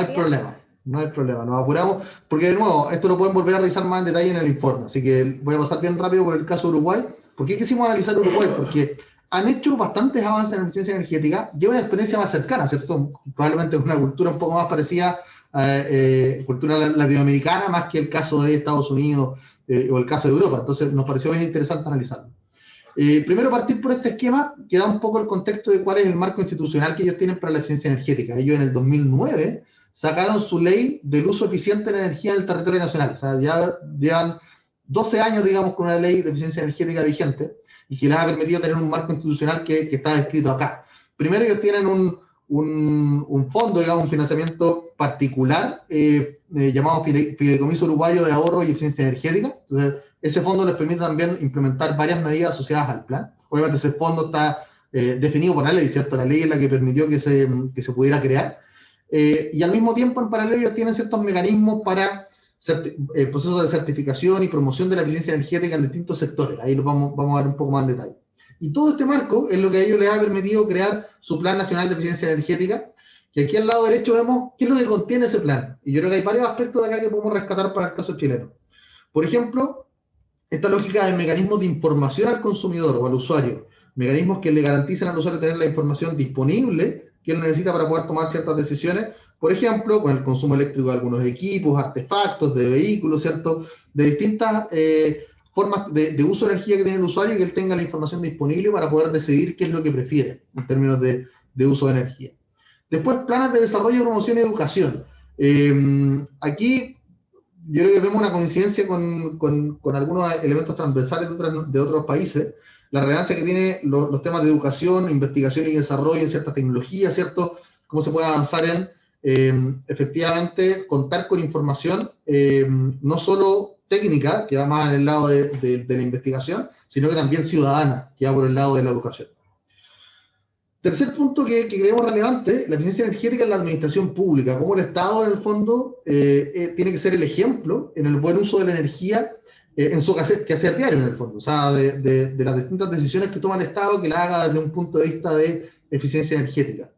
No hay problema, nos apuramos, porque de nuevo, esto lo pueden volver a revisar más en detalle en el informe, así que voy a pasar bien rápido por el caso de Uruguay. ¿Por qué quisimos analizar Uruguay? Porque han hecho bastantes avances en eficiencia energética, lleva una experiencia más cercana, ¿cierto? Probablemente es una cultura un poco más parecida a cultura latinoamericana, más que el caso de Estados Unidos o el caso de Europa, entonces nos pareció bien interesante analizarlo. Primero partir por este esquema, que da un poco el contexto de cuál es el marco institucional que ellos tienen para la eficiencia energética. Ellos en el 2009 sacaron su ley del uso eficiente de la energía en el territorio nacional. O sea, ya llevan 12 años, digamos, con una ley de eficiencia energética vigente y que les ha permitido tener un marco institucional que está descrito acá. Primero, ellos tienen un fondo, digamos, un financiamiento particular llamado Fideicomiso Uruguayo de Ahorro y Eficiencia Energética. Entonces, ese fondo les permite también implementar varias medidas asociadas al plan. Obviamente, ese fondo está definido por la ley, ¿cierto? La ley es la que permitió que se pudiera crear. Y al mismo tiempo, en paralelo, ellos tienen ciertos mecanismos para procesos de certificación y promoción de la eficiencia energética en distintos sectores. Ahí lo vamos a ver un poco más en detalle. Y todo este marco es lo que a ellos les ha permitido crear su Plan Nacional de Eficiencia Energética, que aquí al lado derecho vemos qué es lo que contiene ese plan. Y yo creo que hay varios aspectos de acá que podemos rescatar para el caso chileno. Por ejemplo, esta lógica de mecanismos de información al consumidor o al usuario, mecanismos que le garanticen al usuario tener la información disponible que él necesita para poder tomar ciertas decisiones, por ejemplo, con el consumo eléctrico de algunos equipos, artefactos, de vehículos, ¿cierto? De distintas formas de uso de energía que tiene el usuario y que él tenga la información disponible para poder decidir qué es lo que prefiere en términos de uso de energía. Después, planes de desarrollo, promoción y educación. Aquí yo creo que vemos una coincidencia con algunos elementos transversales de otros países, la relevancia que tiene los temas de educación, investigación y desarrollo en ciertas tecnologías, ¿cierto? Cómo se puede avanzar en efectivamente contar con información, no solo técnica, que va más en el lado de la investigación, sino que también ciudadana, que va por el lado de la educación. Tercer punto que creemos relevante, la eficiencia energética en la administración pública, cómo el Estado en el fondo tiene que ser el ejemplo en el buen uso de la energía en su quehacer diario en el fondo, o sea, de las distintas decisiones que toma el Estado, que la haga desde un punto de vista de eficiencia energética.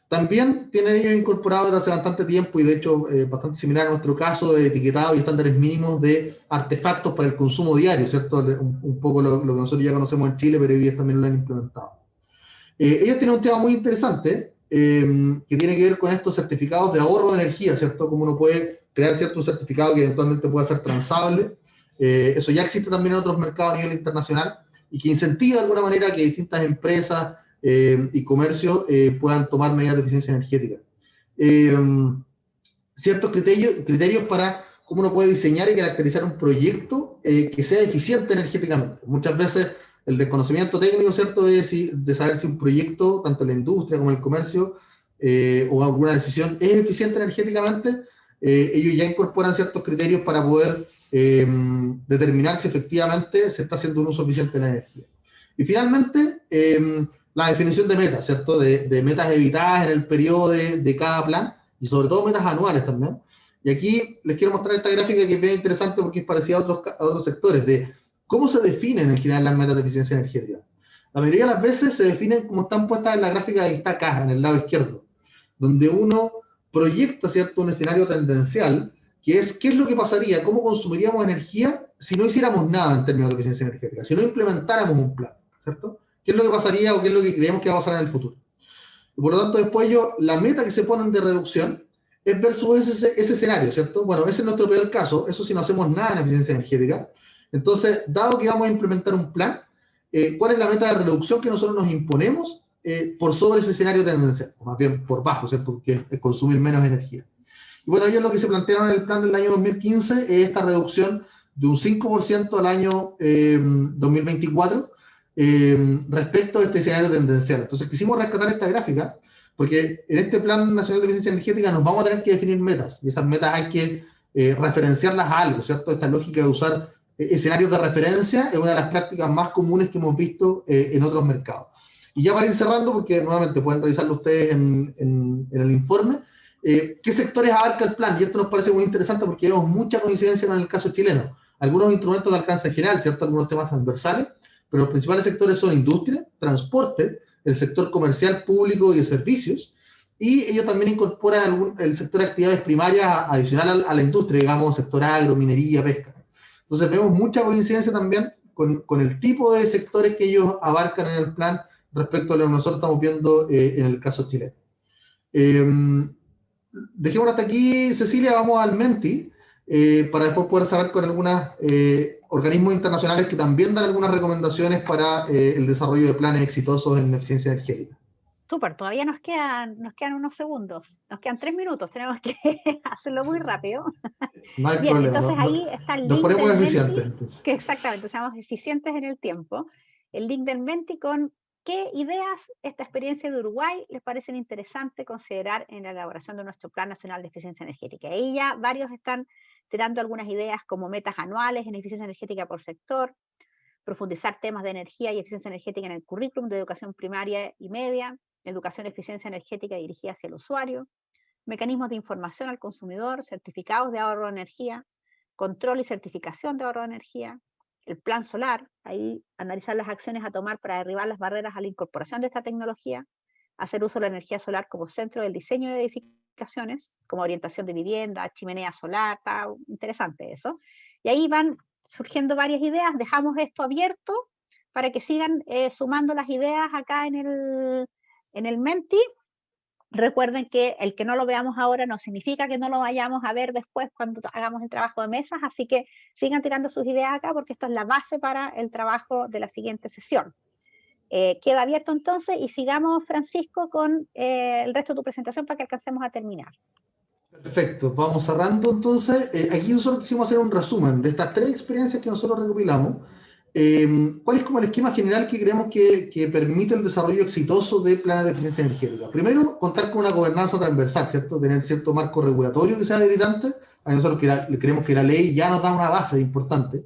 También tienen ellos incorporado desde hace bastante tiempo, y de hecho bastante similar a nuestro caso, de etiquetado y estándares mínimos de artefactos para el consumo diario, ¿cierto? Un poco lo que nosotros ya conocemos en Chile, pero ellos también lo han implementado. Ellos tienen un tema muy interesante que tiene que ver con estos certificados de ahorro de energía, ¿cierto? Cómo uno puede crear cierto certificado que eventualmente pueda ser transable. Eso ya existe también en otros mercados a nivel internacional y que incentiva de alguna manera que distintas empresas y comercios puedan tomar medidas de eficiencia energética. Ciertos criterios para cómo uno puede diseñar y caracterizar un proyecto que sea eficiente energéticamente. Muchas veces el desconocimiento técnico, ¿cierto?, de saber si un proyecto, tanto en la industria como en el comercio, o alguna decisión es eficiente energéticamente, ellos ya incorporan ciertos criterios para poder determinar si efectivamente se está haciendo un uso eficiente de la energía. Y finalmente, la definición de metas, ¿cierto?, de metas evitadas en el periodo de cada plan, y sobre todo metas anuales también. Y aquí les quiero mostrar esta gráfica que es bien interesante porque es parecida a otros sectores, de cómo se definen en general las metas de eficiencia energética. La mayoría de las veces se definen como están puestas en la gráfica que está acá, en el lado izquierdo, donde uno proyecta, ¿cierto?, un escenario tendencial, que es qué es lo que pasaría, cómo consumiríamos energía si no hiciéramos nada en términos de eficiencia energética, si no implementáramos un plan, ¿cierto? ¿Qué es lo que pasaría o qué es lo que creemos que va a pasar en el futuro? Y por lo tanto, después la meta que se ponen de reducción es versus ese escenario, ¿cierto? Bueno, ese es nuestro peor caso, eso si no hacemos nada en eficiencia energética. Entonces, dado que vamos a implementar un plan, ¿cuál es la meta de reducción que nosotros nos imponemos por sobre ese escenario tendencial? O más bien por bajo, ¿cierto? Porque es consumir menos energía. Y bueno, ellos lo que se plantearon en el plan del año 2015 es esta reducción de un 5% al año 2024 respecto a este escenario tendencial. Entonces, quisimos rescatar esta gráfica porque en este Plan Nacional de Eficiencia Energética nos vamos a tener que definir metas, y esas metas hay que referenciarlas a algo, ¿cierto? Esta lógica de usar escenarios de referencia es una de las prácticas más comunes que hemos visto en otros mercados. Y ya para ir cerrando, porque nuevamente pueden revisarlo ustedes en el informe, ¿qué sectores abarca el plan? Y esto nos parece muy interesante porque vemos mucha coincidencia con el caso chileno. Algunos instrumentos de alcance general, ¿cierto? Algunos temas transversales, pero los principales sectores son industria, transporte, el sector comercial, público y de servicios, y ellos también incorporan el sector de actividades primarias adicional a la industria, digamos, sector agro, minería, pesca. Entonces vemos mucha coincidencia también con el tipo de sectores que ellos abarcan en el plan respecto a lo que nosotros estamos viendo en el caso chileno. Dejémoslo hasta aquí, Cecilia, vamos al Menti, para después poder saber con algunos organismos internacionales que también dan algunas recomendaciones para el desarrollo de planes exitosos en eficiencia energética. Súper, todavía nos quedan unos segundos, nos quedan 3 minutos, tenemos que hacerlo muy rápido. No hay Bien, problema, entonces ahí está el nos link ponemos del eficientes. Menti, que exactamente, seamos eficientes en el tiempo. El link del Menti con qué ideas esta experiencia de Uruguay les parecen interesantes considerar en la elaboración de nuestro Plan Nacional de Eficiencia Energética. Ahí ya varios están tirando algunas ideas como metas anuales en eficiencia energética por sector, profundizar temas de energía y eficiencia energética en el currículum de educación primaria y media, educación de eficiencia energética dirigida hacia el usuario, mecanismos de información al consumidor, certificados de ahorro de energía, control y certificación de ahorro de energía, el plan solar, ahí analizar las acciones a tomar para derribar las barreras a la incorporación de esta tecnología, hacer uso de la energía solar como centro del diseño de edificaciones, como orientación de vivienda, chimenea solar, está interesante eso. Y ahí van surgiendo varias ideas, dejamos esto abierto para que sigan sumando las ideas acá en el Menti. Recuerden que el que no lo veamos ahora no significa que no lo vayamos a ver después cuando hagamos el trabajo de mesas, así que sigan tirando sus ideas acá porque esto es la base para el trabajo de la siguiente sesión. Queda abierto entonces y sigamos, Francisco, con el resto de tu presentación para que alcancemos a terminar. Perfecto, vamos cerrando entonces. Aquí nosotros quisimos hacer un resumen de estas 3 experiencias que nosotros recopilamos. ¿Cuál es como el esquema general que creemos que permite el desarrollo exitoso de planes de eficiencia energética? Primero, contar con una gobernanza transversal, ¿cierto? Tener cierto marco regulatorio que sea habilitante. A nosotros creemos que la ley ya nos da una base importante.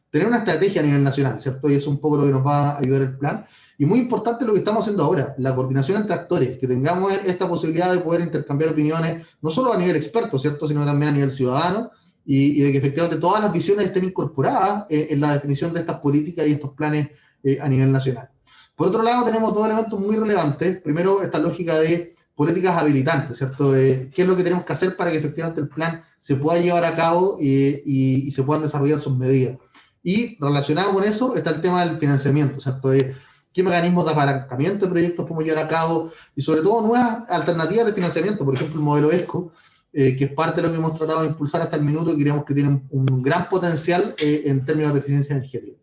Tener una estrategia a nivel nacional, ¿cierto? Y es un poco lo que nos va a ayudar el plan. Y muy importante lo que estamos haciendo ahora, la coordinación entre actores, que tengamos esta posibilidad de poder intercambiar opiniones, no solo a nivel experto, ¿cierto? Sino también a nivel ciudadano, y de que efectivamente todas las visiones estén incorporadas en la definición de estas políticas y estos planes a nivel nacional. Por otro lado, tenemos 2 elementos muy relevantes. Primero, esta lógica de políticas habilitantes, ¿cierto? De qué es lo que tenemos que hacer para que efectivamente el plan se pueda llevar a cabo y se puedan desarrollar sus medidas. Y relacionado con eso está el tema del financiamiento, ¿cierto? De qué mecanismos de apalancamiento de proyectos podemos llevar a cabo y sobre todo nuevas alternativas de financiamiento, por ejemplo el modelo ESCO, que es parte de lo que hemos tratado de impulsar hasta el minuto y creemos que tiene un gran potencial en términos de eficiencia energética.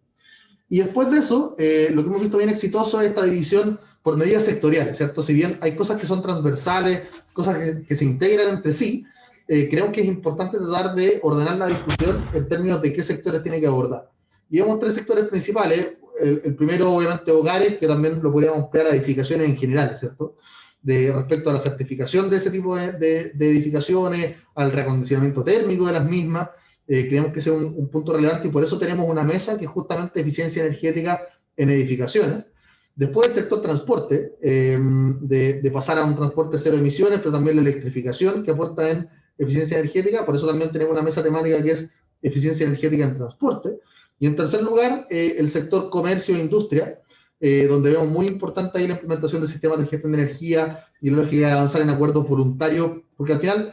Y después de eso, lo que hemos visto bien exitoso es esta división por medidas sectoriales, ¿cierto? Si bien hay cosas que son transversales, cosas que se integran entre sí, creo que es importante tratar de ordenar la discusión en términos de qué sectores tiene que abordar. Y vemos 3 sectores principales. El primero, obviamente, hogares, que también lo podríamos ampliar a edificaciones en general, ¿cierto? Respecto a la certificación de ese tipo de edificaciones, al reacondicionamiento térmico de las mismas. Creemos que ese es un punto relevante y por eso tenemos una mesa que es justamente eficiencia energética en edificaciones. Después el sector transporte, de pasar a un transporte cero emisiones, pero también la electrificación que aporta en eficiencia energética. Por eso también tenemos una mesa temática que es eficiencia energética en transporte. Y en tercer lugar, el sector comercio e industria, donde vemos muy importante ahí la implementación de sistemas de gestión de energía y la lógica de avanzar en acuerdos voluntarios, porque al final,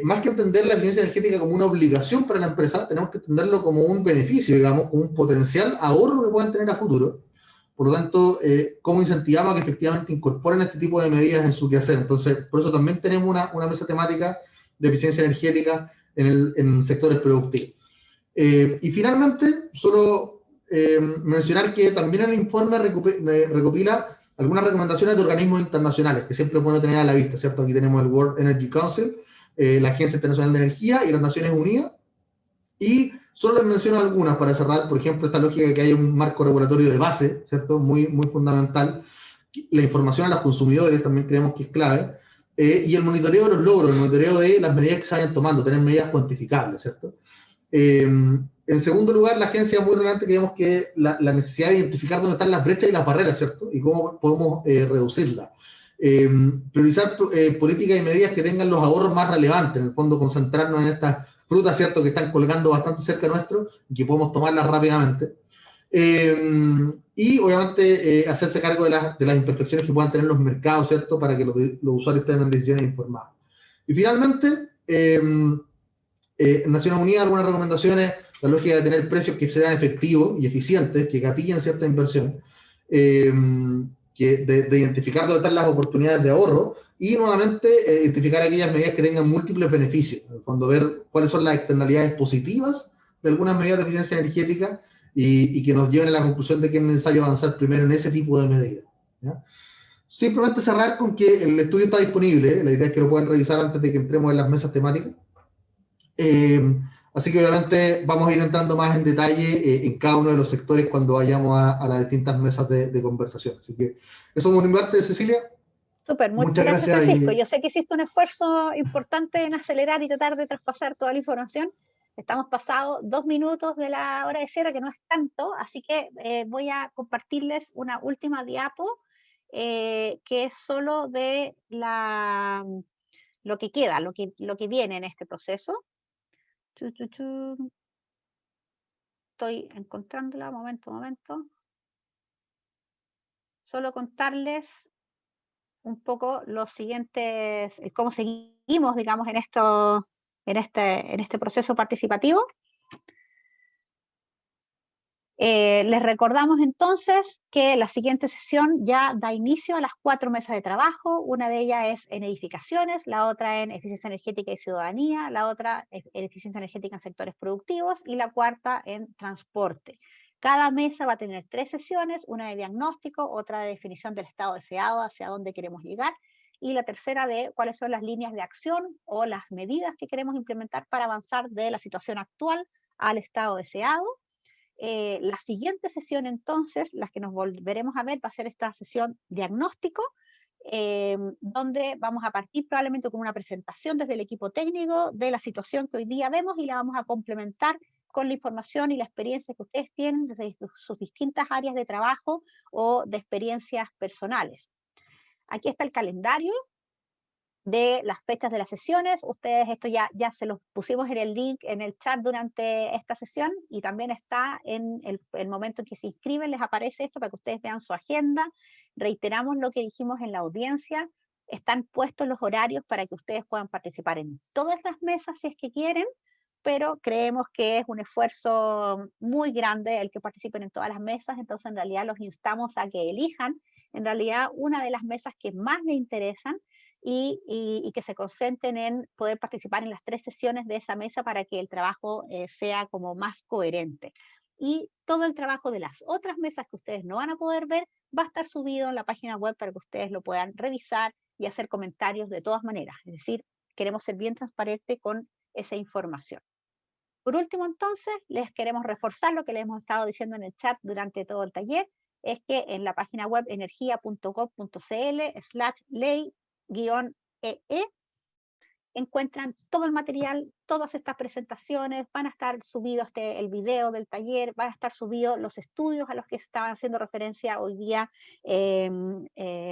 más que entender la eficiencia energética como una obligación para la empresa, tenemos que entenderlo como un beneficio, digamos, como un potencial ahorro que puedan tener a futuro. Por lo tanto, ¿cómo incentivamos a que efectivamente incorporen este tipo de medidas en su quehacer? Entonces, por eso también tenemos una mesa temática de eficiencia energética en sectores productivos. Y finalmente, solo mencionar que también el informe recopila algunas recomendaciones de organismos internacionales que siempre pueden tener a la vista, ¿cierto? Aquí tenemos el World Energy Council, la Agencia Internacional de Energía y las Naciones Unidas. Y solo les menciono algunas para cerrar, por ejemplo, esta lógica de que hay un marco regulatorio de base, ¿cierto? Muy, muy fundamental. La información a los consumidores también creemos que es clave. Y el monitoreo de los logros, el monitoreo de las medidas que se vayan tomando, tener medidas cuantificables, ¿cierto? En segundo lugar, la agencia muy relevante, creemos que la necesidad de identificar dónde están las brechas y las barreras, ¿cierto? Y cómo podemos reducirlas. Priorizar políticas y medidas que tengan los ahorros más relevantes, en el fondo concentrarnos en estas frutas, ¿cierto? Que están colgando bastante cerca nuestro y que podemos tomarlas rápidamente. Y obviamente hacerse cargo de las imperfecciones que puedan tener los mercados, ¿cierto? Para que los usuarios tengan decisiones informadas. Y finalmente, Naciones Unidas, algunas recomendaciones, la lógica de tener precios que sean efectivos y eficientes, que gatillen cierta inversión, de identificar dónde están las oportunidades de ahorro y nuevamente identificar aquellas medidas que tengan múltiples beneficios, en el fondo ver cuáles son las externalidades positivas de algunas medidas de eficiencia energética y que nos lleven a la conclusión de que es necesario avanzar primero en ese tipo de medidas, ¿ya? Simplemente cerrar con que el estudio está disponible, la idea es que lo puedan revisar antes de que entremos en las mesas temáticas. Así que obviamente vamos a ir entrando más en detalle en cada uno de los sectores cuando vayamos a las distintas mesas de conversación. Así que eso es un invarte, Cecilia. Súper, muchas Muchas gracias, gracias. Francisco. Yo sé que hiciste un esfuerzo importante en acelerar y tratar de traspasar toda la información. Estamos pasados 2 minutos de la hora de cierre, que no es tanto, así que voy a compartirles una última diapo, que es solo de lo que queda, lo que viene en este proceso. Estoy encontrándola, momento. Solo contarles un poco los siguientes, cómo seguimos, digamos, en este proceso participativo. Les recordamos entonces que la siguiente sesión ya da inicio a las 4 mesas de trabajo. Una de ellas es en edificaciones, la otra en eficiencia energética y ciudadanía, la otra en eficiencia energética en sectores productivos y la cuarta en transporte. Cada mesa va a tener 3 sesiones, una de diagnóstico, otra de definición del estado deseado, hacia dónde queremos llegar, y la tercera de cuáles son las líneas de acción o las medidas que queremos implementar para avanzar de la situación actual al estado deseado. La siguiente sesión entonces, las que nos volveremos a ver, va a ser esta sesión diagnóstico, donde vamos a partir probablemente con una presentación desde el equipo técnico de la situación que hoy día vemos y la vamos a complementar con la información y la experiencia que ustedes tienen desde sus distintas áreas de trabajo o de experiencias personales. Aquí está el calendario de las fechas de las sesiones. Ustedes esto ya se los pusimos en el link en el chat durante esta sesión y también está en el momento en que se inscriben, les aparece esto para que ustedes vean su agenda. Reiteramos lo que dijimos en la audiencia, están puestos los horarios para que ustedes puedan participar en todas las mesas si es que quieren, pero creemos que es un esfuerzo muy grande el que participen en todas las mesas, entonces en realidad los instamos a que elijan en realidad una de las mesas que más les interesan y que se concentren en poder participar en las 3 sesiones de esa mesa para que el trabajo sea como más coherente. Y todo el trabajo de las otras mesas que ustedes no van a poder ver va a estar subido en la página web para que ustedes lo puedan revisar y hacer comentarios de todas maneras. Es decir, queremos ser bien transparentes con esa información. Por último, entonces, les queremos reforzar lo que les hemos estado diciendo en el chat durante todo el taller, es que en la página web energia.gov.cl/ley-ee encuentran todo el material, todas estas presentaciones, van a estar subidos el video del taller, van a estar subidos los estudios a los que estaban haciendo referencia hoy día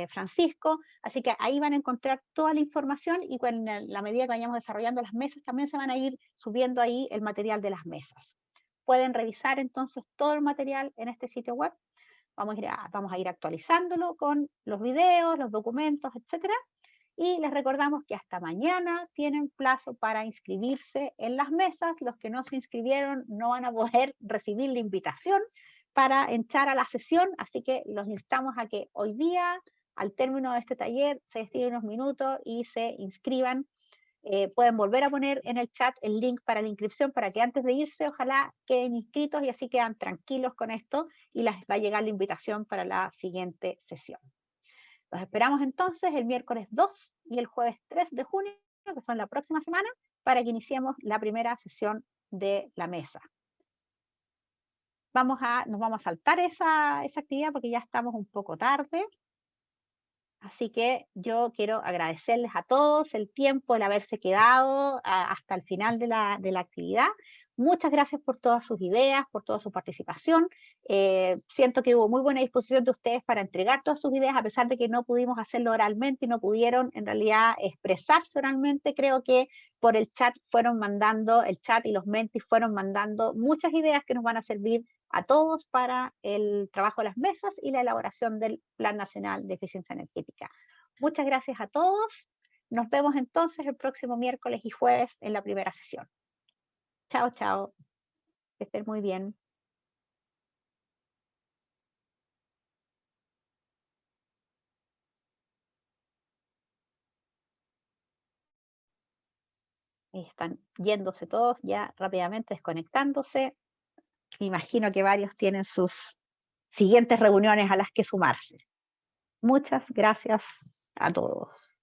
Francisco, así que ahí van a encontrar toda la información y con la medida que vayamos desarrollando las mesas también se van a ir subiendo ahí el material de las mesas. Pueden revisar entonces todo el material en este sitio web, vamos a ir actualizándolo con los videos, los documentos, etcétera. Y les recordamos que hasta mañana tienen plazo para inscribirse en las mesas. Los que no se inscribieron no van a poder recibir la invitación para entrar a la sesión, así que los instamos a que hoy día, al término de este taller, se destinen unos minutos y se inscriban. Pueden volver a poner en el chat el link para la inscripción para que antes de irse, ojalá queden inscritos y así quedan tranquilos con esto y les va a llegar la invitación para la siguiente sesión. Los esperamos entonces el miércoles 2 y el jueves 3 de junio, que son la próxima semana, para que iniciemos la primera sesión de la mesa. Nos vamos a saltar esa actividad porque ya estamos un poco tarde. Así que yo quiero agradecerles a todos el tiempo, el haberse quedado hasta el final de la actividad. Muchas gracias por todas sus ideas, por toda su participación. Siento que hubo muy buena disposición de ustedes para entregar todas sus ideas, a pesar de que no pudimos hacerlo oralmente y no pudieron en realidad expresarse oralmente. Creo que por el chat el chat y los mentis fueron mandando muchas ideas que nos van a servir a todos para el trabajo de las mesas y la elaboración del Plan Nacional de Eficiencia Energética. Muchas gracias a todos. Nos vemos entonces el próximo miércoles y jueves en la primera sesión. Chao, chao. Que estén muy bien. Están yéndose todos ya rápidamente, desconectándose. Me imagino que varios tienen sus siguientes reuniones a las que sumarse. Muchas gracias a todos.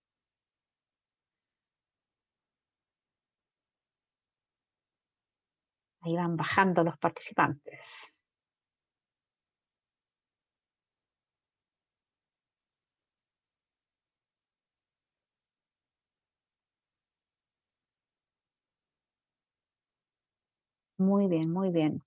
Ahí van bajando los participantes. Muy bien, muy bien.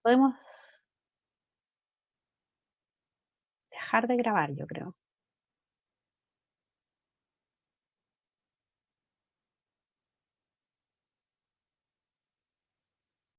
Podemos dejar de grabar, yo creo.